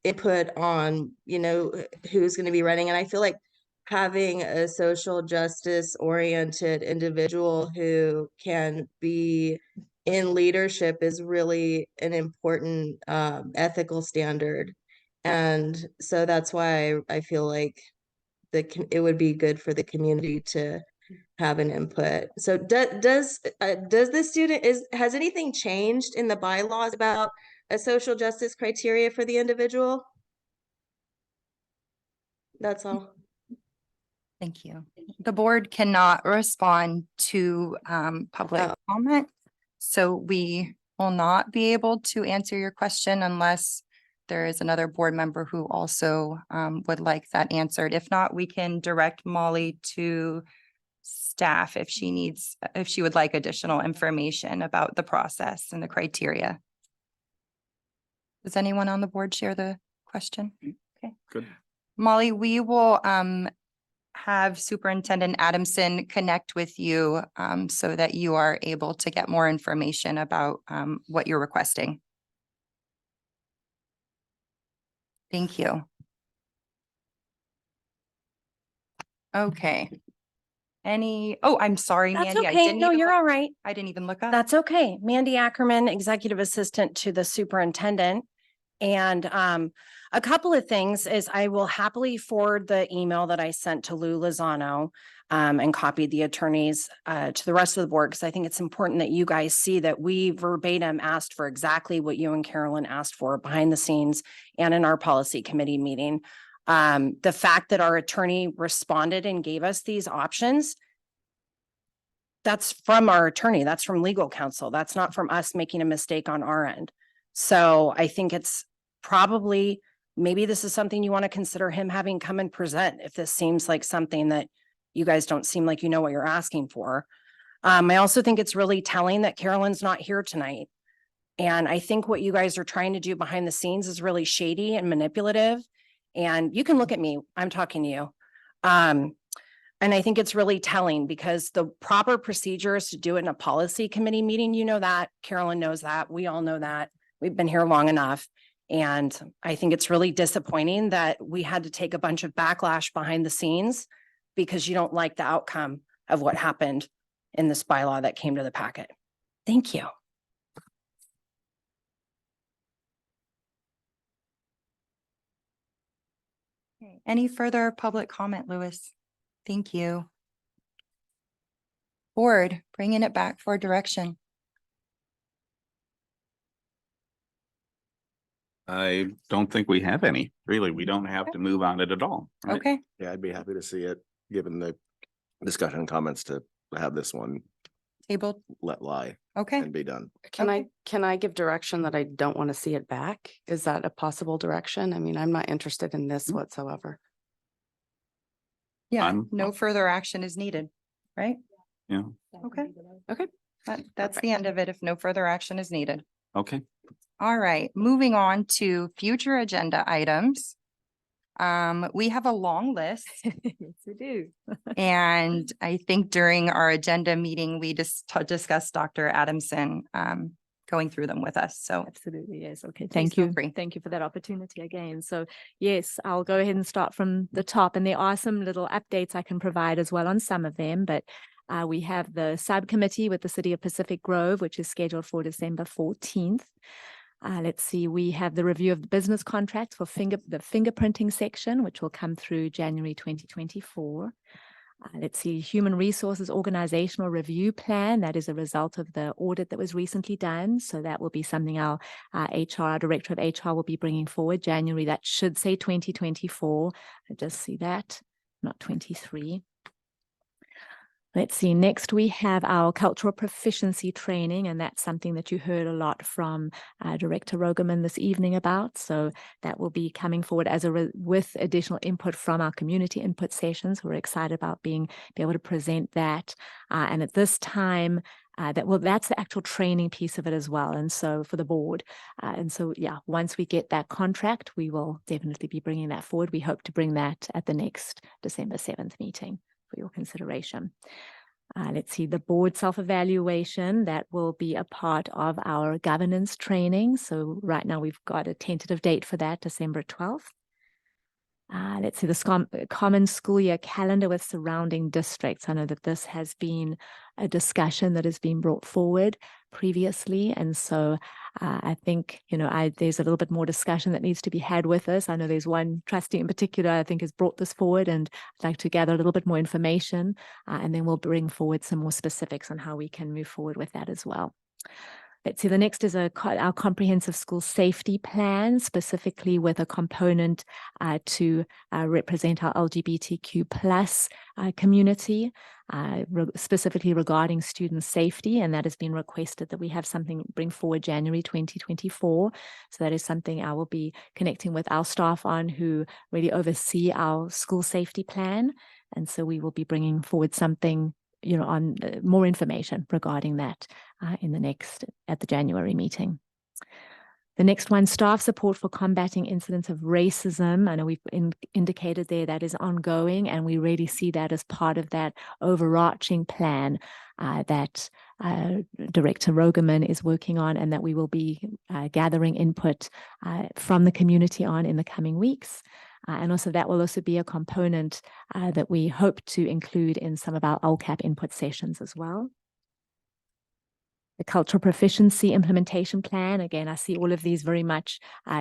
input on, who's going to be running. And I feel like having a social justice oriented individual who can be in leadership is really an important ethical standard. And so that's why I feel like it would be good for the community to have an input. So does the student has anything changed in the bylaws about a social justice criteria for the individual? That's all. Thank you. The board cannot respond to public comment. So we will not be able to answer your question unless there is another board member who also would like that answered. If not, we can direct Molly to staff if she would like additional information about the process and the criteria. Does anyone on the board share the question? Okay. Good. Molly, we will have Superintendent Adamson connect with you so that you are able to get more information about what you're requesting. Thank you. Okay. Oh, I'm sorry, That's Mandy. okay. No, you're all right. I didn't even look up. That's okay. Mandy Ackerman, Executive Assistant to the Superintendent. And a couple of things is I will happily forward the email that I sent to Lou Lozano and copied the attorneys to the rest of the board, because I think it's important that you guys see that we verbatim asked for exactly what you and Carolyn asked for behind the scenes and in our policy committee meeting. The fact that our attorney responded and gave us these options, that's from our attorney, that's from legal counsel. That's not from us making a mistake on our end. So I think it's probably, maybe this is something you want to consider him having come and present if this seems like something that you guys don't seem like you know what you're asking for. I also think it's really telling that Carolyn's not here tonight. And I think what you guys are trying to do behind the scenes is really shady and manipulative. And you can look at me, I'm talking to you. And I think it's really telling because the proper procedure is to do it in a policy committee meeting. You know that, Carolyn knows that, we all know that. We've been here long enough. And I think it's really disappointing that we had to take a bunch of backlash behind the scenes because you don't like the outcome of what happened in this bylaw that came to the packet. Thank you. Okay. Any further public comment, Louis? Thank you. Board, bringing it back for direction. I don't think we have any, really. We don't have to move on it at all. Right? Okay, Yeah, I'd be happy to see it, given the discussion comments, to have this one table, let lie okay. and be done. Can I give direction that I don't want to see it back? Is that a possible direction? I mean, I'm not interested in this whatsoever. Yeah, I'm- no further action is needed, right? Yeah. Okay. Okay. That's Perfect. the end of it if no further action is needed. Okay. All right, moving on to future agenda items. We have a long list. Yes, we do. And I think during our agenda meeting, we just discussed Dr. Adamson going through them with us. So Absolutely, yes. Okay, Please thank feel you. free. Thank you for that opportunity again. So yes, I'll go ahead and start from the top, and there are some little updates I can provide as well on some of them, but we have the subcommittee with the City of Pacific Grove, which is scheduled for December 14th. Let's see, we have the review of the business contracts for the fingerprinting section, which will come through January 2024. Let's see, Human Resources Organizational Review Plan. That is a result of the audit that was recently done. So that will be something our Director of HR will be bringing forward January. That should say 2024. I just see that, not 23. Let's see, next we have our cultural proficiency training, and that's something that you heard a lot from Director Rogerman this evening about. So that will be coming forward as with additional input from our community input sessions. We're excited about be able to present that. And at this time, that's the actual training piece of it as well. And so for the board. And so, yeah, once we get that contract, we will definitely be bringing that forward. We hope to bring that at the next December 7th meeting for your consideration. Let's see, the board self-evaluation, that will be a part of our governance training. So right now we've got a tentative date for that, December 12th. Let's see, the common school year calendar with surrounding districts. I know that this has been a discussion that has been brought forward previously. And so I think, there's a little bit more discussion that needs to be had with this. I know there's one trustee in particular, I think, has brought this forward, and I'd like to gather a little bit more information, and then we'll bring forward some more specifics on how we can move forward with that as well. Let's see, the next is our comprehensive school safety plan, specifically with a component to represent our LGBTQ plus community, specifically regarding student safety. And that has been requested that we have something bring forward January 2024. So that is something I will be connecting with our staff on, who really oversee our school safety plan. And so we will be bringing forward something on more information regarding that at the January meeting. The next one, staff support for combating incidents of racism. I know we've indicated there that is ongoing, and we really see that as part of that overarching plan that Director Rogerman is working on, and that we will be gathering input from the community on in the coming weeks. And also that will also be a component that we hope to include in some of our LCAP input sessions as well. The cultural proficiency implementation plan, again, I see all of these very much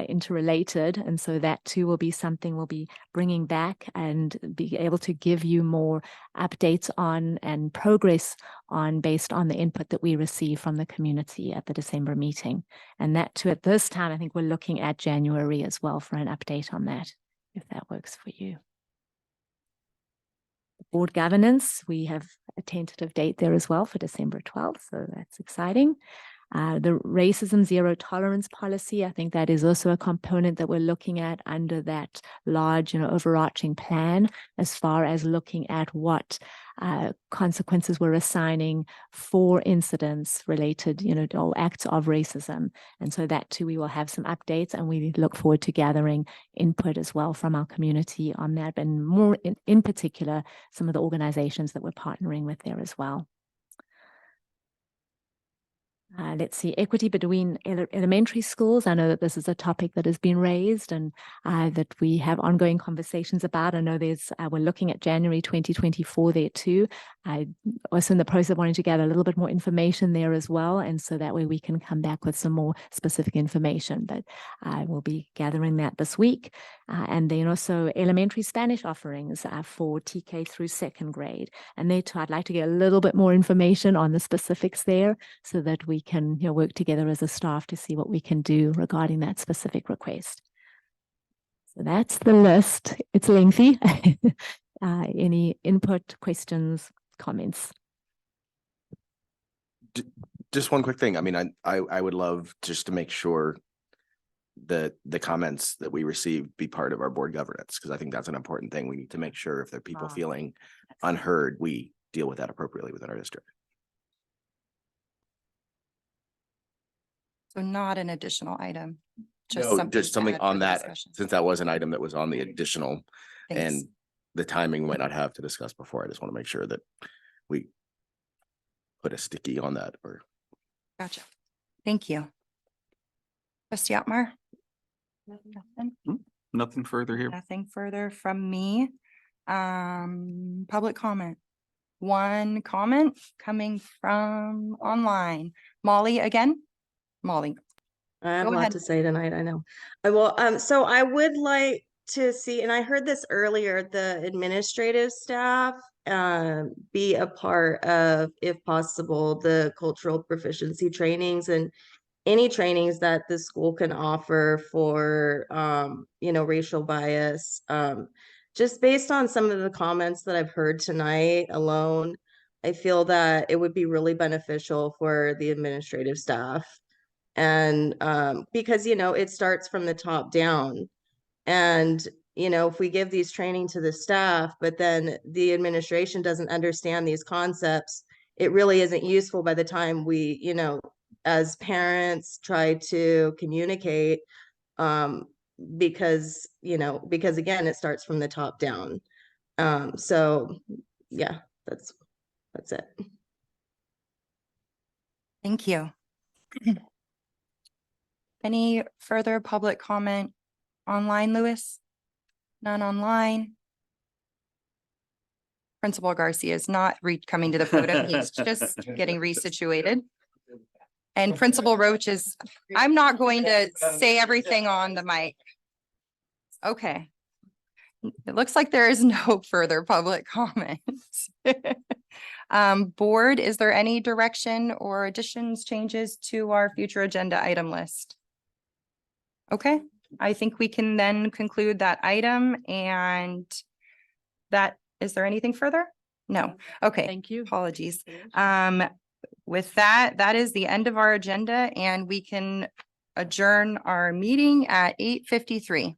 interrelated. And so that too will be something we'll be bringing back and be able to give you more updates on and progress on based on the input that we receive from the community at the December meeting. And that too, at this time, I think we're looking at January as well for an update on that, if that works for you. Board governance, we have a tentative date there as well for December 12th, so that's exciting. The racism zero tolerance policy, I think that is also a component that we're looking at under that large, overarching plan, as far as looking at what consequences we're assigning for incidents related, or acts of racism. And so that too, we will have some updates, and we look forward to gathering input as well from our community on that, and more in particular, some of the organizations that we're partnering with there as well. Let's see, equity between elementary schools. I know that this is a topic that has been raised and that we have ongoing conversations about. I know we're looking at January 2024 there too. I was in the process of wanting to gather a little bit more information there as well. And so that way we can come back with some more specific information, but I will be gathering that this week. And then also elementary Spanish offerings for TK through second grade. And there too, I'd like to get a little bit more information on the specifics there so that we can work together as a staff to see what we can do regarding that specific request. So that's the list. It's lengthy. Any input, questions, comments? Just one quick thing. I mean, I would love just to make sure that the comments that we receive be part of our board governance, because I think that's an important thing. We need to make sure if there are people feeling unheard, we deal with that appropriately within our district. So not an additional item. No, just something to add for on the that, discussion. since that was an item that was on the additional Thanks. and the timing we might not have to discuss before. I just want to make sure that we put a sticky on that or. Gotcha. Thank you. Trustee Otmar? Nothing? Nothing further here. Nothing further from me. Public comment. One comment coming from online. Molly again? Molly. I have Go a lot ahead. to say tonight, I know. I will, so I would like to see, and I heard this earlier, the administrative staff be a part of, if possible, the cultural proficiency trainings and any trainings that the school can offer for racial bias. Just based on some of the comments that I've heard tonight alone, I feel that it would be really beneficial for the administrative staff. And because it starts from the top down, and if we give these training to the staff but then the administration doesn't understand these concepts, it really isn't useful by the time we as parents try to communicate, because again, it starts from the top down. So yeah, that's it. Thank you. Any further public comment online, Lewis? None online. Principal Garcia is not coming to the podium. He's just getting resituated. And Principal Roach is, I'm not going to say everything on the mic. Okay. It looks like there is no further public comments. Board, is there any direction or additions, changes to our future agenda item list? Okay, I think we can then conclude that item, and is there anything further? No. Okay. Thank you. Apologies. With that is the end of our agenda, and we can adjourn our meeting at 8:53.